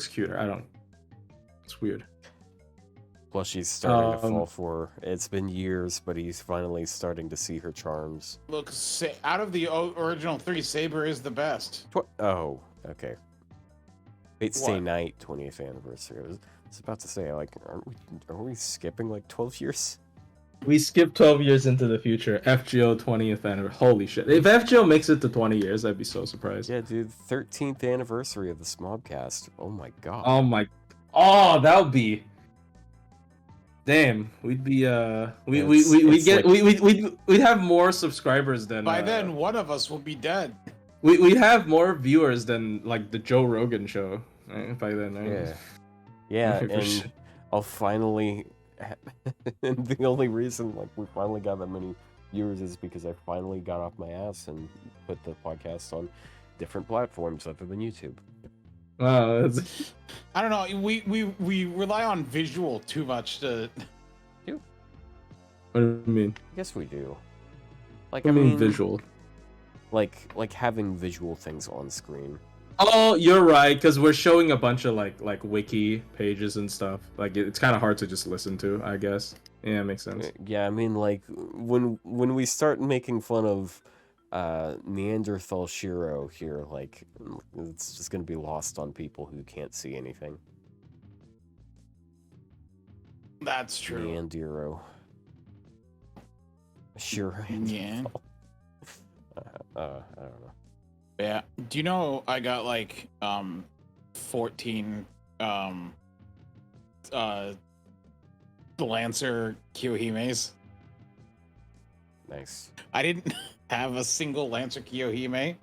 cuter. I don't. It's weird. Well, she's starting to fall for. It's been years, but he's finally starting to see her charms. Look, out of the original 3, Saber is the best. Oh, okay. Fate Stay Night 20th anniversary. I was about to say, like, are we skipping like 12 years? We skipped 12 years into the future. FGO 20th anniversary. Holy shit! If FGO makes it to 20 years, I'd be so surprised. Yeah, dude. 13th anniversary of the Smobcast. Oh my god. Oh, that would be. Damn, we'd be we'd have more subscribers than. By then, one of us will be dead. We'd have more viewers than like the Joe Rogan show. Right? By then, right? Yeah, and I'll finally. And the only reason like we finally got that many viewers is because I finally got off my ass and put the podcast on different platforms other than YouTube. I don't know. We rely on visual too much to. What do you mean? Yes, we do. Like I mean visual. Like having visual things on screen. Oh, you're right, because we're showing a bunch of like wiki pages and stuff. Like it's kind of hard to just listen to, I guess. Yeah, it makes sense. Yeah, I mean, like when we start making fun of Neanderthal Shiro here, like it's just gonna be lost on people who can't see anything. That's true. Neandero. Shiro. Yeah. I don't know. Yeah. Do you know I got like 14 Lancer Kiyohimes? Nice. I didn't have a single Lancer Kiyohime.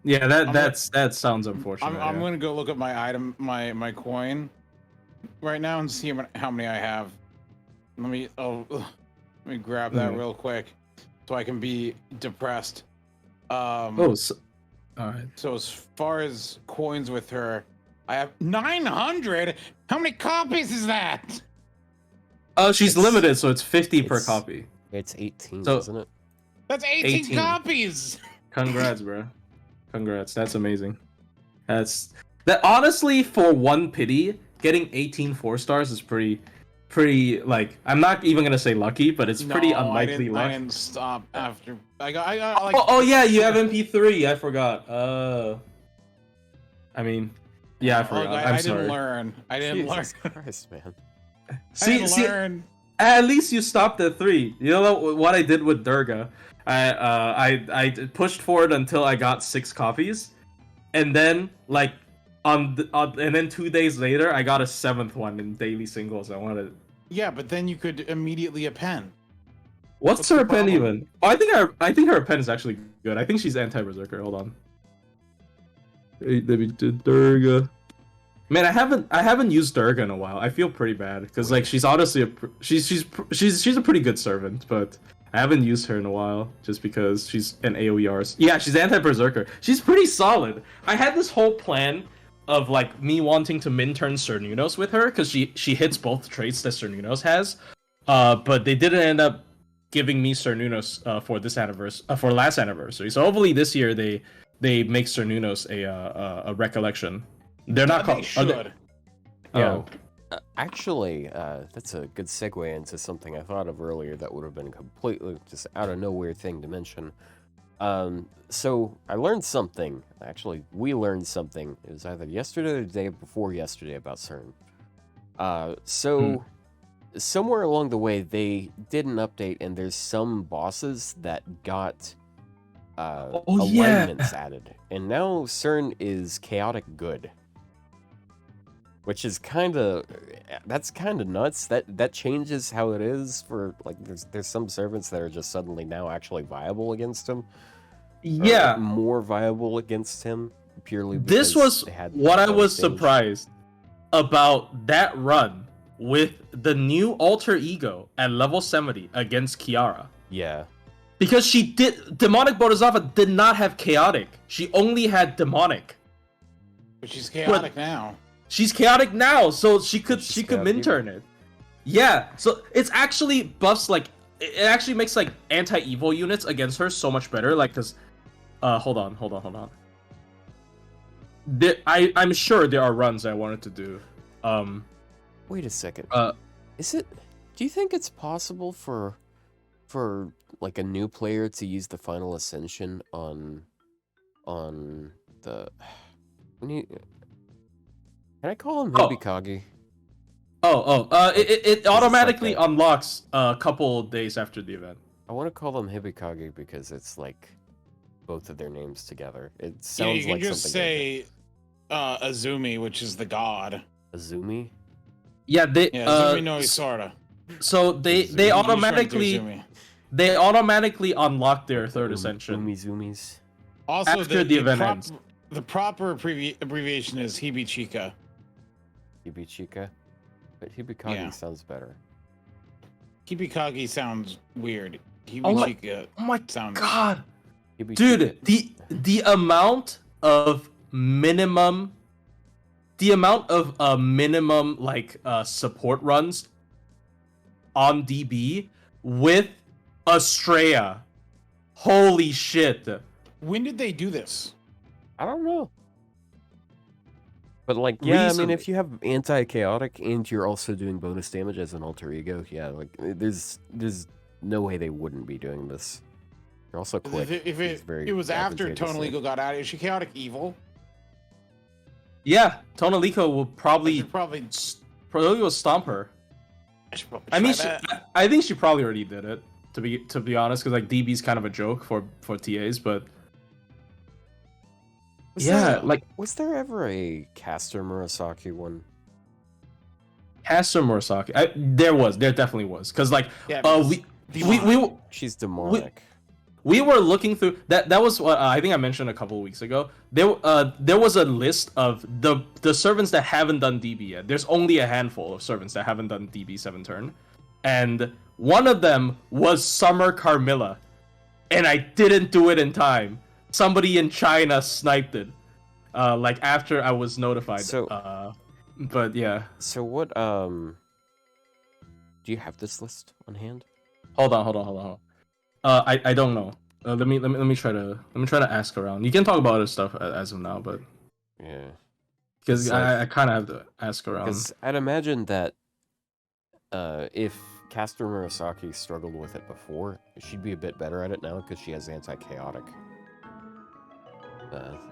Yeah, that sounds unfortunate. I'm gonna go look at my coin right now and see how many I have. Let me grab that real quick so I can be depressed. All right. So as far as coins with her, I have 900. How many copies is that? She's limited, so it's 50 per copy. It's 18, isn't it? That's 18 copies. Congrats, bro. Congrats. That's amazing. That honestly, for one pity, getting 18 4-stars is pretty like, I'm not even gonna say lucky, but it's pretty unlikely luck. I didn't stop after I got like. Oh yeah, you have MP3. I forgot. I mean, yeah, I forgot. I'm sorry. I didn't learn. Christ, man. See, at least you stopped at 3. You know what I did with Durga? I pushed forward until I got 6 copies, and then like and then 2 days later I got a 7th one in daily singles. I wanted. Yeah, but then you could immediately append. What's her pen even? Oh, I think her pen is actually good. I think she's anti-berserker. Hold on. Let me do Durga. Man, I haven't used Durga in a while. I feel pretty bad because like she's honestly she's a pretty good servant, but I haven't used her in a while just because she's an AoER. Yeah, she's anti-berserker. She's pretty solid. I had this whole plan of like me wanting to min turn Cernunos with her because she hits both traits that Cernunos has, but they didn't end up giving me Cernunos for this anniversary for last anniversary. So hopefully this year they make Cernunos a recollection. They're not called. Should. Yeah. Actually, that's a good segue into something I thought of earlier that would have been completely just out of nowhere thing to mention. So I learned something. Actually, we learned something. It was either yesterday or the day before yesterday about CERN. Somewhere along the way, they did an update, and there's some bosses that got alignments added, and now CERN is chaotic good. Which is that's kind of nuts. That changes how it is for like there's some servants that are just suddenly now actually viable against him. Yeah, more viable against him purely because this was they had what I was stage. surprised about that run with the new alter ego at level 70 against Kiara. Yeah, because demonic Bodhisattva did not have chaotic. She only had demonic. But she's chaotic now. She's chaotic now, so she could min turn it. Yeah, so it's actually buffs like it actually makes like anti-evil units against her so much better. Like, cause, hold on. I'm sure there are runs I wanted to do. Wait a second. Is it? Do you think it's possible for like a new player to use the Final Ascension on the? Can I call him Hibikage? It automatically unlocks a couple days after the event. I want to call them Hibikage because it's like both of their names together. It sounds like something. You can just say Azumi, which is the god. Azumi? Yeah, Azumi no Isora. So they automatically unlock their third ascension. Umizumis. Also, after the event ends. The proper abbreviation is Hibichika. Hibichika? But Hibikage sounds better. Hibikage sounds weird. Hibichika sounds... God! Hibichika. Dude, the amount of minimum like support runs on DB with Estrella. Holy shit. When did they do this? I don't know. But like, yeah, Recently. I mean, if you have anti-chaotic and you're also doing bonus damage as an alter ego, yeah, like there's no way they wouldn't be doing this. They're also quick. If it was after Tonal Ego got out, is she chaotic evil? Yeah, Tonal Ego will probably will stomp her. I mean, I think she probably already did it. To be honest, because like DB's kind of a joke for TAs, but was there ever a Caster Murasaki one? Caster Murasaki, there definitely was, because like she's demonic. We were looking through that. That was what I think I mentioned a couple of weeks ago. There was a list of the servants that haven't done DB yet. There's only a handful of servants that haven't done DB 7 turn, and one of them was Summer Carmilla, and I didn't do it in time. Somebody in China sniped it, like after I was notified. So, but yeah. So what? Do you have this list on hand? Hold on. I don't know. Let me try to ask around. You can talk about other stuff as of now, but yeah, because I kind of have to ask around. Because I'd imagine that if Caster Murasaki struggled with it before, she'd be a bit better at it now because she has anti-chaotic.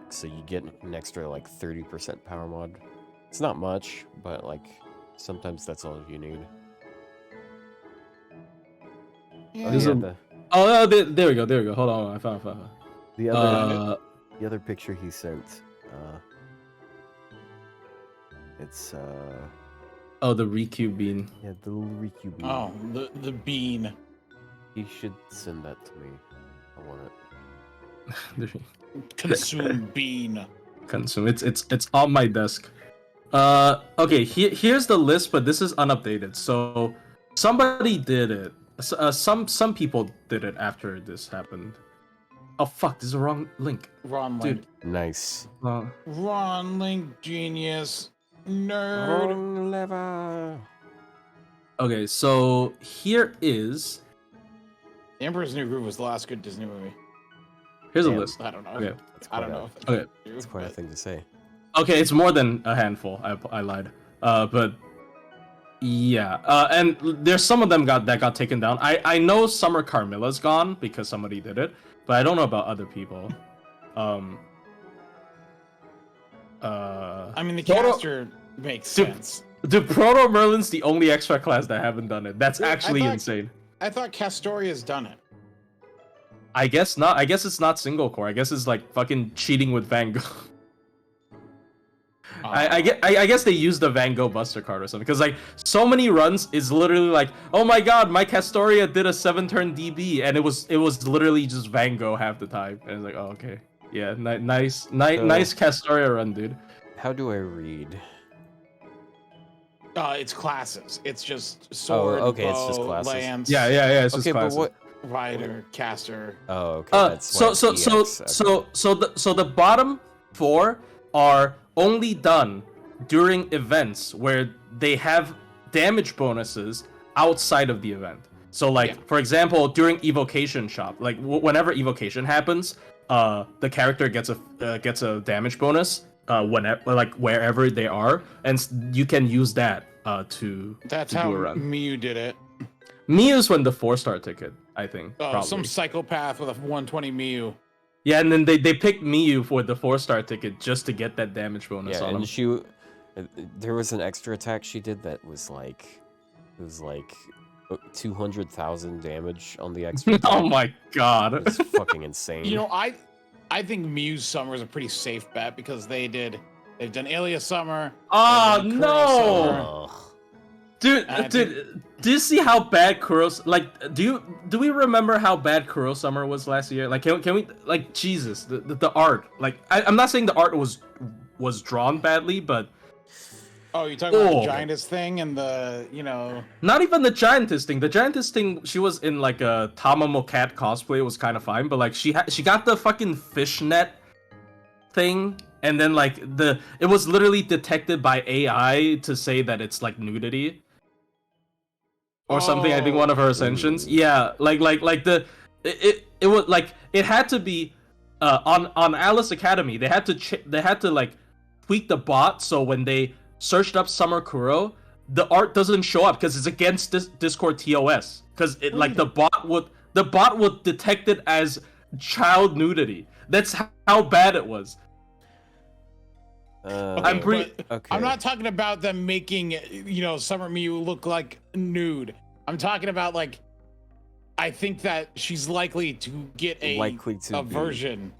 So you get an extra like 30% power mod. It's not much, but like sometimes that's all you need. Yeah. There we go. Hold on, I found. The other picture he sent. It's Oh, the Ryou bean. Yeah, the little Ryou bean. Oh, the bean. He should send that to me. I want it. Consume bean. Consume. It's on my desk. Okay. Here's the list, but this is unupdated. So somebody did it. Some people did it after this happened. Oh fuck! This is the wrong link. Wrong link. Dude. Nice. Wrong link, genius. Nerd. Wrong lever. Okay, so here is. The Emperor's New Groove was the last good Disney movie. Here's a Damn. list. I don't know. Okay. I don't know. If Okay. That's quite a thing to say. Okay, it's more than a handful. I lied. But yeah. And there's some of them that got taken down. I know Summer Carmilla's gone because somebody did it, but I don't know about other people. I mean, the Proto- caster makes sense. Dude, Proto Merlin's the only extra class that haven't done it. That's Dude, actually insane. I thought Castoria's done it. I guess not. I guess it's not single core. I guess it's like fucking cheating with Van Gogh. I guess they used the Van Gogh Buster card or something, because like so many runs is literally like, oh my god, my Castoria did a 7-turn DB, and it was literally just Van Gogh half the time, and it's like, oh okay, yeah, nice Castoria run, dude. How do I read? It's classes. It's just sword, okay, bow, it's just classes. lance. Yeah, it's just Okay, but classes. what? Rider, caster. Oh, okay. That's why So it's EX. Okay. the bottom 4 are only done during events where they have damage bonuses outside of the event. So like for example, during evocation shop, like whenever evocation happens, the character gets a damage bonus whenever, like wherever they are, and you can use that to That's to how do a run. Miyu did it. Miyu's when the 4-star ticket, I think. Oh, probably. some psychopath with a 120 Miyu. Yeah, and then they picked Miyu for the 4-star ticket just to get that damage bonus Yeah, on and him. there was an extra attack she did that was like, 200,000 damage on the extra attack. Oh my god. It's fucking insane. You know, I think Miyu's summer is a pretty safe bet because they've done Alias Summer. Oh they've done Kuro no! Summer. Ugh. Dude, do you see how bad Kuro's like? Do we remember how bad Kuro Summer was last year? Like, can we like Jesus the art? Like, I'm not saying the art was drawn badly, but Oh, you're talking about the Giantess thing and the, not even the Giantess thing. The Giantess thing, she was in like a Tamamo Cat cosplay. It was kind of fine, but like she got the fucking fishnet thing, and then like it was literally detected by AI to say that it's like nudity or something. I think one of her ascensions. Yeah, like it was like it had to be on Alice Academy. They had to like tweak the bot so when they searched up Summer Kuro, the art doesn't show up because it's against this Discord TOS. Because it like the bot would detect it as child nudity. That's how bad it was. I'm pretty. Okay. I'm not talking about them making, Summer Miyu look like nude. I'm talking about like, I think that she's likely to get a version.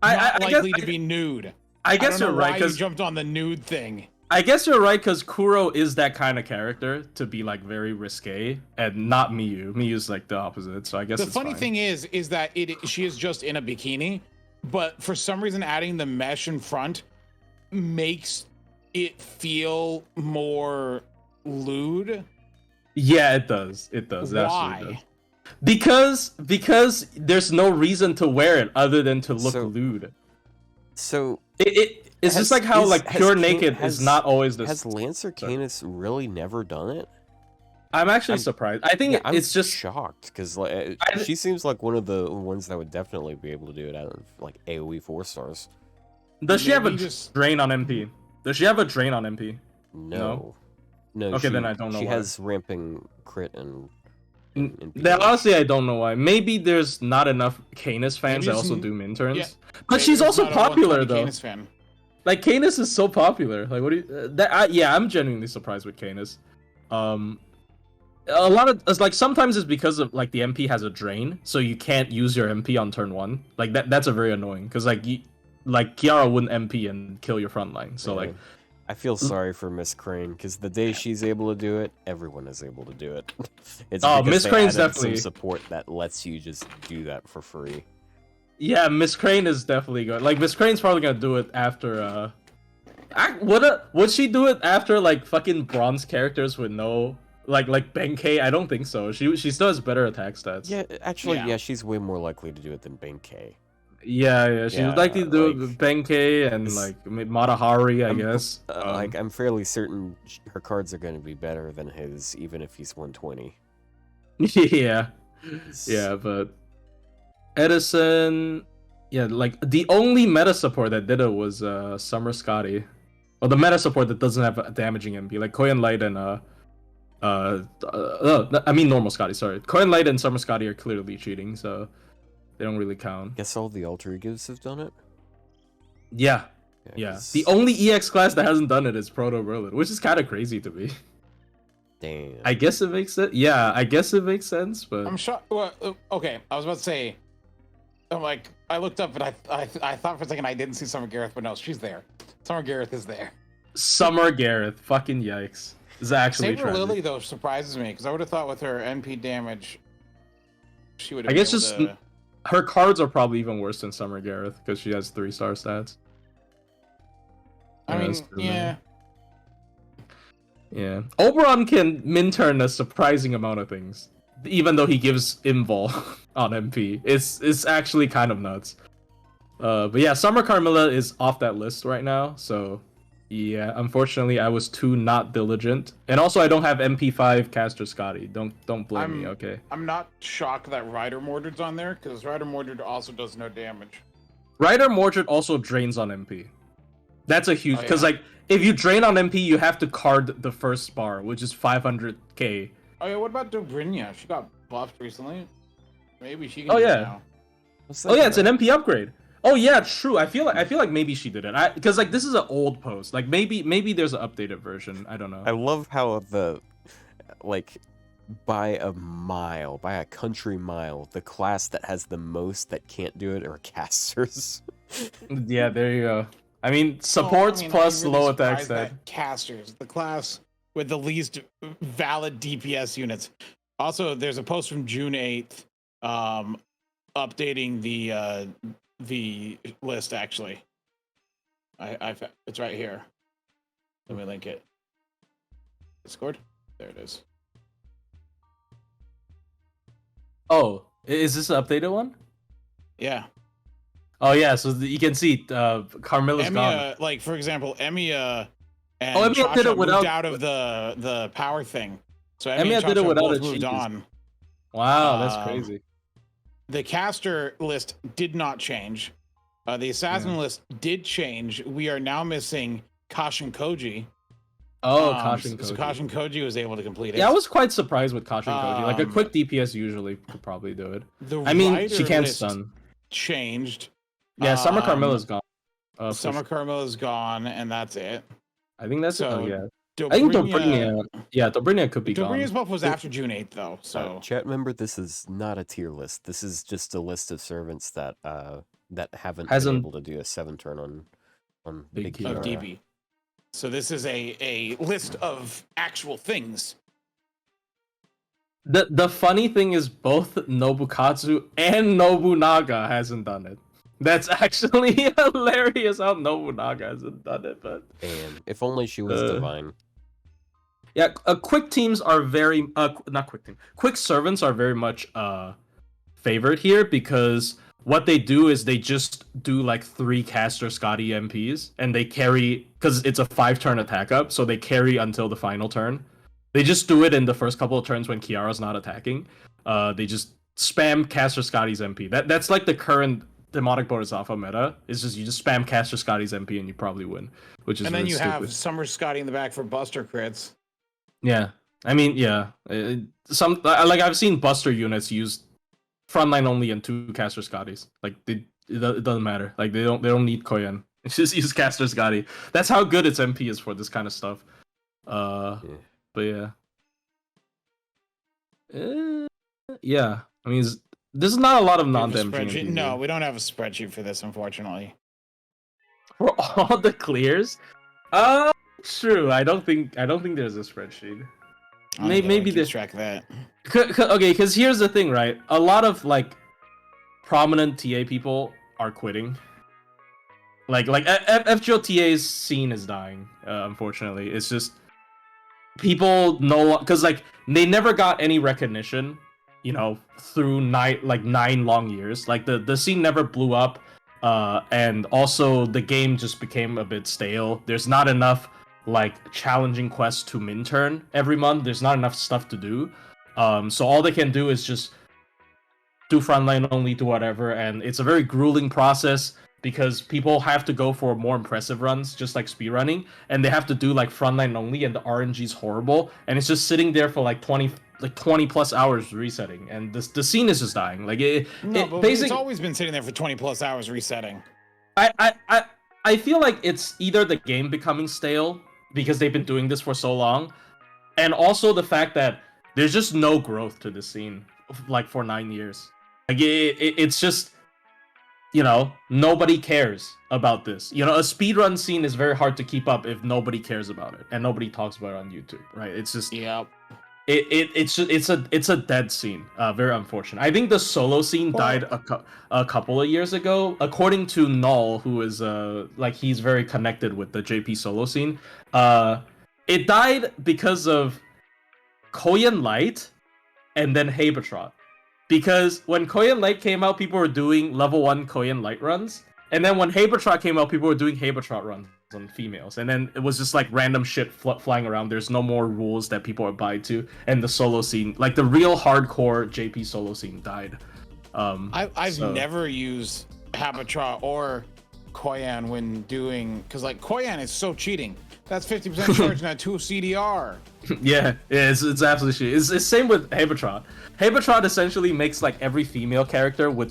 I likely guess, to be nude. I guess don't know you're right why because you jumped on the nude thing. I guess you're right because Kuro is that kind of character to be like very risque, and not Miyu. Miyu's like the opposite, so I guess The it's funny fine. thing is that she is just in a bikini, but for some reason adding the mesh in front makes it feel more lewd. Yeah, it does. It does. It Why? does. Because there's no reason to wear it other than to look lewd. So it's just like how like pure naked is not always the. Has Lancer Canis really never done it? I'm actually surprised. I think I'm it's just shocked because she seems like one of the ones that would definitely be able to do it out of like AOE 4-stars. Does she have a Maybe drain on MP? Does she have a drain on MP? No. Okay, then I don't know She why. has ramping crit and. Then honestly, I don't know why. Maybe there's not enough Canis fans Maybe that also it's- do min turns. yeah, But she's also not a popular 120 though. Canis fan. Like Canis is so popular. Like what do you? Yeah, I'm genuinely surprised with Canis. A lot of like sometimes it's because of like the MP has a drain, so you can't use your MP on turn 1. Like that's a very annoying because like Kiara wouldn't MP and kill your front line. So like. I feel sorry for Miss Crane because the day she's able to do it, everyone is able to do it. It's because Miss they Crane's added definitely some support that lets you just do that for free. Yeah, Miss Crane is definitely good. Like Miss Crane's probably gonna do it after Would she do it after like fucking bronze characters with no like Benkei? I don't think so. She still has better attack stats. Yeah, actually, yeah, she's way more likely to do it than Benkei. Yeah, she's likely to do it with Benkei and like Matahari, I guess. Like I'm fairly certain her cards are going to be better than his, even if he's 120. Yeah, but Edison, yeah, like the only meta support that did it was Summer Scotty. Well, the meta support that doesn't have a damaging MP, like Koyan Light and I mean normal Scotty. Sorry, Koyan Light and Summer Scotty are clearly cheating, so they don't really count. Guess all the alter egos have done it. Yeah. The only EX class that hasn't done it is Proto Berlin, which is kind of crazy to me. Damn. I guess it makes sense. Yeah, I guess it makes sense, but I'm sure. Well, okay, I was about to say. I'm like, I looked up and I thought for a second I didn't see Summer Gareth, but no, she's there. Summer Gareth is there. Summer Gareth, fucking yikes. Is actually Saber Lily though surprises me because I would have thought with her NP damage, she would have. I guess just her cards are probably even worse than Summer Gareth because she has 3-star stats. I mean, yeah. Yeah, Oberon can min-turn a surprising amount of things, even though he gives invul on MP. It's actually kind of nuts. But yeah, Summer Carmilla is off that list right now, so yeah, unfortunately I was too not diligent. And also I don't have MP5 caster Scotty. Don't blame me, okay? I'm not shocked that Rider Mordred's on there, because Rider Mordred also does no damage. Rider Mordred also drains on MP. That's a huge, because like, if you drain on MP, you have to card the first bar, which is 500k. Oh yeah, what about Dobrynia? She got buffed recently. Maybe she can do it yeah. now. Oh yeah, it's an MP upgrade. Oh yeah, true. I feel like maybe she did it. Because like this is an old post. Like maybe there's an updated version. I don't know. I love how like by a country mile, the class that has the most that can't do it are casters. Yeah, there you go. I mean, supports plus really low attack stat. Casters, the class with the least valid DPS units. Also, there's a post from June 8th, updating the list. Actually, it's right here. Let me link it. Discord. There it is. Oh, is this an updated one? Yeah. Oh yeah, so you can see Carmilla's gone. Like for example, Emiya and Emiya did it without moved out of the power thing. So Emiya did it without a moved on. Wow, that's crazy. The caster list did not change. The assassin list did change. We are now missing Kashin Koji. Oh, Kashin Koji. So Kashin Koji was able to complete it. Yeah, I was quite surprised with Kashin Koji. Like a quick DPS usually could probably do it. I mean, she can't stun. Changed. Yeah, Summer Carmilla's gone. Summer Carmilla's gone, and that's it. I think that's so. Yeah. I think Dobrynia. Yeah, Dobrynia could be gone. Dobrynia's buff was after June 8th, though. So chat, remember, this is not a tier list. This is just a list of servants that haven't been able to do a 7-turn on Big DB. So this is a list of actual things. The funny thing is both Nobukatsu and Nobunaga hasn't done it. That's actually hilarious how Nobunaga hasn't done it, but and if only she was divine. Yeah, quick teams are very quick servants are very much favored here because what they do is they just do like 3 caster Scotty MPs and they carry, because it's a 5-turn attack up, so they carry until the final turn. They just do it in the first couple of turns when Kiara's not attacking. They just spam caster Scotty's MP. That's like the current Demonic Bodhisattva meta. It's just you just spam caster Scotty's MP and you probably win, which is and then really you stupid. have Summer Scotty in the back for Buster crits. Yeah, I mean, yeah, some like I've seen Buster units use frontline only and 2 caster Scotties. Like it doesn't matter. Like they don't need Koyan. It's just use caster Scotty. That's how good its MP is for this kind of stuff. But yeah. Yeah, I mean, this is not a lot of non-damaging. No, we don't have a spreadsheet for this, unfortunately. For all the clears? True. I don't think there's a spreadsheet. Maybe there's track of that. Okay, because here's the thing, right? A lot of like prominent TA people are quitting. FGOTA's scene is dying. Unfortunately, it's just people know because like they never got any recognition, through 9 long years. Like the scene never blew up, and also the game just became a bit stale. There's not enough like challenging quests to minturn every month. There's not enough stuff to do. So all they can do is just do frontline only, do whatever, and it's a very grueling process because people have to go for more impressive runs, just like speedrunning, and they have to do like frontline only, and the RNG is horrible, and it's just sitting there for like 20 plus hours resetting, and the scene is just dying. Like it's always been sitting there for 20 plus hours resetting. I feel like it's either the game becoming stale because they've been doing this for so long, and also the fact that there's just no growth to the scene, like for 9 years. Like it's just, nobody cares about this. A speedrun scene is very hard to keep up if nobody cares about it and nobody talks about it on YouTube, right? It's just it's a dead scene. Very unfortunate. I think the solo scene died a couple of years ago, according to Null, who is he's very connected with the JP solo scene. It died because of Koyan Light and then Habertrot. Because when Koyan Light came out, people were doing level 1 Koyan Light runs. And then when Habertrot came out, people were doing Habertrot runs on females. And then it was just like random shit flying around. There's no more rules that people abide to. And the solo scene, like the real hardcore JP solo scene died. I've never used Habertrot or Koyan when doing... Because like Koyan is so cheating. That's 50% charge on a 2 CDR. Yeah, it's absolutely shit. It's the same with Habertrot. Habertrot essentially makes like every female character with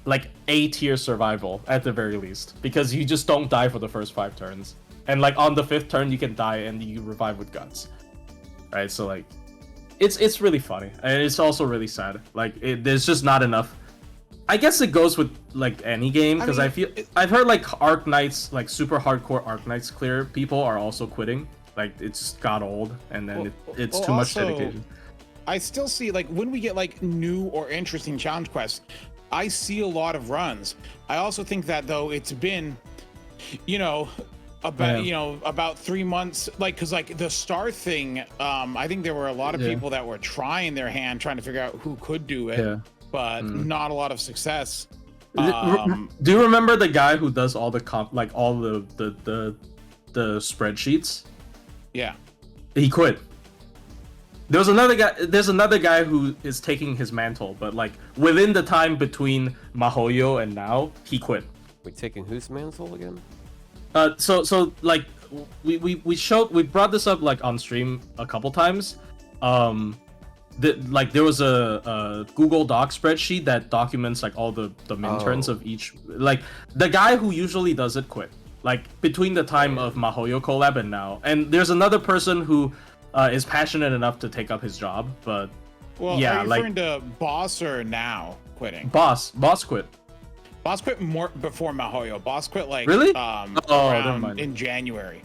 like A tier survival at the very least, because you just don't die for the first 5 turns, and like on the 5th turn you can die and you revive with guts, right? So like, it's really funny, and it's also really sad. Like there's just not enough. I guess it goes with like any game, because I've heard like Arc Knights, like super hardcore Arc Knights clear people are also quitting. Like it's got old, and then it's too much dedication. I still see like when we get like new or interesting challenge quests, I see a lot of runs. I also think that though it's been, about 3 months, like because like the star thing, I think there were a lot of people that were trying their hand trying to figure out who could do it, but not a lot of success. Do you remember the guy who does all the all the spreadsheets? Yeah, he quit. There's another guy who is taking his mantle, but like within the time between Mahoyo and now, he quit. Wait, taking whose mantle again? So like we brought this up like on stream a couple times. There was a Google Doc spreadsheet that documents like all the minturns of each. Like the guy who usually does it quit. Like between the time of Mahoyo collab and now, and there's another person who is passionate enough to take up his job, but are you referring to Boss or now quitting? Boss quit. Boss quit more before Mahoyo. Boss quit like really? Never mind. In January.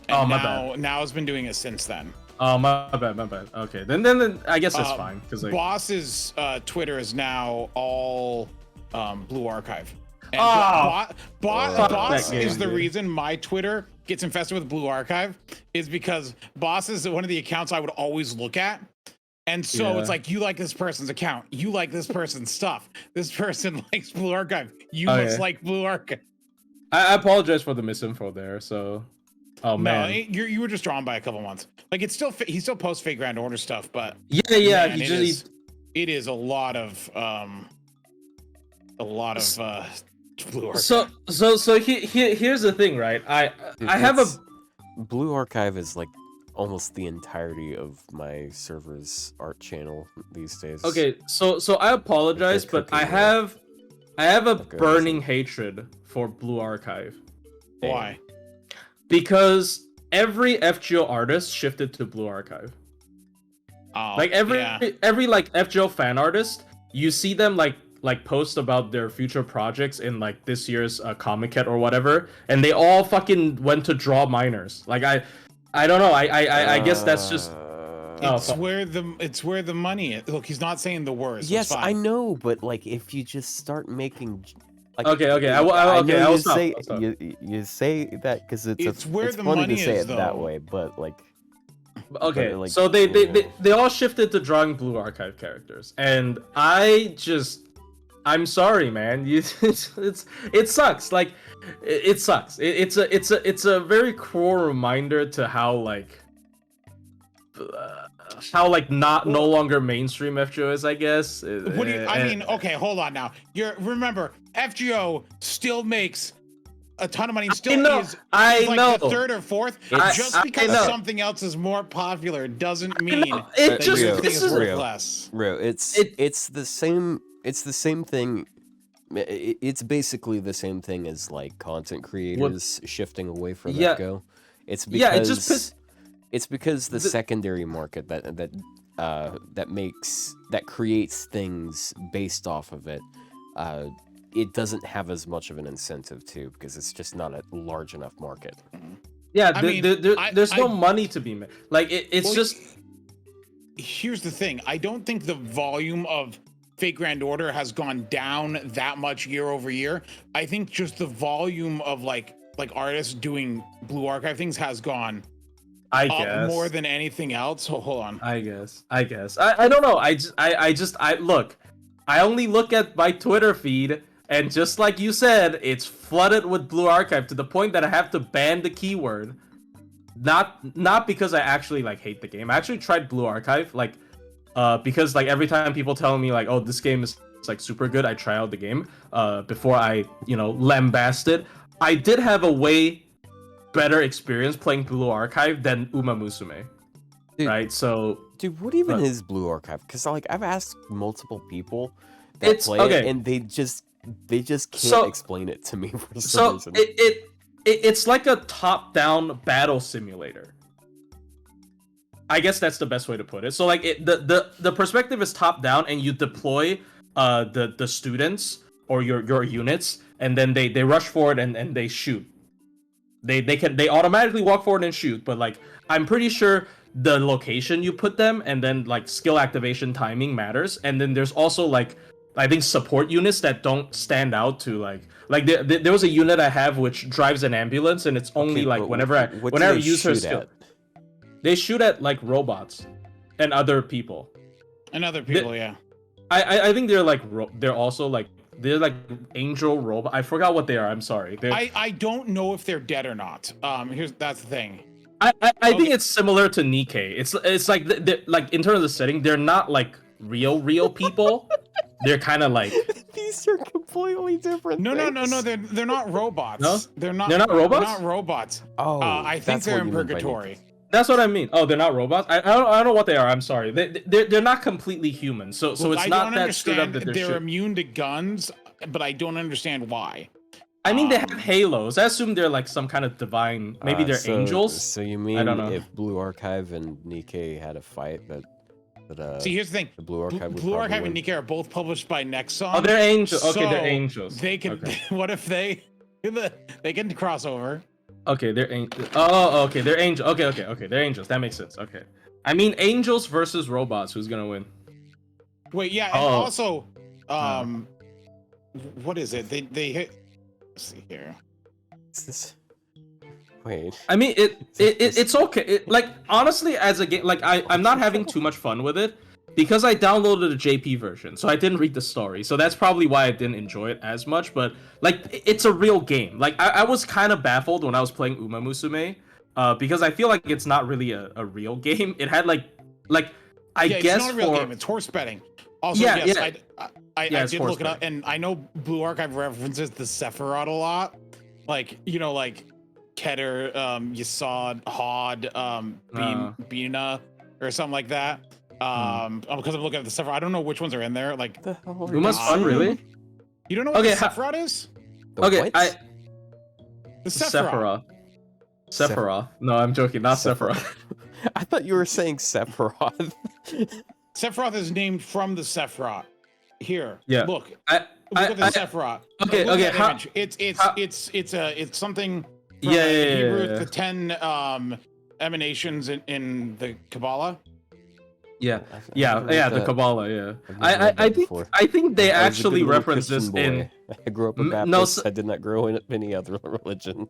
And my bad. Now has been doing it since then. Oh my bad. Okay, then I guess it's fine, because like Boss's Twitter is now all Blue Archive. And Boss is the reason my Twitter gets infested with Blue Archive, is because Boss is one of the accounts I would always look at. And so it's like, you like this person's account, you like this person's stuff, this person likes Blue Archive, you must like Blue Archive. I apologize for the misinfo there. So, man, you were just drawn by a couple months. Like it's still he still posts fake Grand Order stuff, but man, it is a lot of Blue Archive. So here's the thing, right? I have a Blue Archive is like almost the entirety of my server's art channel these days. Okay, so I apologize, but I have a burning hatred for Blue Archive. Why? Because every FGO artist shifted to Blue Archive. Oh, like every like FGO fan artist, you see them like post about their future projects in like this year's Comic Cat or whatever, and they all fucking went to draw minors. Like I don't know. I guess that's just. It's where the money is. Look, he's not saying the words. Yes, I know, but like if you just start making Like, Okay, I know I will you stop. say I'll stop. you say that because It's where it's the funny money to say is, it that though. way, but like. Okay, But, like, so they all shifted to drawing Blue Archive characters, and I'm sorry, man. It sucks. Like, it sucks. It's a very cruel reminder to how like no longer mainstream FGO is, I guess. What do you? I mean, okay, hold on now. Remember, FGO still makes a ton of money. Still is like the third or fourth. Just because something else is more popular doesn't mean that your thing is worth less. Ryou, it's the same. It's the same thing. It's basically the same thing as like content creators shifting away from FGO. It's because it's because the secondary market that creates things based off of it. It doesn't have as much of an incentive to, because it's just not a large enough market. Yeah, there's no money to be made. Like it's just. Here's the thing. I don't think the volume of Fake Grand Order has gone down that much year over year. I think just the volume of like artists doing Blue Archive things has gone up more than anything else. So hold on. I guess. I don't know. I look. I only look at my Twitter feed, and just like you said, it's flooded with Blue Archive to the point that I have to ban the keyword. Not because I actually like hate the game. I actually tried Blue Archive, like, because like every time people tell me like, oh, this game is like super good, I try out the game before I lambast it. I did have a way better experience playing Blue Archive than Uma Musume. Dude, right? So, dude, what even is Blue Archive? Because like I've asked multiple people that play it, and they just can't explain it to me for some reason. It's like a top-down battle simulator. I guess that's the best way to put it. So like the perspective is top-down, and you deploy the students or your units, and then they rush forward and they shoot. They automatically walk forward and shoot, but like I'm pretty sure the location you put them and then like skill activation timing matters. And then there's also like I think support units that don't stand out to like there was a unit I have which drives an ambulance, and it's only like whenever I use her skill. They shoot at like robots and other people. Yeah. I think they're like they're also like they're like angel robot. I forgot what they are. I'm sorry. I don't know if they're dead or not. That's the thing. I think it's similar to Nikkei. It's like like in terms of the setting, they're not like real people. They're kind of like these are completely different. No. They're not robots. No? They're not robots. They're not robots. Oh, I think they're in purgatory. That's what I mean. Oh, they're not robots. I don't know what they are. I'm sorry. They're not completely human. So it's not that straight up that they're immune to guns, but I don't understand why. I mean, they have halos. I assume they're like some kind of divine. Maybe they're angels. So you mean if Blue Archive and Nikkei had a fight, that see, here's the thing. The Blue Archive and Nikkei are both published by Nexon. Oh, they're angels. Okay, they're angels. They can. Okay. What if they can cross over? Okay, they're angels. Oh, okay, they're angels. Okay, they're angels. That makes sense. Okay. I mean, angels versus robots. Who's gonna win? Wait, yeah, and also, what is it? They hit. Let's see here. Wait. I mean, it's okay. Like honestly, as a game, like I'm not having too much fun with it because I downloaded a JP version, so I didn't read the story. So that's probably why I didn't enjoy it as much. But like, it's a real game. Like I was kind of baffled when I was playing Uma Musume, because I feel like it's not really a real game. It had like I guess it's not a real game. It's horse betting. Also, yes, I did look it up, and I know Blue Archive references the Sephiroth a lot. Like like Keter, Yasod, Hod, Bina, or something like that. Because I'm looking at the Sephiroth. I don't know which ones are in there. Like Uma's fun, really? You don't know what the Sephiroth is? Okay, the Sephiroth. Sephiroth. No, I'm joking. Not Sephiroth. I thought you were saying Sephiroth. Sephiroth is named from the Sephiroth. Here, yeah. Look at the Sephiroth. Okay. It's something. From, Hebrew, the 10 emanations in the Kabbalah. Yeah, I've yeah, never yeah. read The that. Kabbalah. Yeah, I've never read that I think before. I think they I was a actually good little reference this Christian in. boy. I grew up a No, Baptist. I did not grow in any other religion.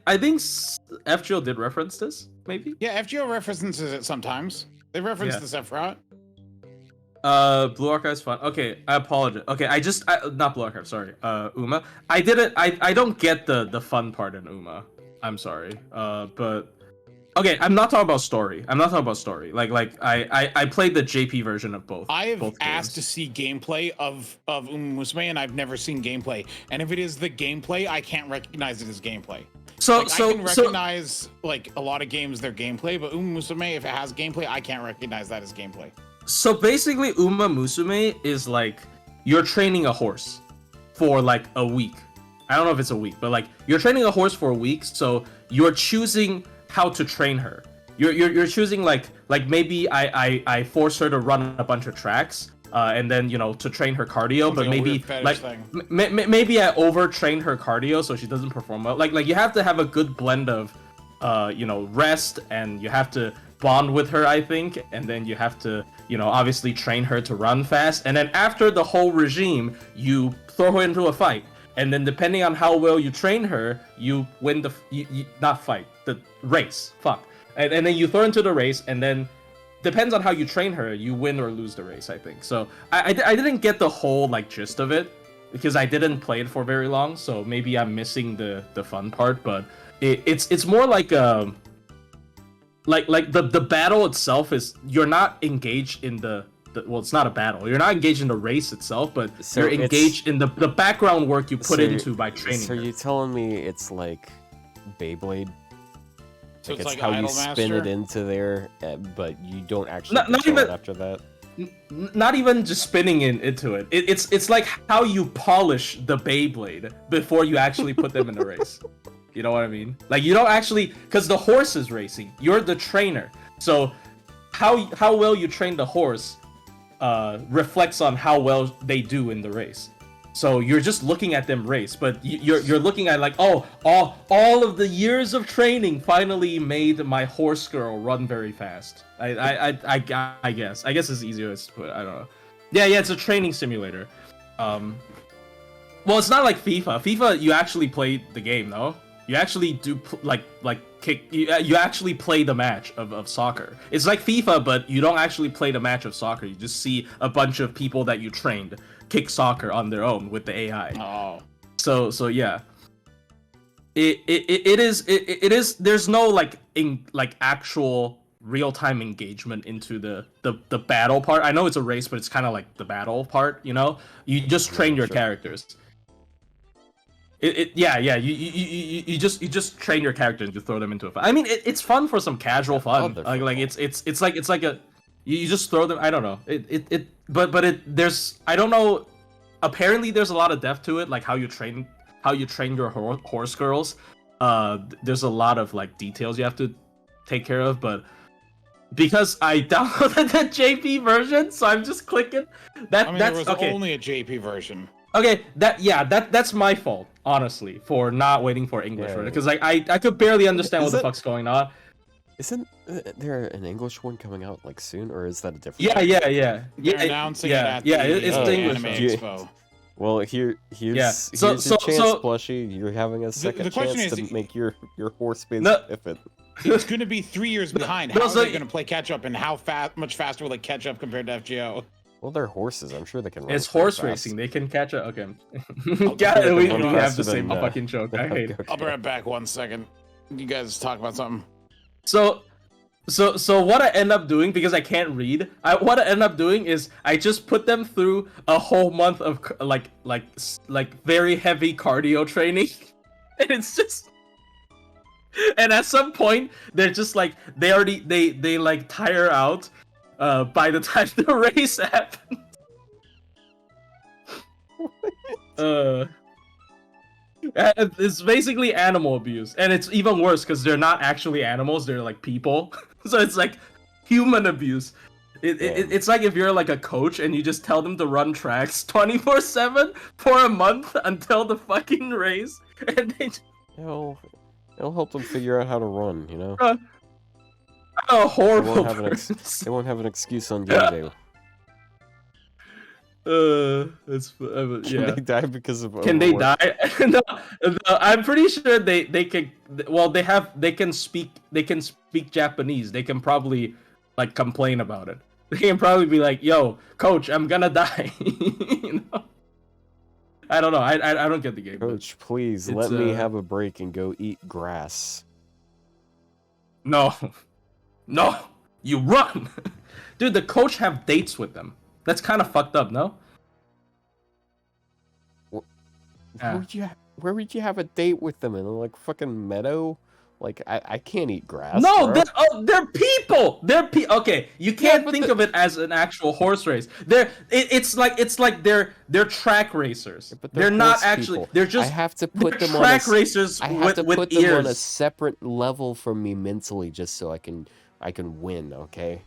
I think FGO did reference this, maybe. Yeah, FGO references it sometimes. They reference Yeah. the Sephiroth. Blue Archive's fun. Okay, I apologize. Okay, not Blue Archive. Sorry, Uma. I didn't. I don't get the fun part in Uma. I'm sorry. But okay, I'm not talking about story. I'm not talking about story. I played the JP version of both. I have both asked games. to see gameplay of Uma Musume, and I've never seen gameplay. And if it is the gameplay, I can't recognize it as gameplay. I can recognize like a lot of games their gameplay, but Uma Musume, if it has gameplay, I can't recognize that as gameplay. So basically, Uma Musume is like you're training a horse for like a week. I don't know if it's a week, but like you're training a horse for a week, so you're choosing how to train her. You're choosing like maybe I force her to run a bunch of tracks, and then to train her cardio, but maybe like maybe I overtrain her cardio so she doesn't perform well. Like you have to have a good blend of rest, and you have to bond with her, I think, and then you have to obviously train her to run fast, and then after the whole regime you throw her into a fight, and then depending on how well you train her, you win the race. And then you throw into the race, and then depends on how you train her, you win or lose the race, I think. So I didn't get the whole like gist of it because I didn't play it for very long, so maybe I'm missing the fun part, but it's more like the battle itself is you're not engaged in the well, it's not a battle. You're not engaged in the race itself, but you're engaged in the background work you put into by training. So you're telling me it's like Beyblade? So it's how you spin it into there, but you don't actually not even after that. Not even just spinning into it. It's like how you polish the Beyblade before you actually put them in the race. You know what I mean? Like you don't actually, because the horse is racing. You're the trainer, so how well you train the horse reflects on how well they do in the race. So you're just looking at them race, but you're looking at like, oh, all of the years of training finally made my horse girl run very fast. I guess it's easier to put. I don't know. Yeah, it's a training simulator. Well, it's not like FIFA. FIFA, you actually play the game, though. You actually do kick. You actually play the match of soccer. It's like FIFA, but you don't actually play the match of soccer. You just see a bunch of people that you trained kick soccer on their own with the AI. Oh. So yeah. It is. There's no actual real-time engagement into the battle part. I know it's a race, but it's kind of like the battle part. You just train your characters. You just train your characters and you throw them into a fight. I mean, it's fun for some casual fun. It's like a you just throw them. I don't know. There's I don't know. Apparently, there's a lot of depth to it, like how you train your horse girls. There's a lot of like details you have to take care of, but because I downloaded the JP version, so I'm just clicking. There was only a JP version. Okay, that's my fault, honestly, for not waiting for English version, because I could barely understand what the fuck's going on. Isn't there an English one coming out like soon, or is that a different? Yeah. They're announcing it at the English Anime Expo. Well, here's your chance, Plushie. You're having a second chance to make your horse base if it's going to be 3 years behind. How are they going to play catch up, and how much faster will it catch up compared to FGO? Well, they're horses. I'm sure they can run. It's horse racing. They can catch up. Okay. We have the same fucking joke. I hate it. I'll be right back 1 second. You guys talk about something. So what I end up doing, because I can't read, what I end up doing is I just put them through a whole month of like very heavy cardio training, and it's just. And at some point, they're just like they like tire out by the time the race happens. It's basically animal abuse, and it's even worse because they're not actually animals; they're like people. So it's like human abuse. It's like if you're like a coach and you just tell them to run tracks 24/7 for a month until the fucking race, and they. It'll help them figure out how to run, A horrible They won't have an excuse on game day. It's Can yeah. they die because of Can they overwork? die? No, I'm pretty sure they can. Well, they can speak Japanese. They can probably like complain about it. They can probably be like, "Yo, coach, I'm gonna die." You know? I don't know. I don't get the game. Coach, please let me have a break and go eat grass. No, no, you run, dude. The coach have dates with them. That's kind of fucked up, no? Where would you have a date with them in like fucking meadow? Like I can't eat grass. No, bro. they're people. Okay, you can't think of it as an actual horse race. It's like they're track racers. But they're not actually. People. They're just. I have to put them track on racers. I have to put ears. them on a separate level from me mentally, just so I can win. Okay.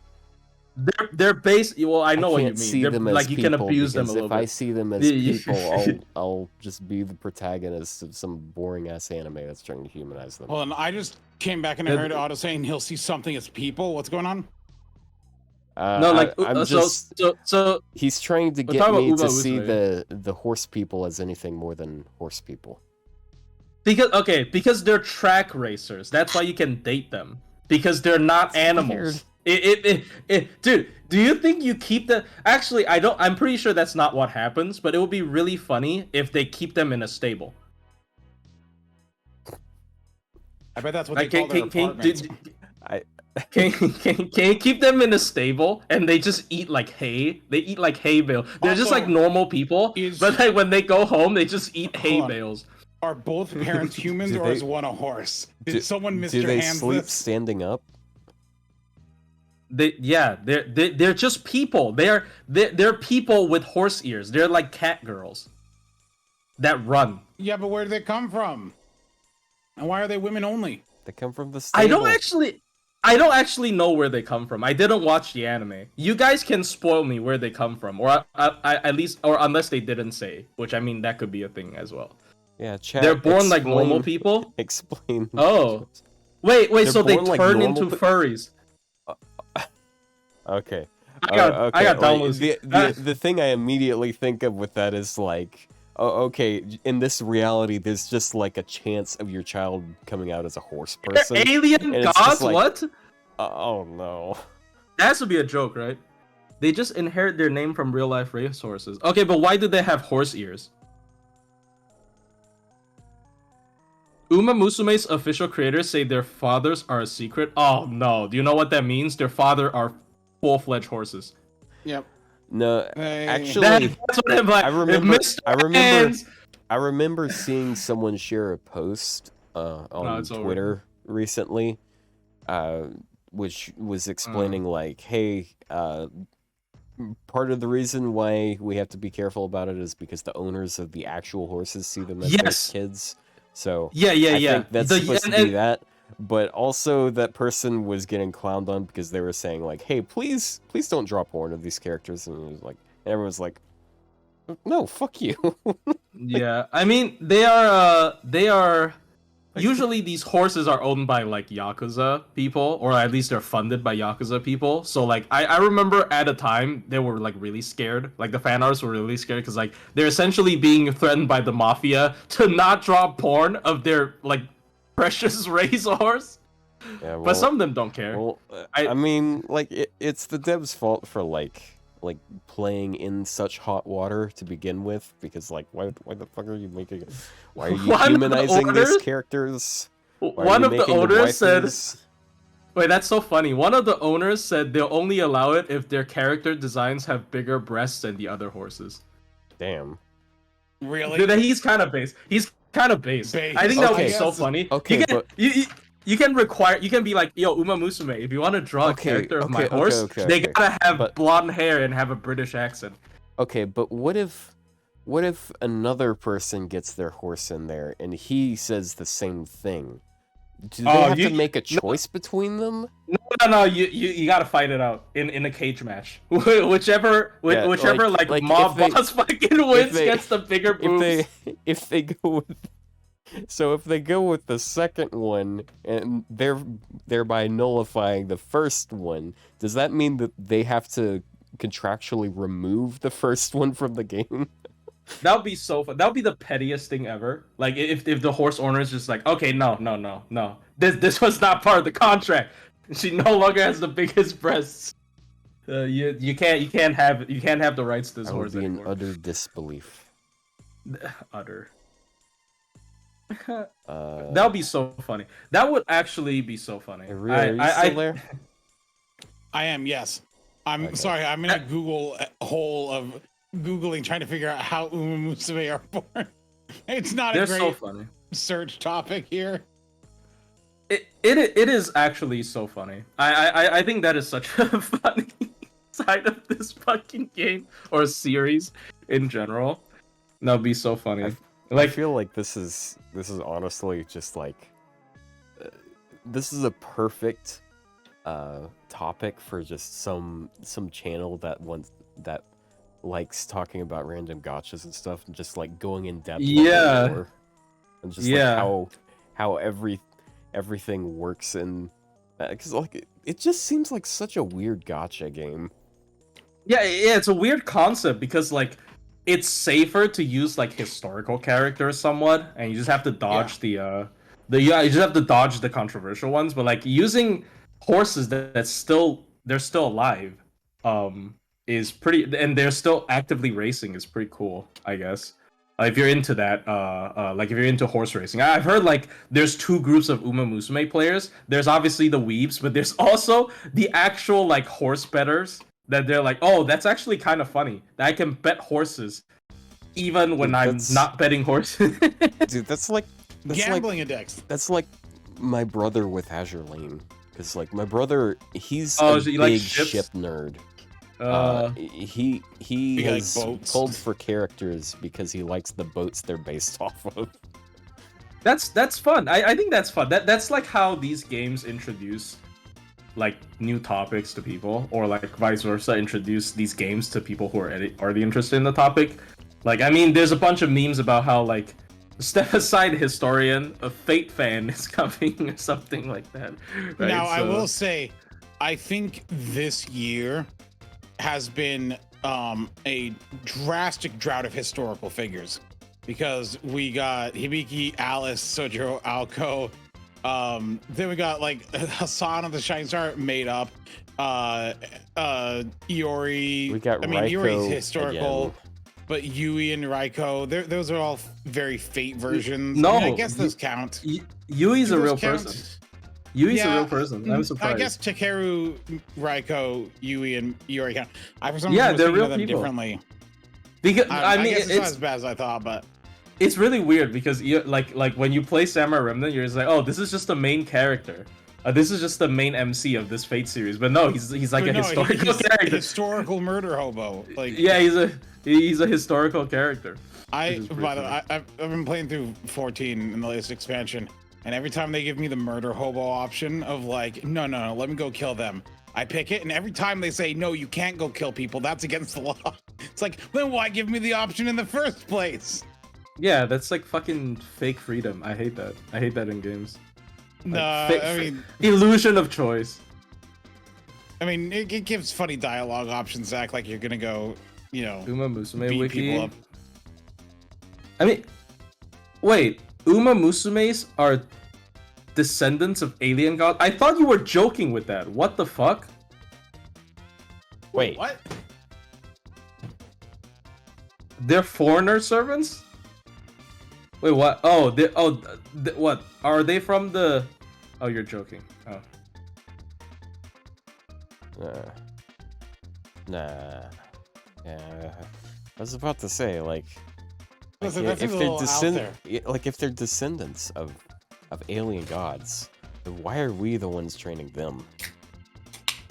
They're based. Well, I know what you mean. See they're, them as like you can people, abuse them a little if bit. I see them as people, I'll just be the protagonist of some boring ass anime that's trying to humanize them. Well, and I just came back and I heard Otto saying he'll see something as people. What's going on? No, like I'm just. So he's trying to get me to see the horse people as anything more than horse people. Because they're track racers. That's why you can date them. Because they're not animals. Dude, do you think you keep the? Actually, I don't. I'm pretty sure that's not what happens. But it would be really funny if they keep them in a stable. I bet that's what they call their apartments. Can you keep them in a stable and they just eat like hay? They eat like hay bale. They're just like normal people, but like when they go home, they just eat hay bales. Are both parents humans or is one a horse? Did someone miss your hands? Do they sleep standing up? They're just people. They're people with horse ears. They're like cat girls that run. Yeah, but where do they come from? And why are they women only? They come from the stable. I don't actually know where they come from. I didn't watch the anime. You guys can spoil me where they come from, or at least, or unless they didn't say, which I mean that could be a thing as well. Yeah, chat. They're born like normal people. Explain. Oh, wait. So they turn into furries. Okay. I got downloads. The thing I immediately think of with that is like, oh, okay, in this reality, there's just like a chance of your child coming out as a horse person. They're alien gods? Like, what? Oh no. That has to be a joke, right? They just inherit their name from real life racehorses. Okay, but why do they have horse ears? Uma Musume's official creators say their fathers are a secret. Oh no, do you know what that means? Their father are full-fledged horses. Yep. No, actually, that's what I'm like. I remember seeing someone share a post on Twitter recently, which was explaining like, hey, part of the reason why we have to be careful about it is because the owners of the actual horses see them as their kids. So I think that's supposed to be that. But also that person was getting clowned on because they were saying like, "Hey, please don't draw porn of these characters," and it was like, everyone's like, "No, fuck you." Yeah, I mean they are. Usually these horses are owned by like Yakuza people, or at least they're funded by Yakuza people. So like I remember at a time they were like really scared. Like the fan artists were really scared because like they're essentially being threatened by the mafia to not draw porn of their like precious racehorse. Yeah, but some of them don't care. Well, I mean, like it's the devs' fault for like playing in such hot water to begin with, because like why the fuck are you making it? Why are you humanizing these characters? One of the owners said, wait, that's so funny. One of the owners said they'll only allow it if their character designs have bigger breasts than the other horses. Damn. Really? Dude, he's kind of base. He's kind of base. I think that would be so funny. Okay, you can be like, yo, Uma Musume, if you want to draw a character of my horse, they gotta have blonde hair and have a British accent. Okay, but what if another person gets their horse in there and he says the same thing? Do they have to make a choice between them? No. You gotta fight it out in a cage match. whichever mob boss fucking wins gets the bigger boobs. If they go with So if they go with the second one and thereby nullifying the first one, does that mean that they have to contractually remove the first one from the game? That would be so fun. That would be the pettiest thing ever. Like if the horse owner is just like, okay, no. This was not part of the contract. She no longer has the biggest breasts. You can't have the rights to this I would horse be anymore. in utter disbelief. Utter. That would be so funny. That would actually be so funny. Ryou, are you still there? I am, yes. I'm Okay. sorry, I'm in a Google hole of Googling, trying to figure out how Uma Musume are born. It's not They're a great so funny. search topic here. It is actually so funny. I think that is such a funny side of this fucking game or series in general. That'd be so funny. I feel like this is honestly just like this is a perfect topic for just some channel that likes talking about random gotchas and stuff and just like going in depth. Yeah. Lore, and just like how everything works in because like it just seems like such a weird gotcha game. Yeah, it's a weird concept because like it's safer to use like historical characters somewhat, and you just have to dodge you just have to dodge the controversial ones. But like using horses they're still alive, is pretty, and they're still actively racing is pretty cool, I guess. If you're into that, like if you're into horse racing, I've heard like there's two groups of Uma Musume players. There's obviously the weebs, but there's also the actual like horse betters. That they're like, oh, that's actually kind of funny. That I can bet horses, even when I'm not betting horses. Dude, that's like gambling index. That's like my brother with Azure Lane, because like my brother, he's Oh, a so you big like ships? ship nerd. He You like has boats? pulled for characters because he likes the boats they're based off of. That's fun. I think that's fun. That's like how these games introduce like new topics to people, or like vice versa, introduce these games to people who are already interested in the topic. Like, I mean, there's a bunch of memes about how like step aside historian, a Fate fan is coming or something like that. Right? Now, I will say, I think this year has been a drastic drought of historical figures, because we got Hibiki, Alice, Sojiro, Alko. Then we got like Hassan of the Shining Star made up. Iori. We got Iori's Raiko historical, again. but Yui and Raiko, those are all very Fate versions. No, I mean, I guess those count. Yui's Do a those real count? person. Yui's a real person. I'm surprised. I guess Takeru, Raiko, Yui, and Iori count. I for some Yeah, reason was they're thinking real of them people. differently. Because I mean, guess it's not as bad as I thought, but it's really weird because you like when you play Samurai Remnant, you're just like, oh, this is just the main character. This is just the main MC of this Fate series. But no, he's like historical he's character. a historical murder hobo. Like, yeah, he's a historical character. by the way, I've been playing through 14 in the latest expansion, and every time they give me the murder hobo option of like, no, let me go kill them, I pick it, and every time they say, no, you can't go kill people, that's against the law. It's like, then why give me the option in the first place? Yeah, that's like fucking fake freedom. I hate that. I hate that in games. No, I mean, illusion of choice. I mean, it gives funny dialogue options to act like you're gonna go, Uma Musume beat wiki. people up. I mean, wait, Uma Musumes are descendants of alien gods? I thought you were joking with that. What the fuck? Wait, What? They're foreigner servants? Wait, what? Oh, what? Are they from the... Oh, you're joking. Oh. Nah. Yeah, I was about to say like Listen, yeah, that's a little out there. if they're descendants of alien gods, then why are we the ones training them?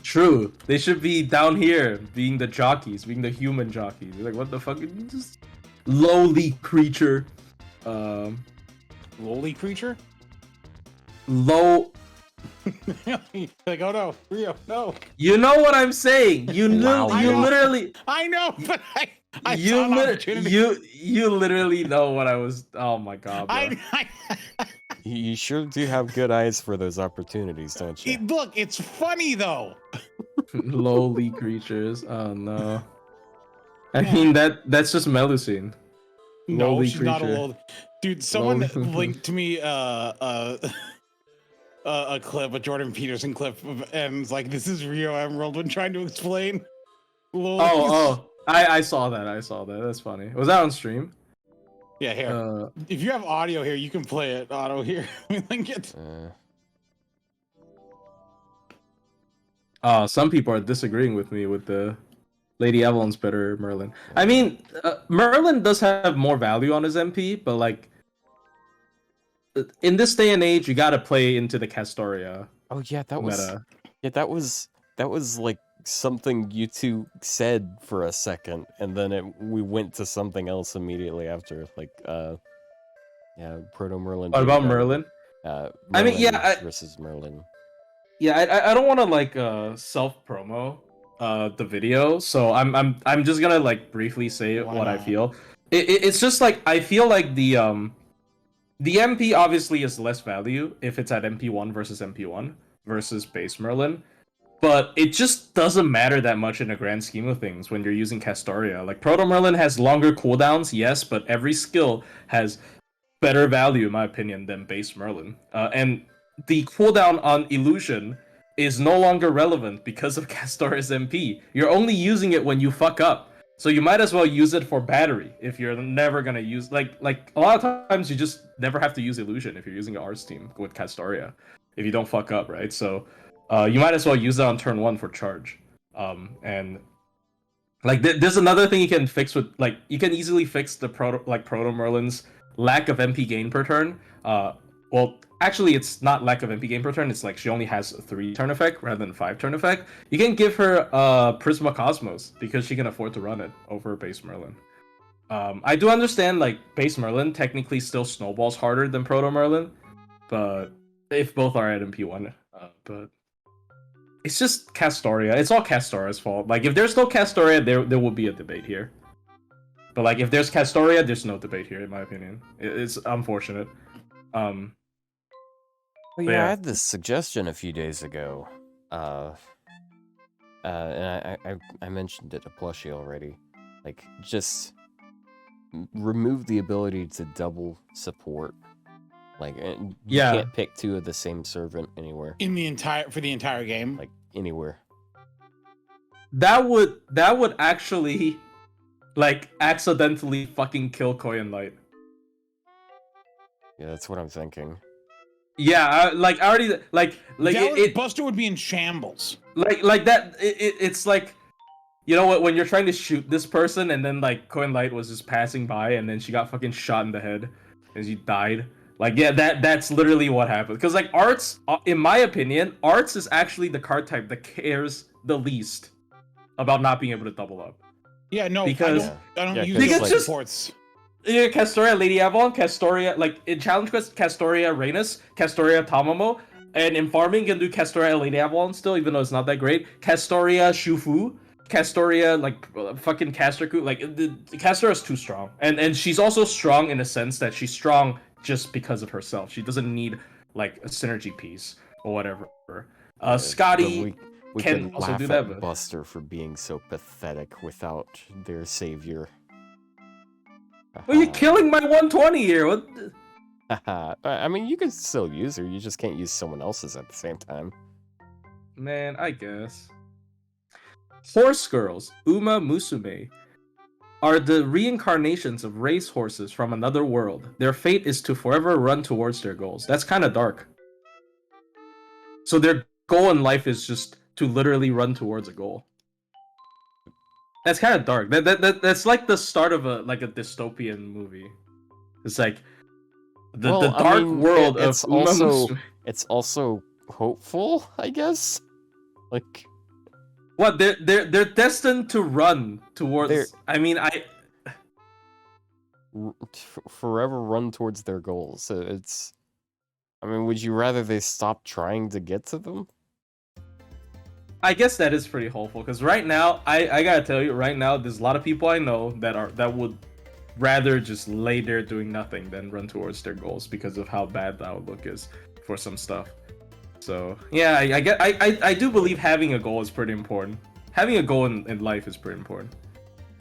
True. They should be down here, being the jockeys, being the human jockeys. Like, what the fuck? Just lowly creature. Lowly creature? Low... Like, oh no, Rio, no. You know what I'm saying. You Wow. literally... I know, but I saw an opportunity. You literally know what I was. Oh my god, bro. You sure do have good eyes for those opportunities, don't you? Look, it's funny though. Lowly creatures. Oh no. I mean that's just Melusine. No, Lowly she's not a creature. low. Dude, someone Lowly. linked to me a clip, a Jordan Peterson clip, and it's like, this is Rio Emerald when trying to explain. I saw that. I saw that. That's funny. Was that on stream? Yeah, here. If you have audio here, you can play it. Auto here. Link it. Some people are disagreeing with me with the Lady Avalon's better Merlin. I mean, Merlin does have more value on his MP, but like in this day and age, you gotta play into the Castoria. Oh yeah, that was meta. yeah, that was like something you two said for a second, and then we went to something else immediately after. Like, yeah, Proto Merlin. What about Merlin? Merlin I mean, yeah, versus Merlin. Yeah, I don't want to like self promo the video, so I'm just gonna like briefly say what I feel. It's just like I feel like the MP obviously is less value if it's at MP1 versus MP1 versus base Merlin, but it just doesn't matter that much in the grand scheme of things when you're using Castoria. Like Proto Merlin has longer cooldowns, yes, but every skill has better value in my opinion than base Merlin, and the cooldown on Illusion is no longer relevant because of Castoria's MP. You're only using it when you fuck up. So you might as well use it for battery if you're never gonna use like a lot of times you just never have to use Illusion if you're using an Arts team with Castoria if you don't fuck up, right? So you might as well use it on turn 1 for charge. And like there's another thing you can fix with like you can easily fix the Proto Merlin's lack of MP gain per turn. Well, actually, it's not lack of MP gain per turn. It's like she only has 3 turn effect rather than 5 turn effect. You can give her Prisma Cosmos because she can afford to run it over base Merlin. I do understand like base Merlin technically still snowballs harder than Proto Merlin, but if both are at MP1, but it's just Castoria. It's all Castoria's fault. Like if there's no Castoria, there would be a debate here. But like if there's Castoria, there's no debate here in my opinion. It's unfortunate. Well, yeah, I had this suggestion a few days ago, and I mentioned it to Plushie already. Like, just remove the ability to double support. Like, you can't pick 2 of the same servant anywhere. For the entire game? Like, anywhere. That would actually, like, accidentally fucking kill Koi and Light. Yeah, that's what I'm thinking. Yeah, I already Buster would be in shambles. Like that. It's like, you know what? When you're trying to shoot this person, and then like Coin Light was just passing by, and then she got fucking shot in the head, and she died. Like yeah, that's literally what happened. Because like Arts, in my opinion, Arts is actually the card type that cares the least about not being able to double up. Yeah, no, because I don't use it like supports. Yeah, Castoria, Lady Avalon, Castoria, like in Challenge Quest, Castoria, Rhaenys, Castoria, Tamamo, and in farming, you can do Castoria, Lady Avalon still, even though it's not that great. Castoria, Shufu, Castoria, like fucking Casterku, like Castoria is too strong, and she's also strong in the sense that she's strong just because of herself. She doesn't need like a synergy piece or whatever. Scotty we can also do that. Buster for being so pathetic without their savior. Well, you're killing my 120 here. What? I mean, you can still use her. You just can't use someone else's at the same time. Man, I guess. Horse girls, Uma Musume, are the reincarnations of race horses from another world. Their fate is to forever run towards their goals. That's kind of dark. So their goal in life is just to literally run towards a goal. That's kind of dark. That's like the start of a dystopian movie. It's like the dark world of Uma Musume. It's also hopeful, I guess. Like what? They're destined to run towards. Forever run towards their goals. It's. I mean, would you rather they stop trying to get to them? I guess that is pretty hopeful because right now, I gotta tell you, right now, there's a lot of people I know that would rather just lay there doing nothing than run towards their goals because of how bad the outlook is for some stuff. So yeah, I do believe having a goal is pretty important. Having a goal in life is pretty important.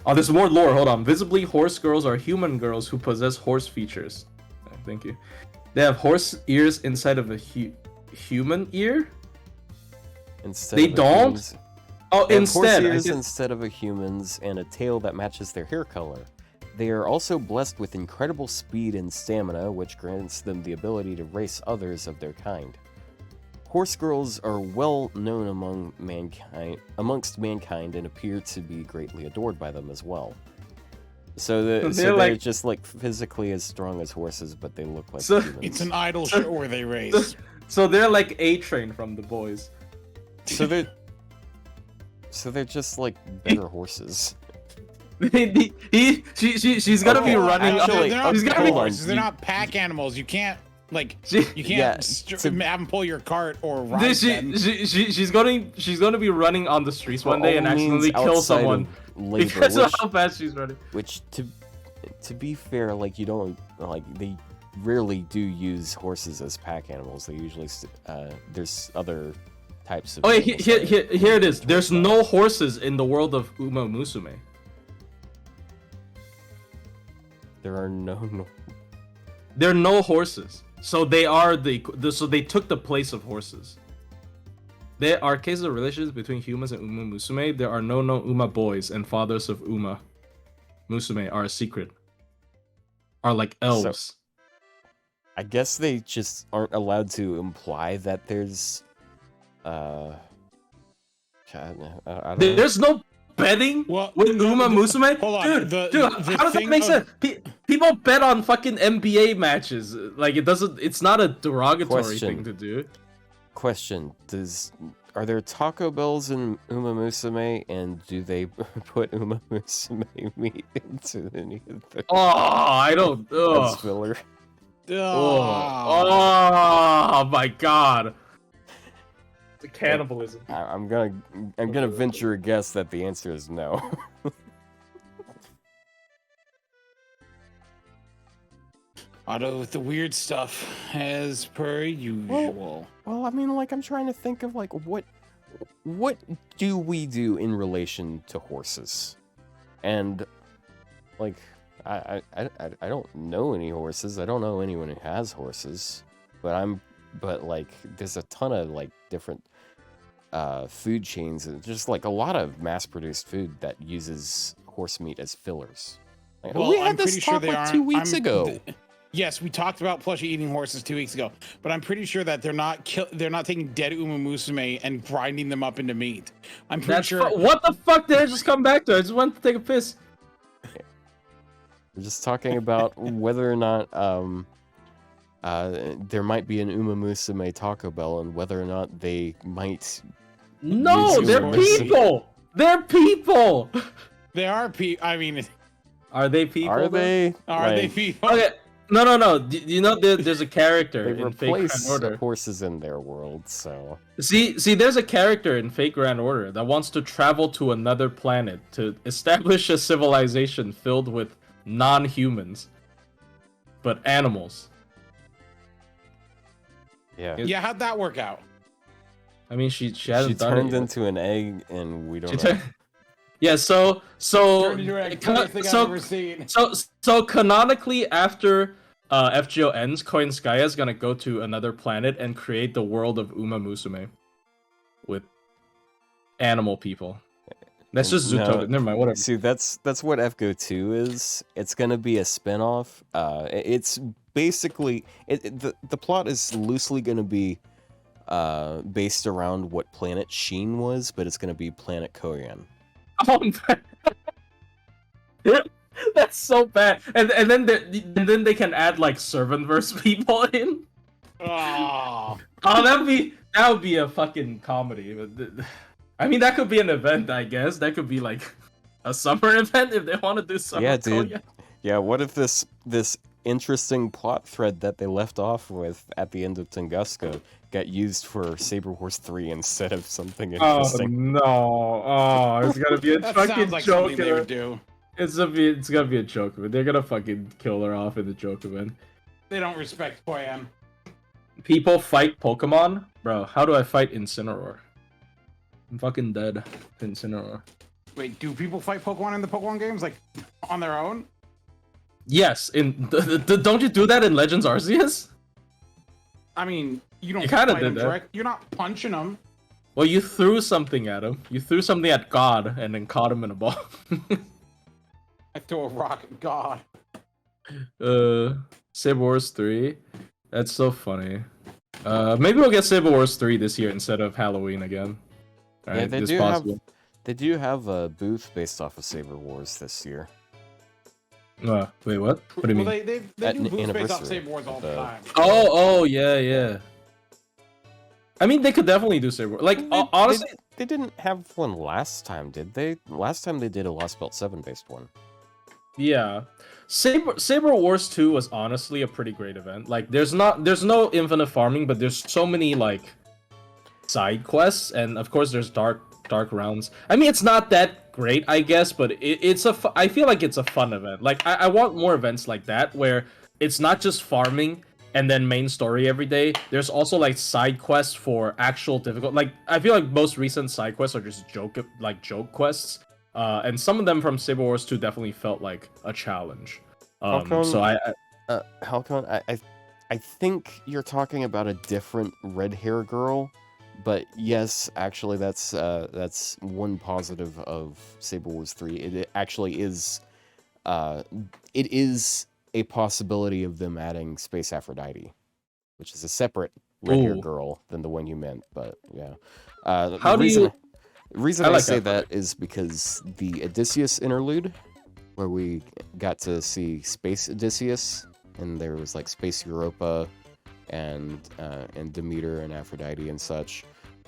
Oh, there's more lore. Hold on. Visibly, horse girls are human girls who possess horse features. Oh, thank you. They have horse ears inside of a human ear. Instead They of a don't? human's- Oh, They have instead. horse I ears guess- instead of a human's and a tail that matches their hair color. They are also blessed with incredible speed and stamina, which grants them the ability to race others of their kind. Horse girls are well known amongst mankind and appear to be greatly adored by them as well. So they're just like physically as strong as horses, but they look like humans. It's an idle show where they race. So they're like A-Train from The Boys. So they're just like better horses. She's gonna be running. actually, they're not she's gonna pack be horses. They're not pack animals. You can't you can't have them pull your cart or ride them. She's gonna be running on the streets one day and accidentally kill someone Labor, because of how fast she's running. Which to be fair, like you don't like they rarely do use horses as pack animals. They usually there's other types of. Oh, here it is. There's no horses in the world of Uma Musume. There are no. There are no horses, so they are so they took the place of horses. There are cases of relations between humans and Uma Musume. There are no Uma boys, and fathers of Uma Musume are a secret. Are like elves. So, I guess they just aren't allowed to imply that there's. I don't know. There's no betting with Uma Musume. Hold on, dude, how does that make sense? People bet on fucking NBA matches. Like it doesn't. It's not a derogatory thing to do. Question: are there Taco Bells in Uma Musume, and do they put Uma Musume meat into any of the? Oh, I don't. That's filler. Oh my god. The cannibalism. I'm gonna venture a guess that the answer is no. Auto with the weird stuff, as per usual. Well, I mean, like I'm trying to think of like what do we do in relation to horses, and like I don't know any horses. I don't know anyone who has horses, but like there's a ton of like different food chains and just like a lot of mass-produced food that uses horse meat as fillers. Like, Well, we had I'm this pretty sure talk they like aren't. 2 weeks ago. Yes, we talked about plushie eating horses 2 weeks ago, but I'm pretty sure that they're not taking dead Uma Musume and grinding them up into meat. I'm pretty sure. What the fuck did I just come back to? I just went to take a piss. We're just talking about whether or not there might be an Uma Musume Taco Bell and whether or not they might. No, use they're Uma Musume. people. They're people. They are people. I mean, Are they people? Are they? are they people? Okay. No. You know there's a character They in Fake Grand replace Order. horses in their world, so. See, there's a character in Fake Grand Order that wants to travel to another planet to establish a civilization filled with non-humans, but animals. Yeah. Yeah, how'd that work out? I mean, she She hasn't done turned it yet. into an egg, and we don't She know. turned- Yeah, so Turned into an egg, funniest thing I've ever seen. so canonically, after FGO ends, Koinskaya is gonna go to another planet and create the world of Uma Musume with animal people. That's just No. Zootopia. Never mind. Whatever. See, that's what FGO 2 is. It's gonna be a spin-off. It's basically the plot is loosely gonna be based around what planet Sheen was, but it's gonna be planet Korean. Oh, that's so bad. And then they can add like Servantverse people in. Oh, That would be a fucking comedy. I mean, that could be an event, I guess. That could be like a summer event if they want to do summer. Yeah, dude. Korea. Yeah, what if this interesting plot thread that they left off with at the end of Tunguska got used for Saber Wars 3 instead of something Oh interesting. no! Oh, it's gonna be a That fucking sounds like joke. something they would do. It's gonna be a joke event. They're gonna fucking kill her off in the joke event. They don't respect Koyan. People fight Pokemon? Bro, how do I fight Incineroar? I'm fucking dead to Incineroar. Wait, do people fight Pokemon in the Pokemon games, like, on their own? Yes, don't you do that in Legends Arceus? I mean, you don't kinda fight did them that. direct. You're not punching them. Well, you threw something at him. You threw something at God and then caught him in a ball. I throw a rock at God. Saber Wars 3. That's so funny. Maybe we'll get Saber Wars 3 this year instead of Halloween again. All Yeah, right, they it's do possible. they do have a booth based off of Saber Wars this year. Wait, what? What do you mean? Well, they At do boost based off Anniversary, Saber Wars all the the- time. Oh, yeah. I mean, they could definitely do Saber Wars. Like, honestly, They didn't have one last time, did they? Last time they did a Lost Belt 7 based one. yeah. Saber Wars 2 was honestly a pretty great event. Like, there's no infinite farming, but there's so many like side quests, and of course there's dark rounds. I mean, it's not that great, I guess, but I feel like it's a fun event. Like, I want more events like that where it's not just farming and then main story every day. There's also like side quests for actual difficult. Like, I feel like most recent side quests are just joke quests. And some of them from Saber Wars 2 definitely felt like a challenge. So Halcon, I think you're talking about a different red hair girl, but yes, actually that's one positive of Saber Wars 3. It actually is it is a possibility of them adding Space Aphrodite, which is a separate red hair Ooh. girl than the one you meant, but yeah. The reason I say that is because the Odysseus interlude, where we got to see Space Odysseus, and there was like Space Europa, and Demeter and Aphrodite and such.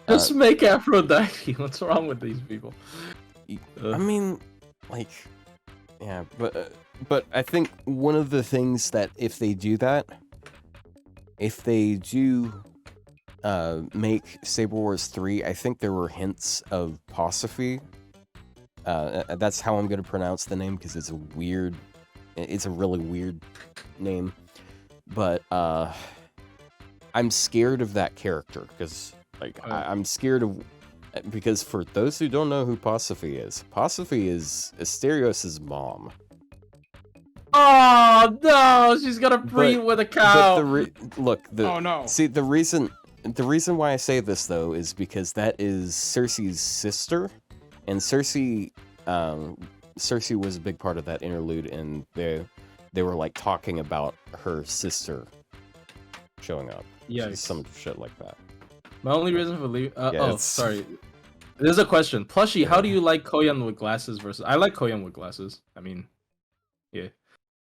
just make Aphrodite. What's wrong with these people? I mean, like, yeah, but I think one of the things that if they do make Saber Wars 3, I think there were hints of Posophy. That's how I'm going to pronounce the name because it's a really weird name. But I'm scared of that character because I'm scared of, because for those who don't know who Posophy is Asterios' mom. Oh no, she's gonna breed with a cow. Oh no. See, the reason why I say this though is because that is Cersei's sister, and Cersei was a big part of that interlude, and they were like talking about her sister showing up. Yeah, some shit like that. My only reason for leaving. it's- Sorry. There's a question. Plushie, how do you like Koyan with glasses versus? I like Koyan with glasses. I mean, yeah.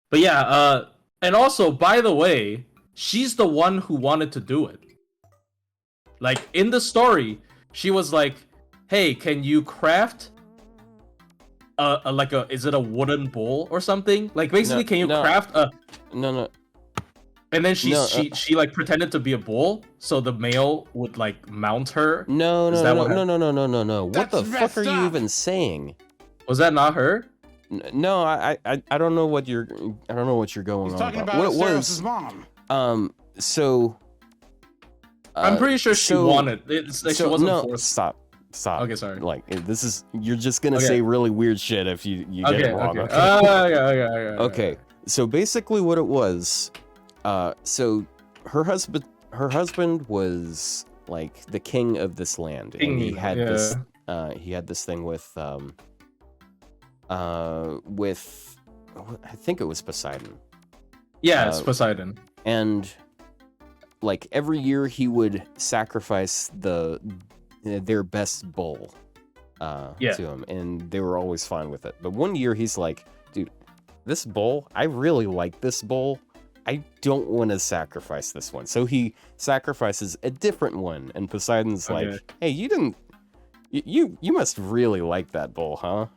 But yeah, and also, by the way, she's the one who wanted to do it. Like, in the story, she was like, hey, can you craft is it a wooden bowl or something? Like, basically, can you craft a... No. And then she like pretended to be a bull, so the male would like mount her. No. What That's the fuck are you messed even saying? Was that not her? No, I don't know what you're going He's on talking about. about What it Asterios' mom. was so I'm pretty sure she wanted. She wasn't forced. Stop. Okay, sorry. Like, you're just gonna say really weird shit if you get it wrong. Okay. Okay. So basically, what it was, so her husband was like the king of this land, and he had this thing with I think it was Poseidon. Yeah, it's Poseidon. And like every year he would sacrifice their best bull to him, and they were always fine with it. But one year he's like, dude, this bull, I really like this bull. I don't want to sacrifice this one. So he sacrifices a different one, and Poseidon's like, hey, you must really like that bull, huh?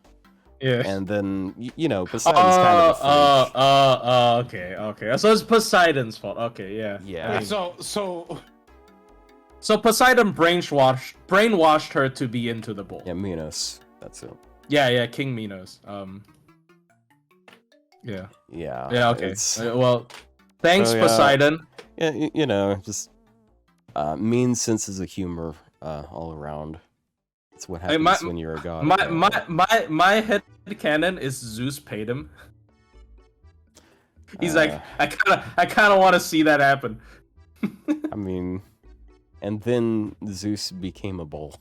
Yeah. And then, Poseidon's kind of a okay. So it's Poseidon's fault. Okay, yeah. Yeah. Wait, so So Poseidon brainwashed her to be into the bull. Yeah, Minos. That's it. Yeah, King Minos. Yeah. Yeah. Okay. Well, thanks, So, yeah, Poseidon. Yeah, you know, just mean senses of humor all around. It's what happens when you're a god. My head canon is Zeus paid him. He's like, I kind of want to see that happen. I mean, and then Zeus became a bull.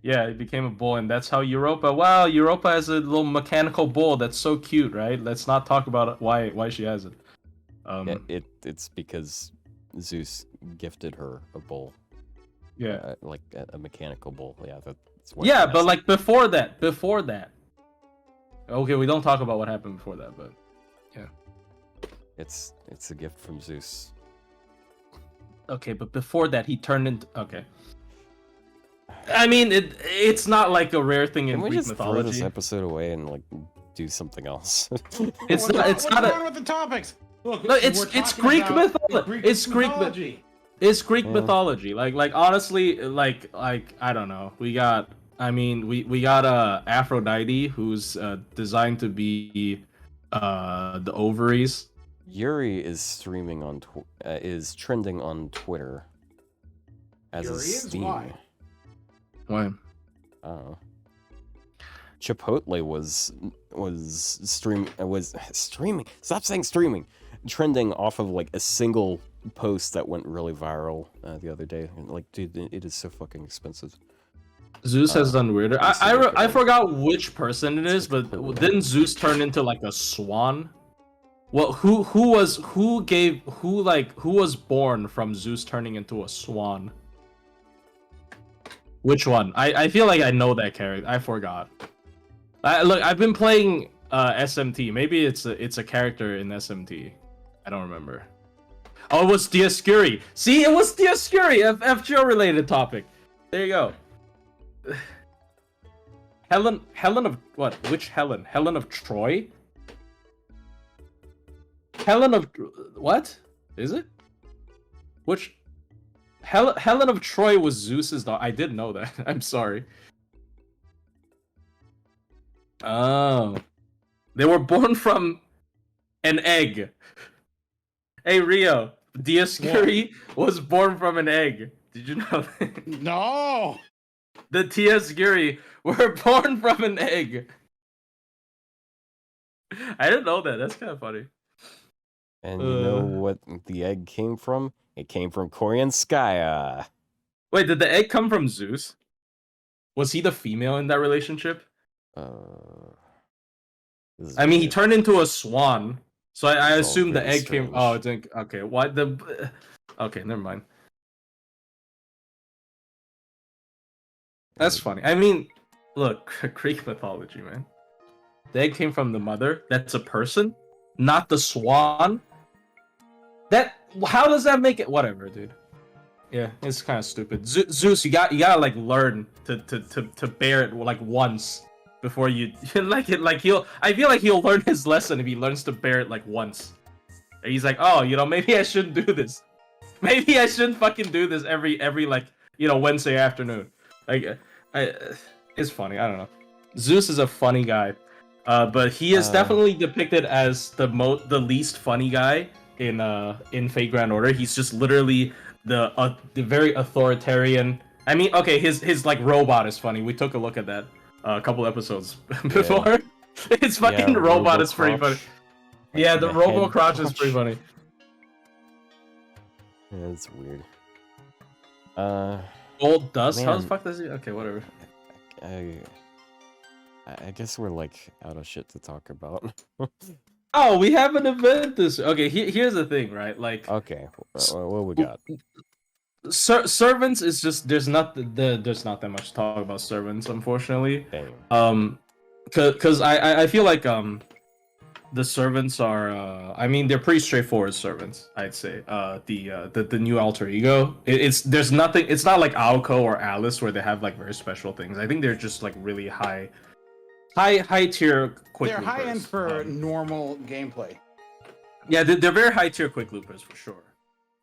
Yeah, he became a bull, and that's how Europa. Wow, Europa has a little mechanical bull that's so cute, right? Let's not talk about why she has it. Yeah, it's because Zeus gifted her a bull. Yeah, like a mechanical bull. Yeah, that's what. Yeah, but like before that. Okay, we don't talk about what happened before that, but yeah. It's a gift from Zeus. Okay, but before that, he turned into. Okay. I mean, it's not like a rare thing in Greek mythology. Can we just throw this episode away and like do something else? It's not with the topics. Look, no, it's Greek mythology. It's Greek mythology. It's Greek mythology. Like honestly, like I don't know. We got Aphrodite, who's designed to be the ovaries. Yuri is streaming on is trending on Twitter as Yuri a Steam. Why? Oh. Chipotle was streaming. Stop saying streaming. Trending off of like a single post that went really viral the other day. Like, dude, it is so fucking expensive. Zeus has done weirder. I forgot which person it is, but didn't Zeus turn into like a swan? Well, who was born from Zeus turning into a swan? Which one? I feel like I know that character. I forgot. Look, I've been playing SMT. Maybe it's a character in SMT. I don't remember. Oh, it was Dioscuri. See, it was Dioscuri. FGO related topic. There you go. Helen of what? Which Helen? Helen of Troy? Helen of what? Is it? Which Helen of Troy was Zeus's daughter. I didn't know that. I'm sorry. Oh. They were born from an egg. Hey Rio, Dioscuri was born from an egg. Did you know that? No. The Dioscuri were born from an egg. I didn't know that. That's kind of funny. And you know what the egg came from? It came from Koreanskaya. Wait, did the egg come from Zeus? Was he the female in that relationship? I mean, he turned into a swan, so I assume the egg came. Oh, it didn't. Okay, why the? Okay, never mind. That's funny. I mean, look, Greek mythology, man. The egg came from the mother. That's a person, not the swan. How does that make it? Whatever, dude. Yeah, it's kind of stupid. Zeus, you gotta like learn to bear it like once before you like it. Like I feel like he'll learn his lesson if he learns to bear it like once. And he's like, oh, maybe I shouldn't do this. Maybe I shouldn't fucking do this every like Wednesday afternoon. Like, it's funny. I don't know. Zeus is a funny guy, but he is definitely depicted as the least funny guy in Fate Grand Order. He's just literally the very authoritarian. I mean, okay, his like robot is funny. We took a look at that a couple episodes before. Yeah. His fucking robot is pretty funny. Yeah, the Robo Crotch is pretty funny. Yeah, that's weird. Gold dust? Man. How the fuck does he? Okay, whatever. I guess we're like out of shit to talk about. Oh, we have an event this. Okay, here's the thing, right? Like, okay, what we got? Servants is just there's not that much to talk about servants, unfortunately. Damn. Because I feel like the servants are I mean they're pretty straightforward servants, I'd say. The new alter ego, there's nothing. It's not like Aoko or Alice where they have like very special things. I think they're just like really high tier quick they're loopers. High end for normal gameplay. Yeah, they're very high tier quick loopers for sure.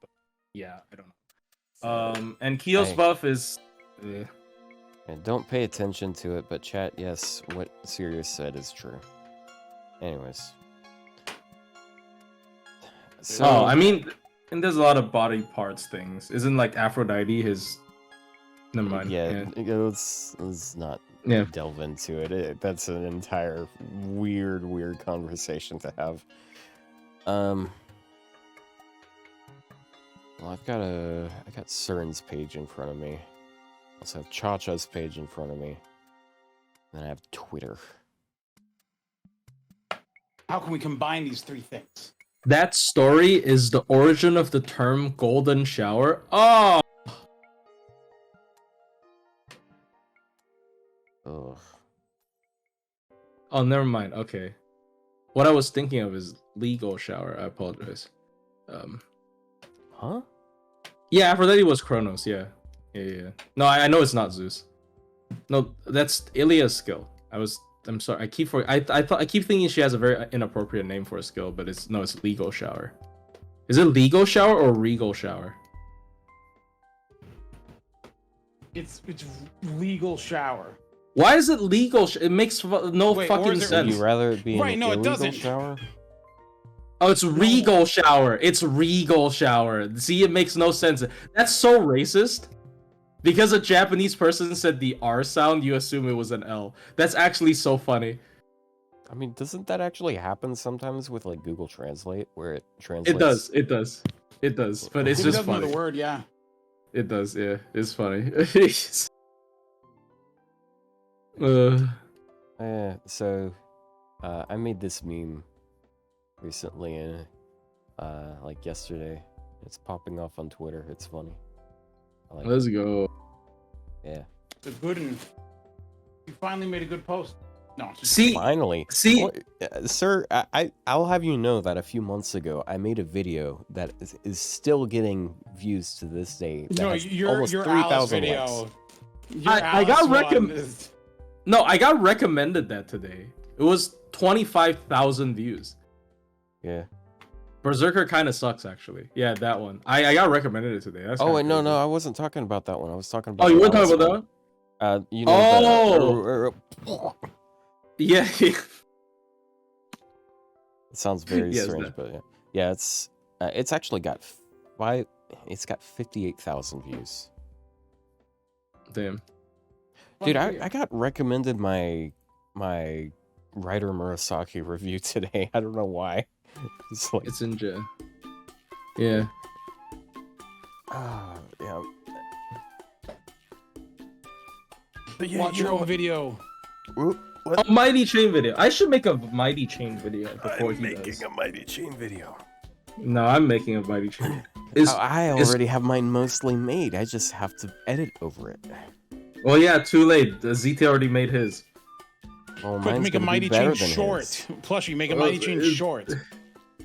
But yeah, I don't know. And Kyo's buff is. And don't pay attention to it, but chat, yes, what Sirius said is true. Anyways. So, I mean, and there's a lot of body parts things. Isn't like Aphrodite his? Never mind. Yeah, let's not delve into it. That's an entire weird conversation to have. Well, I got CERN's page in front of me. I also have Cha-Cha's page in front of me. Then I have Twitter. How can we combine these three things? That story is the origin of the term golden shower. Oh! Ugh. Oh, never mind. Okay. What I was thinking of is legal shower. I apologize. Huh? Yeah, Aphrodite was Kronos. Yeah. No, I know it's not Zeus. No, that's Ilia's skill. I'm sorry. I keep thinking she has a very inappropriate name for a skill, but it's legal shower. Is it legal shower or regal shower? It's legal shower. Why is it legal? It makes no fucking sense. Would you rather it be an no, it illegal doesn't. shower? Oh, it's regal shower. It's regal shower. See, it makes no sense. That's so racist. Because a Japanese person said the R sound, you assume it was an L. That's actually so funny. I mean, doesn't that actually happen sometimes with like Google Translate, where it translates? It does. But it's just funny. Know the word, yeah. It does, yeah. It's funny. So, I made this meme recently, and like yesterday. It's popping off on Twitter. It's funny. Let's go. Yeah. It's a good one. You finally made a good post. No. Finally. Well, sir, I'll have you know that a few months ago I made a video that is still getting views to this day. No, your 3,000 video. likes. I got recommended. No, I got recommended that today. It was 25,000 views. Yeah. Berserker kind of sucks, actually. Yeah, that one. I got recommended it today. That's wait, no, I wasn't talking about that one. I was talking about. Oh, you weren't talking about that one? You know. Yeah. It sounds very strange, but yeah, it's actually got 58,000 views. Damn. Dude, I got recommended my Writer Murasaki review today. I don't know why. It's in jail. Yeah. Yeah. Watch your own video. A Mighty Chain video. I should make a Mighty Chain video before he does. I'm making a Mighty Chain video. No, I'm making a Mighty Chain. I already have mine mostly made. I just have to edit over it. Well, yeah, too late. ZT already made his. Well, Quick, make a Mighty Chain short. Plushie, make a Mighty Chain short.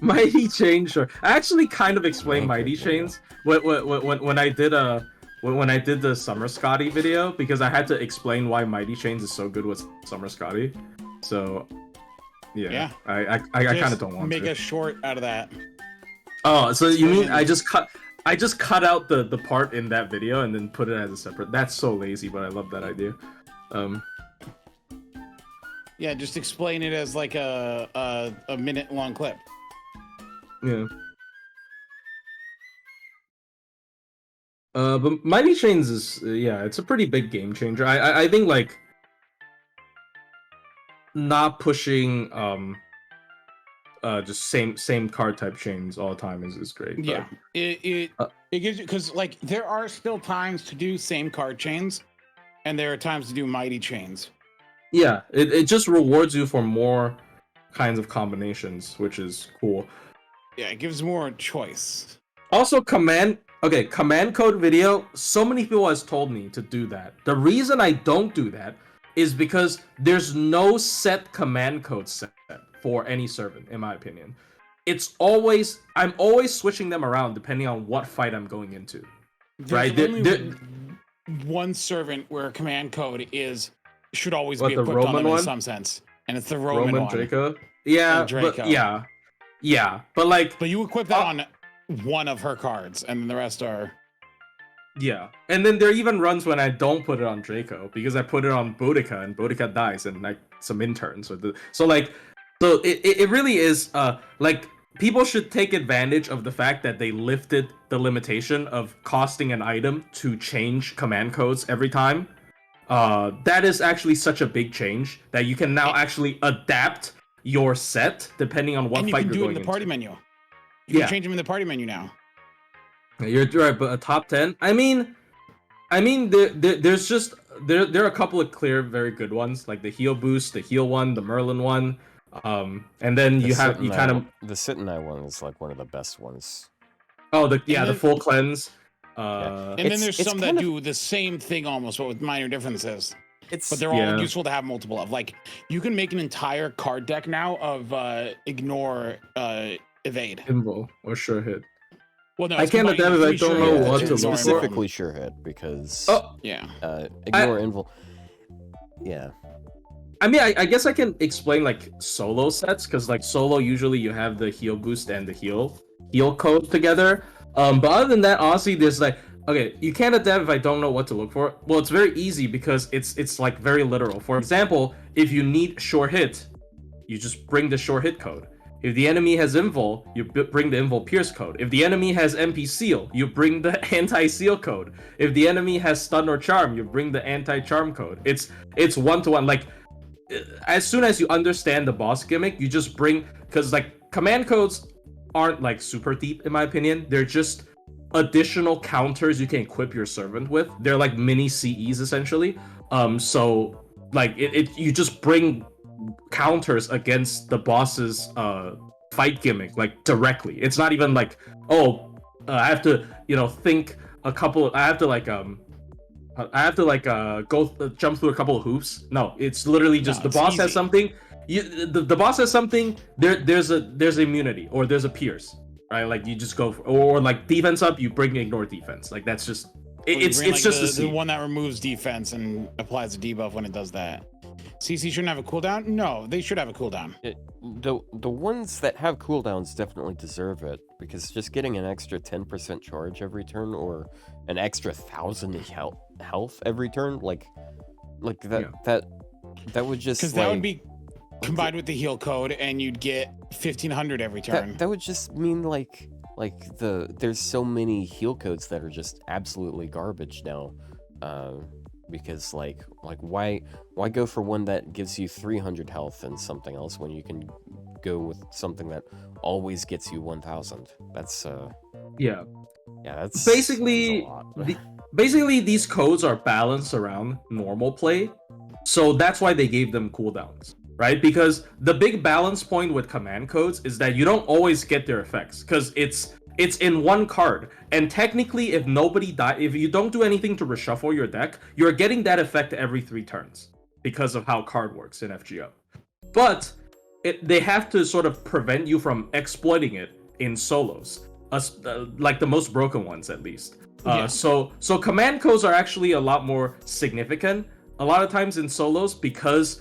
Mighty Chain short. I actually kind of explained Mighty Chains when I did the Summer Scotty video, because I had to explain why Mighty Chains is so good with Summer Scotty. So yeah. I kind of don't want to make a short out of that. Oh, so you mean I just cut out the part in that video and then put it as a separate. That's so lazy, but I love that idea. Yeah, just explain it as like a minute long clip. Yeah. But Mighty Chains is it's a pretty big game changer. I think like not pushing just same card type chains all the time is great. But, yeah, it gives you, because like there are still times to do same card chains, and there are times to do Mighty Chains. Yeah, it just rewards you for more kinds of combinations, which is cool. Yeah, it gives more choice. Also, command code video. So many people has told me to do that. The reason I don't do that is because there's no set command code set for any servant, in my opinion. I'm always switching them around depending on what fight I'm going into. There's only one servant where command code should always be equipped on them in some sense, and it's the Roman one. Draco. Yeah, Draco. But but like, but you equip that on one of her cards, and then the rest are. Yeah, and then there are even runs when I don't put it on Draco because I put it on Boudica and Boudica dies and like some interns so it really is like people should take advantage of the fact that they lifted the limitation of costing an item to change command codes every time. That is actually such a big change that you can now actually adapt your set depending on what and you fight can you're do it going in the party into. menu. You can change them in the party menu now. You're right, but a top 10. I mean, there's just there are a couple of clear, very good ones, like the heal boost, the heal one, the Merlin one, and then you kind of the Sit and I one is like one of the best ones. Oh, the full cleanse. And then there's some that do the same thing almost, but with minor differences. But they're all useful to have multiple of. Like you can make an entire card deck now of ignore, evade, invul, or sure hit. Well, no, I can't adapt if I don't know what to look for. Specifically sure hit because ignore invul. Yeah. I mean, I guess I can explain like solo sets because like solo usually you have the heal boost and the heal code together. But other than that, honestly, there's like okay, you can't adapt if I don't know what to look for. Well, it's very easy because it's like very literal. For example, if you need sure hit, you just bring the sure hit code. If the enemy has invul, you bring the invul pierce code. If the enemy has MP seal, you bring the anti-seal code. If the enemy has stun or charm, you bring the anti-charm code. It's one-to-one. Like as soon as you understand the boss gimmick, you just bring because like command codes aren't like super deep in my opinion. They're just additional counters you can equip your servant with. They're like mini CEs essentially. So like you just bring counters against the boss's fight gimmick like directly. It's not even like I have to think a couple. I have to jump through a couple of hoops. No, it's literally just the boss has something. The boss has something. There's immunity or there's a pierce, right? Like you just go or like defense up. You bring ignore defense. Like that's just it's just the one that removes defense and applies a debuff when it does that. CC shouldn't have a cooldown? No, they should have a cooldown. The ones that have cooldowns definitely deserve it, because just getting an extra 10% charge every turn or an extra 1,000 health every turn, like that would just because that would be combined with the heal code, and you'd get 1,500 every turn. That would just mean like there's so many heal codes that are just absolutely garbage now. Because like why go for one that gives you 300 health and something else when you can go with something that always gets you 1,000? That's that's basically basically these codes are balanced around normal play, so that's why they gave them cooldowns, right? Because the big balance point with command codes is that you don't always get their effects because it's in one card, and technically if you don't do anything to reshuffle your deck, you're getting that effect every 3 turns because of how card works in FGO. But they have to sort of prevent you from exploiting it in solos, like the most broken ones at least. So command codes are actually a lot more significant a lot of times in solos because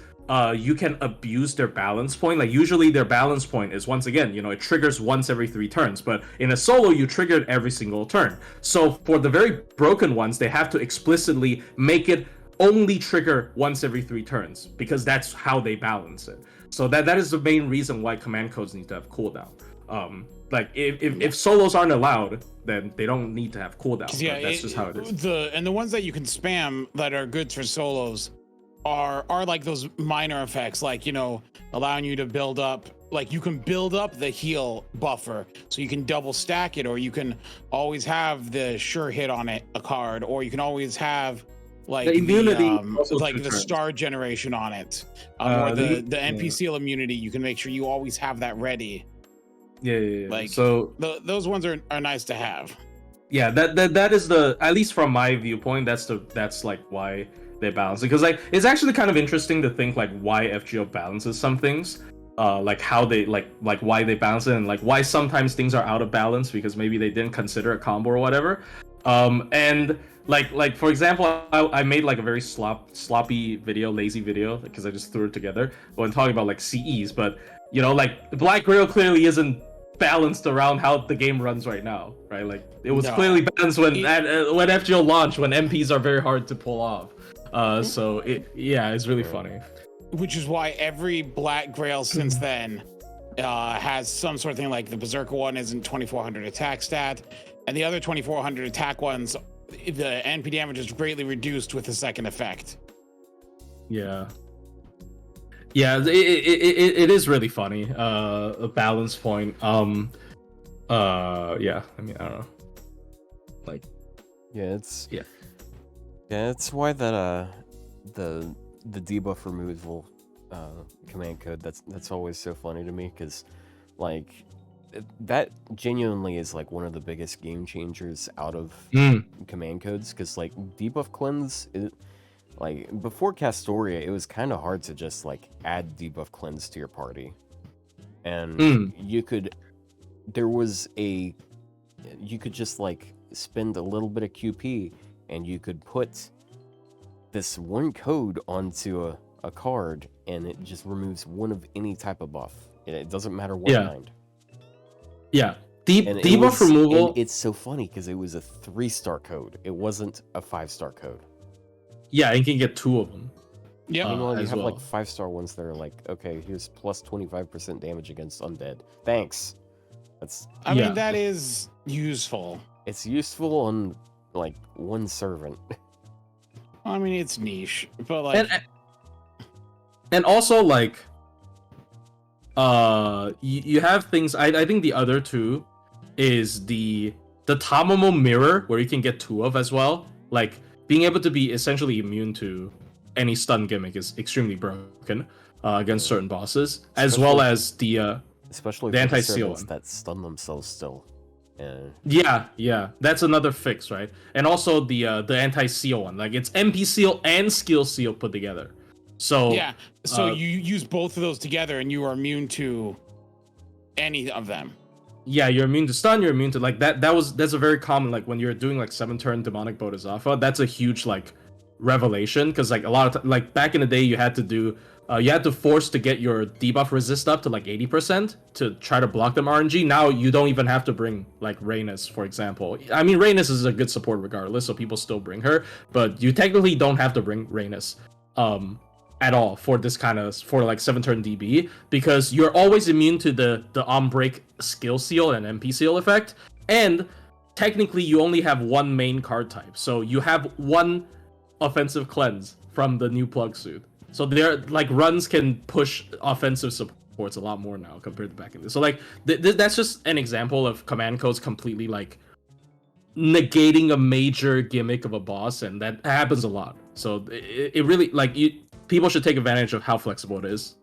you can abuse their balance point. Like usually their balance point is, once again, it triggers once every 3 turns, but in a solo you trigger it every single turn. So for the very broken ones, they have to explicitly make it only trigger once every 3 turns because that's how they balance it. So that is the main reason why command codes need to have cooldown. Like if solos aren't allowed, then they don't need to have cooldown. Yeah, that's just how it is. The ones that you can spam that are good for solos are like those minor effects, like allowing you to build up, like you can build up the heal buffer so you can double stack it, or you can always have the sure hit on it, a card, or you can always have like the immunity, like the star generation on it, or the NP seal immunity. You can make sure you always have that ready. Yeah. Like so those ones are nice to have. Yeah, that is the, at least from my viewpoint, that's like why they balance it. Because like it's actually kind of interesting to think like why FGO balances some things, like how they like why they balance it, and like why sometimes things are out of balance because maybe they didn't consider a combo or whatever. And like for example, I made like a very sloppy video, lazy video, because I just threw it together when talking about like CEs. But like Black Grail clearly isn't balanced around how the game runs right now, right? Like it was clearly balanced when FGO launched, when MPs are very hard to pull off. So it's really funny. Which is why every Black Grail since then has some sort of thing, like the Berserker one isn't 2400 attack stat, and the other 2400 attack ones, the NP damage is greatly reduced with the second effect. Yeah, it is really funny. A balance point. Yeah, I mean, I don't know. Like, it's why that the debuff removal command code, that's always so funny to me, because like that genuinely is like one of the biggest game changers out of command codes, because like debuff cleanse, like before Castoria, it was kind of hard to just like add debuff cleanse to your party, and you could just like spend a little bit of QP and you could put this one code onto a card, and it just removes one of any type of buff. It doesn't matter what kind. Yeah. Debuff removal. And it's so funny because it was a 3-star code. It wasn't a 5-star code. Yeah, you can get 2 of them. Yeah. Meanwhile, you have like 5-star ones that are like, okay, here's plus 25% damage against undead. Thanks. I mean, that is useful. It's useful on like one servant. I mean, it's niche, but like, and also like, you have things. I think the other two is the Tamamo mirror, where you can get 2 of as well. Like being able to be essentially immune to any stun gimmick is extremely broken against certain bosses, as well as especially the anti-seal one that stun themselves still. Yeah, that's another fix, right? And also the anti-seal one, like it's MP seal and skill seal put together. So you use both of those together, and you are immune to any of them. Yeah, you're immune to stun. You're immune to like that. That's a very common, like when you're doing like 7-turn demonic Bodhisattva. That's a huge like revelation, because like a lot of like back in the day you had to force to get your debuff resist up to like 80% to try to block them RNG. Now you don't even have to bring like Rhaenys, for example. I mean, Rhaenys is a good support regardless, so people still bring her, but you technically don't have to bring Rhaenys at all for this kind of, for like 7-turn DB, because you're always immune to the on break skill seal and MP seal effect, and technically you only have one main card type, so you have one offensive cleanse from the new plug suit. So they're like runs can push offensive supports a lot more now compared to back in this. So like that's just an example of command codes completely like negating a major gimmick of a boss, and that happens a lot. So it really like people should take advantage of how flexible it is,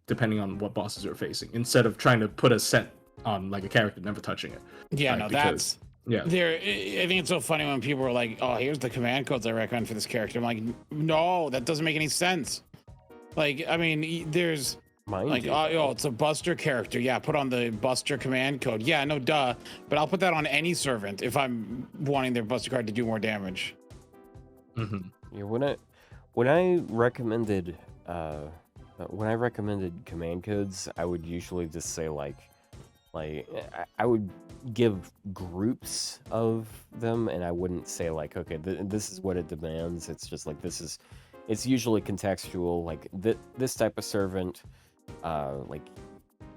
depending on what bosses you're facing, instead of trying to put a set on like a character never touching it. Yeah, right? no, Because, I think it's so funny when people are like, "Oh, here's the command codes I recommend for this character." I'm like, no, that doesn't make any sense. Like, I mean, there's it's a Buster character. Yeah, put on the Buster command code. Yeah, no, duh. But I'll put that on any servant if I'm wanting their Buster card to do more damage. Mm-hmm. Yeah, when I recommended command codes, I would usually just say like I would give groups of them, and I wouldn't say like, okay, this is what it demands. It's just like it's usually contextual. Like this type of servant, like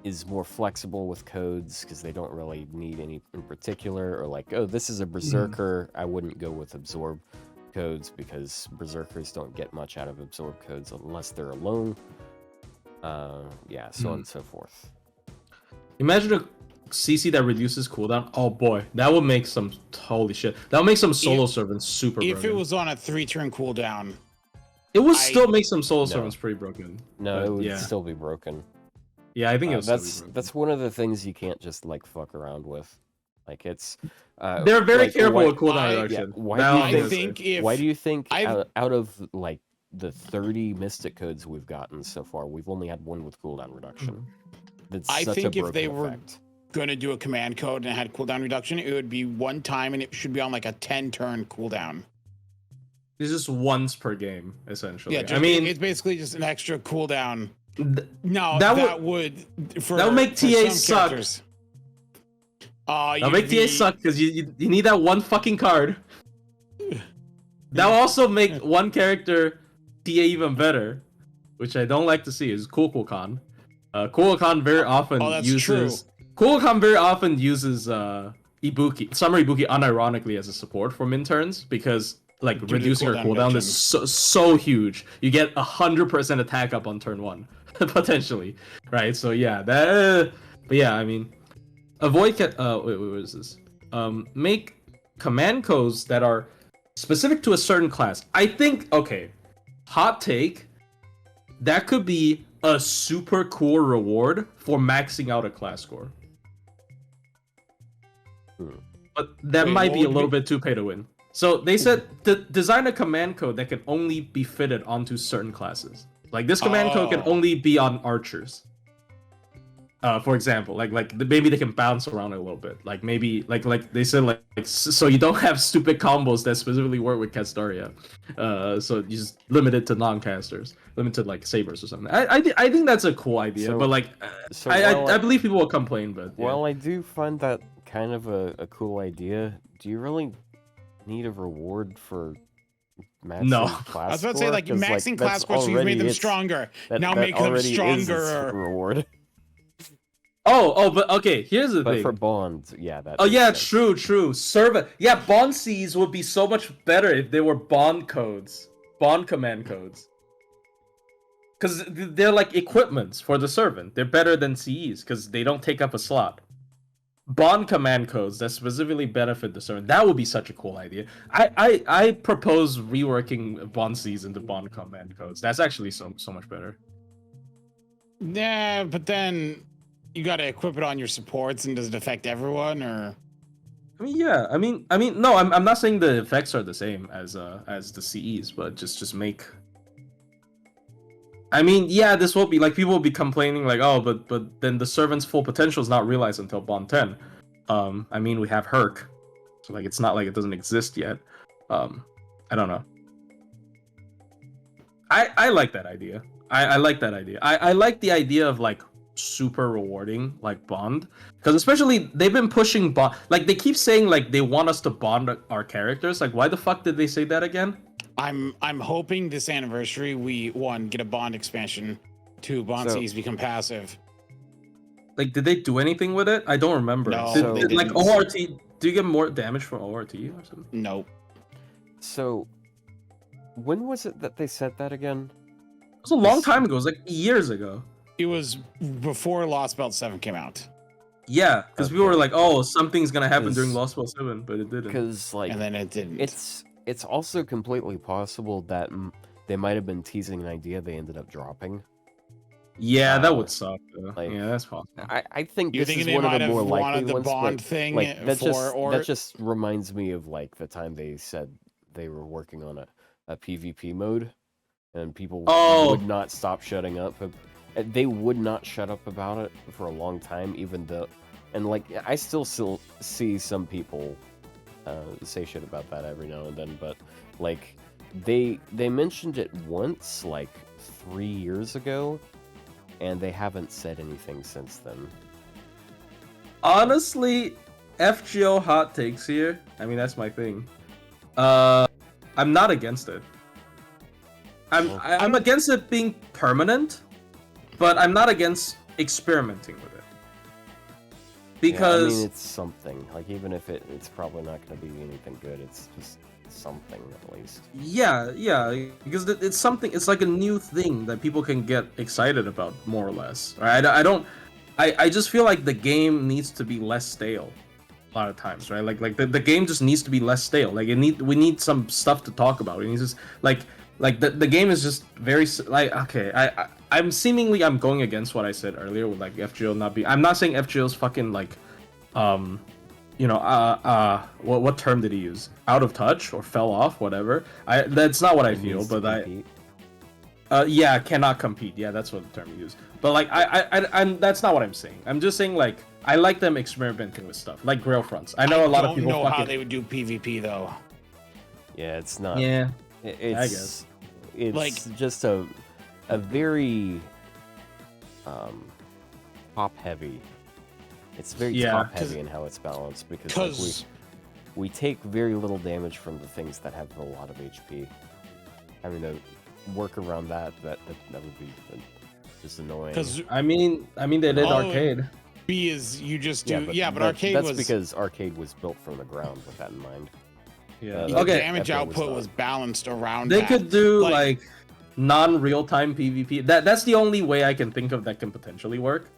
is more flexible with codes because they don't really need any in particular, or like, oh, this is a berserker. I wouldn't go with absorb codes because berserkers don't get much out of absorb codes unless they're alone. So on and so forth. Imagine a CC that reduces cooldown. Oh boy, that would make some holy shit. That would make some solo servants super broken. If it was on a 3-turn cooldown, it would still make some solo servants pretty broken. No, it would still be broken. Yeah, I think that's one of the things you can't just like fuck around with. Like it's they're very careful with cooldown reduction. Why do you think out of like the 30 Mystic codes we've gotten so far, we've only had one with cooldown reduction? I think if they were going to do a command code and it had cooldown reduction, it would be one time, and it should be on like a 10-turn cooldown. It's just once per game, essentially. Yeah, I mean, it's basically just an extra cooldown. No, that would make TA suck. Now make TA suck because you need that one fucking card. That'll also make one character TA even better, which I don't like to see, is Kukulkan. Kukulkan very often uses Ibuki, Summer Ibuki unironically as a support for interns because like reducing her cooldown is so huge. You get 100% attack up on turn 1 potentially, right? So yeah, but yeah, I mean, avoid wait, what is this? Make command codes that are specific to a certain class. I think, okay, hot take, that could be a super cool reward for maxing out a class score. But that might be a little bit too pay to win. So they said design a command code that can only be fitted onto certain classes. Like this command code can only be on archers. For example, like maybe they can bounce around a little bit. Like maybe like they said like so you don't have stupid combos that specifically work with Castaria. So you just limit it to non-casters, limited like sabers or something. I think that's a cool idea, but like I believe people will complain. But yeah. Well, I do find that kind of a cool idea. Do you really need a reward for maxing class I was about to say like maxing class score, so you've made them stronger. Now make them stronger. Reward. But okay, here's the thing. But for bonds, yeah, that. Oh yeah, true. Servant. Yeah, bond Cs would be so much better if they were bond codes, bond command codes. Because they're like equipments for the servant. They're better than CEs because they don't take up a slot. Bond command codes that specifically benefit the servant. That would be such a cool idea. I propose reworking bond Cs into bond command codes. That's actually so much better. Yeah, but then you got to equip it on your supports, and does it affect everyone, or? I mean, yeah. I mean, no. I'm not saying the effects are the same as the CEs, but just make. I mean, yeah, this will be like people will be complaining like, oh, but then the servant's full potential is not realized until Bond 10. I mean, we have Herc, so like it's not like it doesn't exist yet. I don't know. I like that idea. I like that idea. I like the idea of like super rewarding like Bond, because especially they've been pushing Bond. Like they keep saying like they want us to bond our characters. Like why the fuck did they say that again? I'm hoping this anniversary we get a Bond expansion, 2 Bond Cs become passive. Like did they do anything with it? I don't remember. No, did like ORT, do you get more damage from ORT or something? Nope. So when was it that they said that again? It was a long time ago. It was like years ago. It was before Lost Belt 7 came out. Yeah, because people were like, "Oh, something's gonna happen during Lost Belt 7," but it didn't. Because like, and then it didn't. It's also completely possible that they might have been teasing an idea they ended up dropping. Yeah, that would suck. Like, yeah, that's possible. I think this is one of the more likely ones. Bond thing like that just reminds me of like the time they said they were working on a PvP mode, and people would not stop shutting up. They would not shut up about it for a long time, even though, and like I still see some people say shit about that every now and then, but like they mentioned it once like 3 years ago, and they haven't said anything since then. Honestly, FGO hot takes here. I mean, that's my thing. I'm not against it. I'm against it being permanent, but I'm not against experimenting with it. Because I mean, it's something. Like even if it's probably not going to be anything good, it's just something at least. Yeah, because it's something. It's like a new thing that people can get excited about, more or less. Right? I just feel like the game needs to be less stale. A lot of times, right? Like the game just needs to be less stale. Like we need some stuff to talk about. It needs just like the game is just very like okay. I'm going against what I said earlier with like FGO not be. I'm not saying FGO's fucking like, what term did he use? Out of touch or fell off, whatever. That's not what I feel, but cannot compete. Yeah, that's what the term he used. But like I'm that's not what I'm saying. I'm just saying like I like them experimenting with stuff like Grail Fronts. I know a lot of people. I don't know how they would do PvP though. Yeah, it's not. Yeah, I guess it's like just a very top heavy It's very Yeah, top heavy in how it's balanced because like, we take very little damage from the things that have a lot of HP. Having to work around that would be just annoying. Because I mean they did arcade. B is you just do but arcade that's was because arcade was built from the ground with that in mind. Yeah. the Okay. damage output was balanced around. They that. could do like non-real-time PvP. That's the only way I can think of that can potentially work.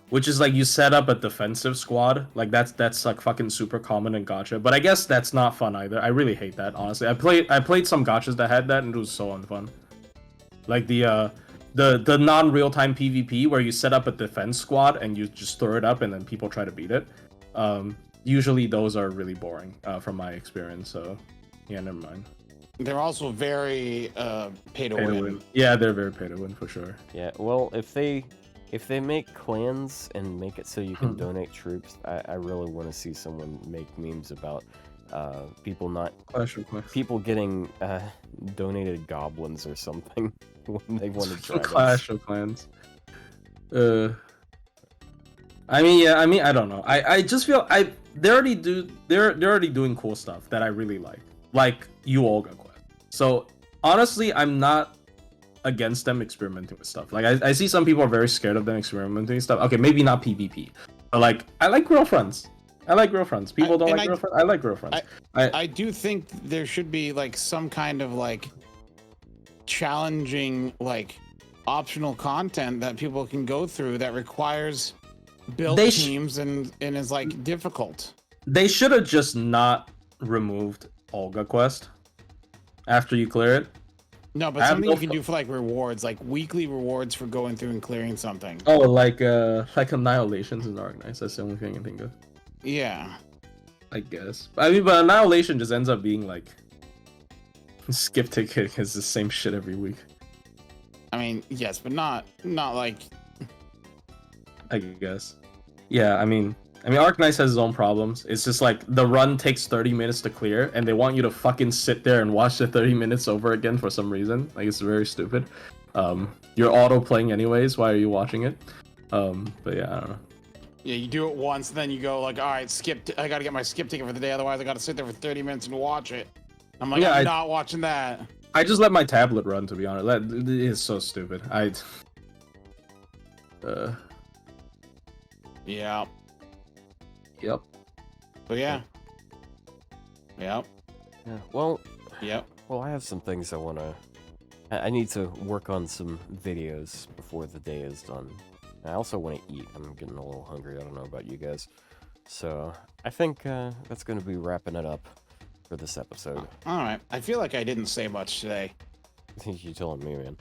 Which is like you set up a defensive squad. Like that's like fucking super common in gacha. But I guess that's not fun either. I really hate that, honestly. I played some gachas that had that and it was so unfun. Like the non-real-time PvP where you set up a defense squad and you just throw it up and then people try to beat it. Usually those are really boring from my experience. So yeah, never mind. They're also very pay to win. Yeah, they're very pay to win for sure. Yeah, well, if they make clans and make it so you can donate troops, I really want to see someone make memes about people getting donated goblins or something when they want to try Clash of Clans. I mean, I don't know. I just feel they're already doing cool stuff that I really like Olga Quest. So honestly, I'm not against them experimenting with stuff. Like I see some people are very scared of them experimenting stuff. Okay, maybe not PvP, but like I like girlfriends. People don't like girlfriends. I like girlfriends. I do think there should be like some kind of like challenging like optional content that people can go through that requires build teams and is like difficult. They should have just not removed Olga Quest after you clear it. No, but something you can do for like rewards, like weekly rewards for going through and clearing something. Oh, like Annihilations is organized. That's the only thing I think of. Yeah. I guess. I mean, but Annihilation just ends up being like skip ticket is the same shit every week. I mean, yes, but not like. I guess. Yeah, I mean, Arknights has his own problems. It's just like the run takes 30 minutes to clear, and they want you to fucking sit there and watch the 30 minutes over again for some reason. Like, it's very stupid. You're auto playing anyways. Why are you watching it? But yeah, I don't know. Yeah, you do it once, then you go like, all right, I gotta get my skip ticket for the day, otherwise I gotta sit there for 30 minutes and watch it. I'm like, I'm not watching that. I just let my tablet run, to be honest. That is so stupid. Yeah. Yep. But yeah. Yep. Yeah. Well. Yep. Well, I have some things I wanna. I need to work on some videos before the day is done. I also want to eat. I'm getting a little hungry. I don't know about you guys. So I think that's going to be wrapping it up for this episode. All right. I feel like I didn't say much today. You're telling me, man.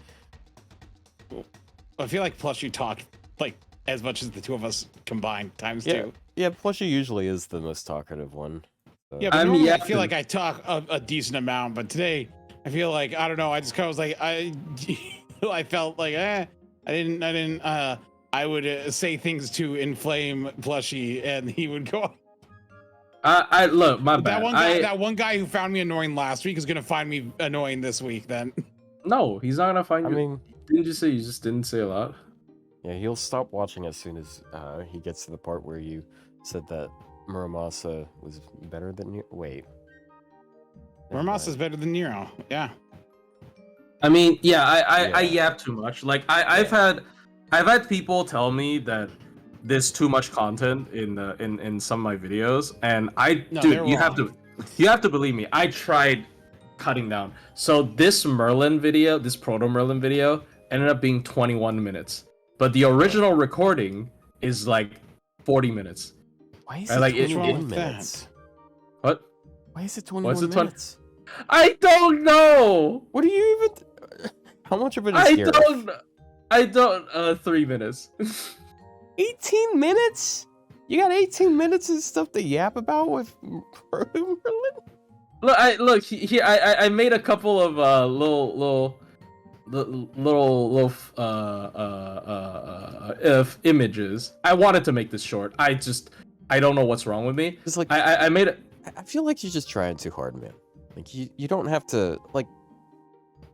I feel like plus you talked like as much as the two of us combined times two. Yeah, plus you usually is the most talkative one. So. Yeah, but I feel like I talk a decent amount, but today I feel like I don't know. I just kind of was like I felt like I didn't. I would say things to inflame Plushy, and he would go. I look, my bad. That one guy who found me annoying last week is gonna find me annoying this week. Then. No, he's not gonna find you. I mean, didn't you say you just didn't say a lot? Yeah, he'll stop watching as soon as he gets to the part where you said that Muramasa was better than you. Wait. Muramasa's better than Nero. Yeah. I mean, yeah, I yap too much. Like I've had people tell me that there's too much content in some of my videos, and you have to believe me. I tried cutting down. So this Proto Merlin video ended up being 21 minutes, but the original recording is like 40 minutes. Why is it 21 minutes? What? Why is it 21 minutes? I don't know. What do you even? How much of it is I don't 3 minutes. 18 minutes? You got 18 minutes of stuff to yap about with Merlin? Look, I made a couple of images. I wanted to make this short. I don't know what's wrong with me. It's like I made it. I feel like you're just trying too hard, man. Like you don't have to like.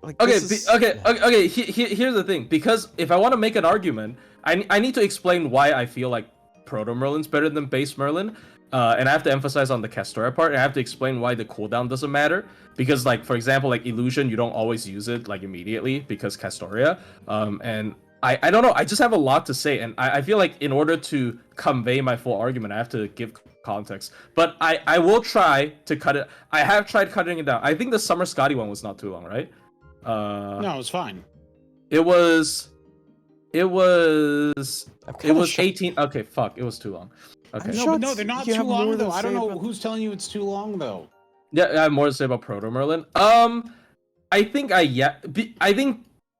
Okay. Here's the thing. Because if I want to make an argument, I need to explain why I feel like Proto Merlin's better than base Merlin. And I have to emphasize on the Castoria part, and I have to explain why the cooldown doesn't matter. Because, like, for example, like Illusion, you don't always use it like immediately because Castoria. And I don't know, I just have a lot to say, and I feel like in order to convey my full argument, I have to give context. But I will try to cut it. I have tried cutting it down. I think the Summer Scotty one was not too long, right? No, it was fine. It was 18. Okay, fuck, it was too long. Okay. No, but no, they're not too long though. I don't know who's telling you it's too long though. Yeah, I have more to say about Proto Merlin. I think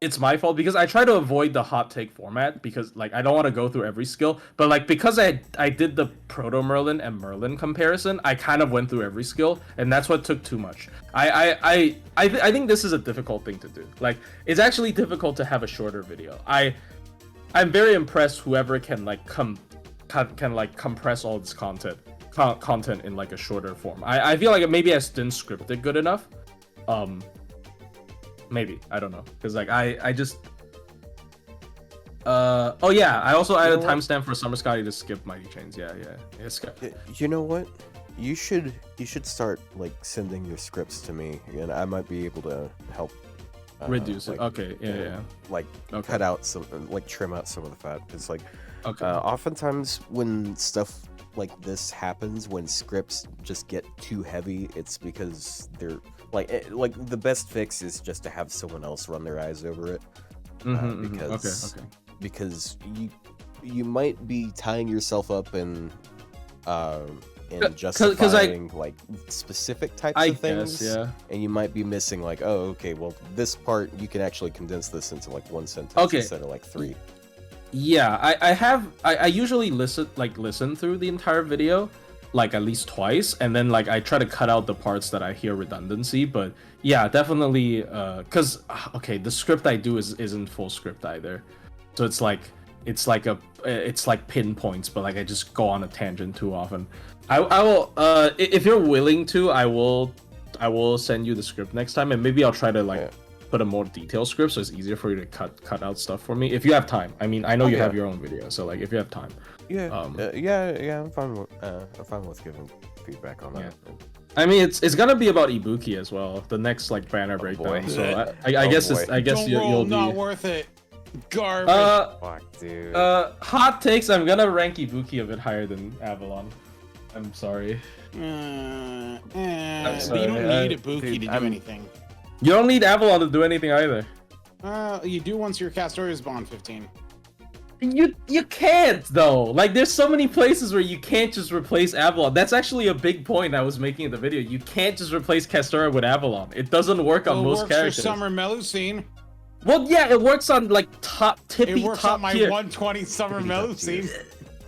it's my fault because I try to avoid the hot take format because like I don't want to go through every skill, but like because I did the Proto Merlin and Merlin comparison, I kind of went through every skill, and that's what took too much. I think this is a difficult thing to do. Like it's actually difficult to have a shorter video. I'm very impressed whoever can like compress all this content in like a shorter form. I feel like maybe I didn't script it good enough. Maybe I don't know because like I just oh yeah, I also added a timestamp for Summer Scotty to skip Mighty Chains. Yeah. You know what? You should start like sending your scripts to me, and I might be able to help reduce it. Okay, yeah. Like cut out some, like trim out some of the fat. It's like okay. Oftentimes when stuff like this happens, when scripts just get too heavy, it's because they're like the best fix is just to have someone else run their eyes over it. Because you might be tying yourself up in justifying like specific types of things, yeah. And you might be missing like, oh, okay, well this part you can actually condense this into like one sentence instead of like 3. Yeah, I usually listen through the entire video like at least twice, and then like I try to cut out the parts that I hear redundancy. But yeah, definitely because okay, the script I do isn't full script either, so it's like pinpoints, but like I just go on a tangent too often. I will if you're willing to, I will send you the script next time, and maybe I'll try to like put a more detailed script so it's easier for you to cut out stuff for me if you have time. I mean, I know you have your own video, so like if you have time. I'm fine with giving feedback on that. I mean, it's gonna be about Ibuki as well, the next like banner breakdown. Boy. So I guess you'll be not worth it. Garbage. Fuck, dude. Hot takes. I'm gonna rank Ibuki a bit higher than Avalon. I'm sorry. But you don't need Ibuki to do anything. You don't need Avalon to do anything either. You do once your Castoria is Bond 15. You can't though. Like there's so many places where you can't just replace Avalon. That's actually a big point I was making in the video. You can't just replace Castoria with Avalon. It doesn't work on most characters. It works for Summer Melusine. Well, yeah, it works on like top tier. It works on my 120 Summer Melusine.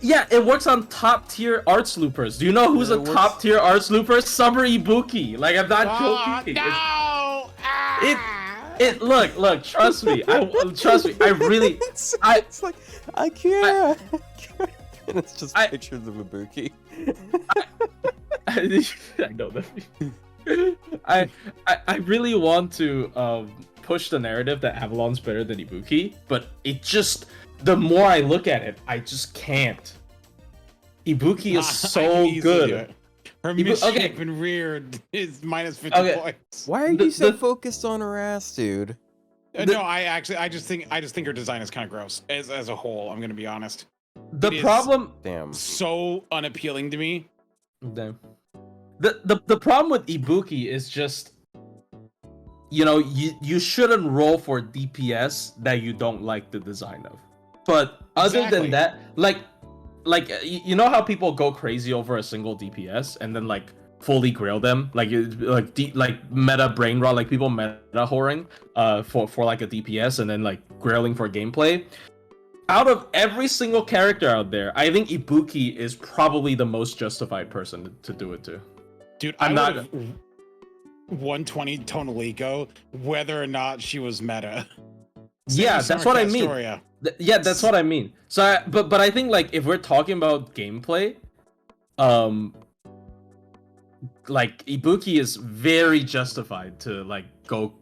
Yeah, it works on top tier arts loopers. Do you know who's a top tier arts looper? Summer Ibuki. Like I'm not joking. No! Look, trust me. I really it's like I can't. And it's just pictures of Ibuki. I know that. I really want to push the narrative that Avalon's better than Ibuki, but it just, the more I look at it, I just can't. Ibuki is so good. Her misshapen rear is minus 50 points. Why are you so focused on her ass, dude? No, I just think her design is kind of gross as a whole. I'm gonna be honest. The problem, so unappealing to me. Damn. The problem with Ibuki is just, you know, you shouldn't roll for DPS that you don't like the design of. But other than that, like you know how people go crazy over a single DPS and then like fully grail them, like meta brain rot, like people meta whoring for like a DPS and then like grailing for gameplay. Out of every single character out there, I think Ibuki is probably the most justified person to do it to. Dude, I'm not 120 Tonalico, whether or not she was meta. Yeah, that's what I mean. Yeah, that's what I mean. So, but I think like if we're talking about gameplay, like Ibuki is very justified to like go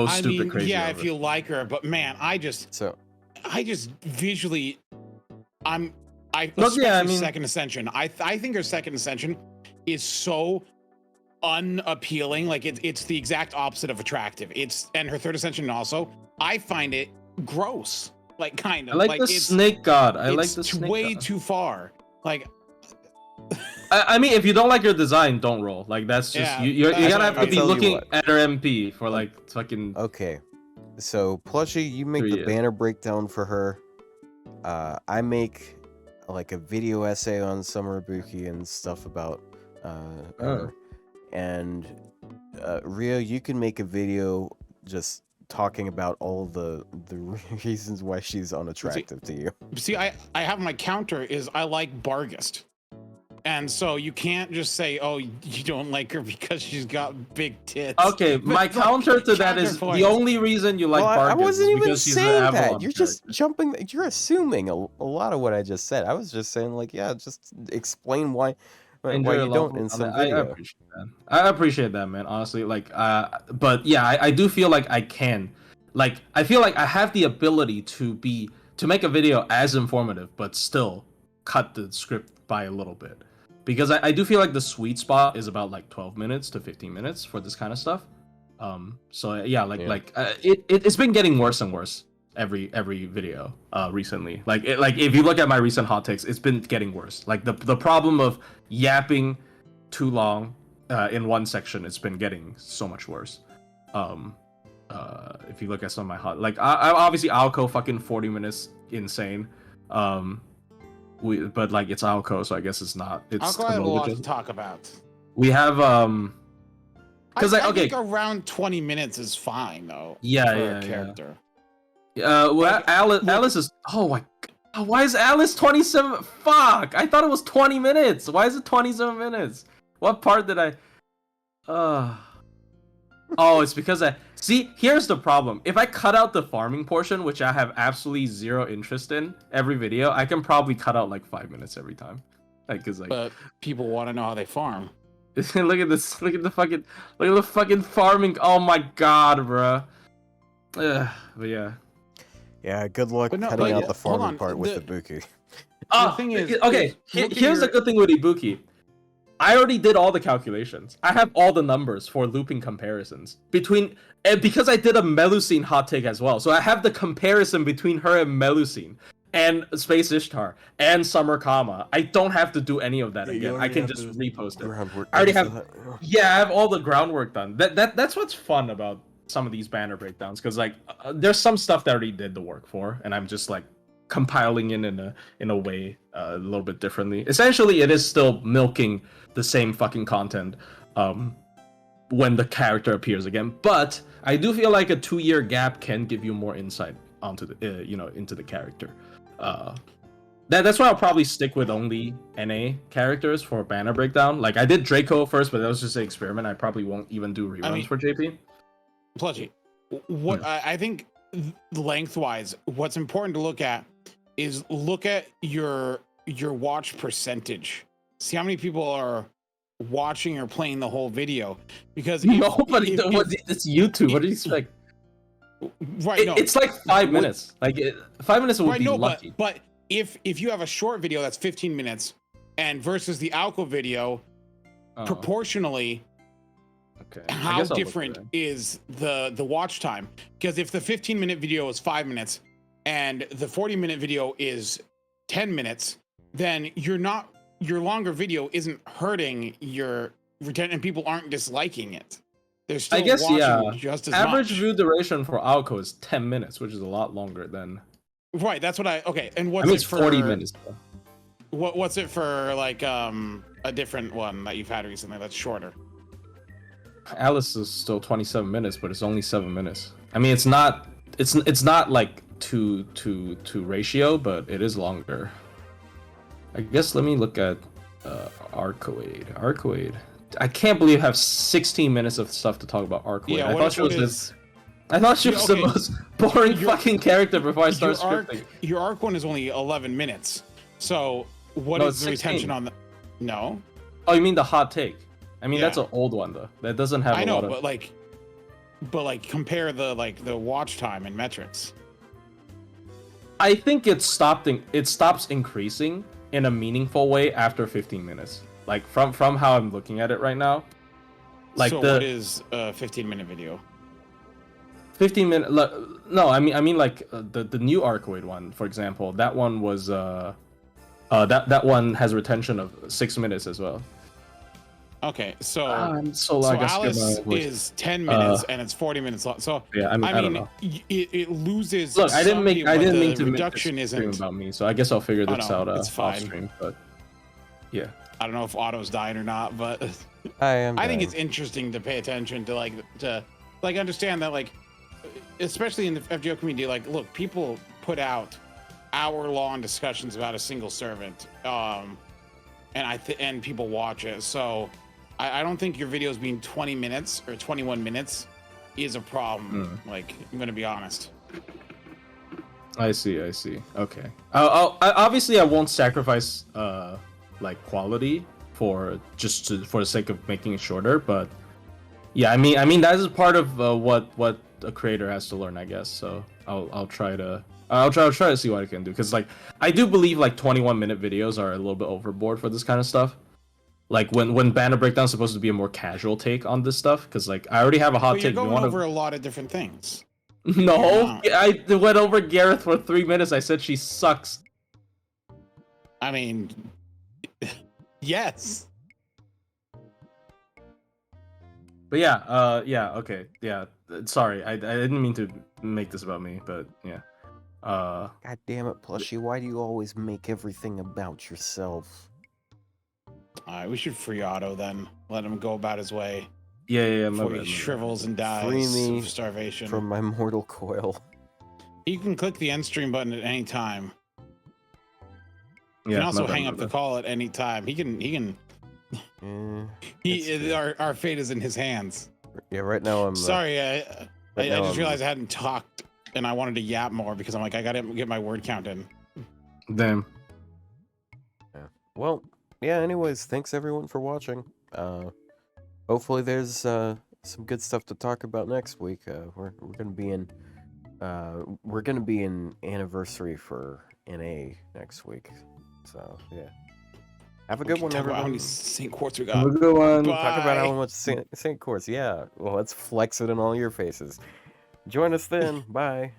stupid crazy. Yeah, if you like her, but man, I just visually, I'm Second Ascension. I think her Second Ascension is so unappealing. Like it's the exact opposite of attractive. And her Third Ascension also. I find it gross. Like kind of. I like the snake god. I like the snake god. It's way too far. Like. I mean, if you don't like your design, don't roll. Like that's just you're gonna have to be looking at her MP for like fucking. Okay, so Plushie, you make the banner breakdown for her. I make like a video essay on Summer Ibuki and stuff about her. And Ryou, you can make a video just talking about all the reasons why she's unattractive to you. See, I have my counter is I like Barghest. And so you can't just say, oh, you don't like her because she's got big tits. Okay, my counter to that is the only reason you like Barghest. I wasn't is even because she's saying an that. You're just jumping. You're assuming a lot of what I just said. I was just saying, like, yeah, just explain why you don't in some video. I appreciate that. I appreciate that, man. Honestly, like, but yeah, I do feel like I can, like, I feel like I have the ability to make a video as informative, but still cut the script by a little bit. Because I do feel like the sweet spot is about like 12 minutes to 15 minutes for this kind of stuff. So yeah, it's been getting worse and worse every video recently. Like if you look at my recent hot takes, it's been getting worse. Like the problem of yapping too long in one section, it's been getting so much worse. If you look at some of my hot, like I obviously Alco fucking 40 minutes insane. But like it's Alco, so I guess it's not. It's Alco had a lot to talk about. We have because I think around 20 minutes is fine though. Yeah, for a character. Well, Alice is. Oh my. Why is Alice 27? Fuck! I thought it was 20 minutes. Why is it 27 minutes? What part did I? Oh, it's because see, here's the problem. If I cut out the farming portion, which I have absolutely zero interest in every video, I can probably cut out like 5 minutes every time. Like, cause like. But people want to know how they farm. Look at this. Look at the fucking farming. Oh my god, bruh. But yeah. Yeah, good luck cutting out the farming part with Ibuki. The thing is, okay, here's the good thing with Ibuki. I already did all the calculations. I have all the numbers for looping comparisons because I did a Melusine hot take as well. So I have the comparison between her and Melusine and Space Ishtar and Summer Kama. I don't have to do any of that again. I can just repost it. I already have. Yeah, I have all the groundwork done. That's what's fun about some of these banner breakdowns, because like there's some stuff that I already did the work for, and I'm just like compiling in a way a little bit differently. Essentially, it is still milking the same fucking content when the character appears again, but I do feel like a 2-year gap can give you more insight onto the into the character. That's why I'll probably stick with only NA characters for banner breakdown. Like I did Draco first, but that was just an experiment. I probably won't even do reruns for JP. Plushie, what I think lengthwise, what's important to look at is look at your watch percentage. See how many people are watching or playing the whole video, because nobody. It's YouTube. What do you expect? Right, it's like 5 minutes. Like 5 minutes would be lucky. But if you have a short video that's 15 minutes, and versus the Alco video, proportionally. Okay. How different is the watch time? Because if the 15-minute video is 5 minutes and the 40-minute video is 10 minutes, then your longer video isn't hurting your retention, and people aren't disliking it. They're still watching just as average much. view duration for Alco is 10 minutes, which is a lot longer than. Right. That's what and what's it's 40 minutes. Though. What's it for like a different one that you've had recently that's shorter? Alice is still 27 minutes, but it's only 7 minutes. I mean, it's not like two ratio, but it is longer. I guess let me look at Arcoade. I can't believe I have 16 minutes of stuff to talk about Arcoade. Yeah, I thought she was the most boring fucking character before I start scripting. Your arc one is only 11 minutes. So what is the retention on the? No. Oh, you mean the hot take? I mean, that's an old one though. That doesn't have. I know, but like compare the watch time and metrics. I think it stops increasing in a meaningful way after 15 minutes. Like from how I'm looking at it right now. Like so what is a 15-minute video? 15-minute. No, I mean like the new Arcoid one, for example. That one was that one has retention of 6 minutes as well. Okay, so Alice is 10 minutes and it's 40 minutes long. So yeah, I mean don't know. It loses. Look, I didn't mean to reduction make isn't about me, so I guess I'll figure this out it's off stream. But yeah, I don't know if Otto's dying or not, but I think it's interesting to pay attention to like understand that, like, especially in the FGO community, like, look, people put out hour-long discussions about a single servant, and people watch it. So I don't think your videos being 20 minutes or 21 minutes is a problem. Like, I'm gonna be honest. I see. Okay. Obviously I won't sacrifice like quality for the sake of making it shorter, but yeah, I mean that is part of what a creator has to learn, I guess. So I'll try to see what I can do, because like I do believe like 21-minute videos are a little bit overboard for this kind of stuff. Like when Banner Breakdown is supposed to be a more casual take on this stuff, because like I already have a hot take. You're going over a lot of different things. No, I went over Gareth for 3 minutes. I said she sucks. I mean, yes. But yeah, okay, yeah. Sorry, I didn't mean to make this about me, but yeah. God damn it, Plushie! Why do you always make everything about yourself? Alright, we should free Otto then. Let him go about his way. Yeah. Before he shrivels and dies free me of starvation from my mortal coil. You can click the end stream button at any time. You can also hang up the call at any time. He can. Our fate is in his hands. Yeah, right now I'm. Sorry, I just realized I hadn't talked, and I wanted to yap more because I'm like, I gotta get my word count in. Damn. Yeah. Well, yeah. Anyways, thanks everyone for watching. Hopefully there's some good stuff to talk about next week. We're gonna be in anniversary for NA next week. So yeah. Have a good one, everyone. How many St. Quartz we got? Have a good one. Talk about how much St. Quartz. Yeah. Well, let's flex it in all your faces. Join us then. Bye.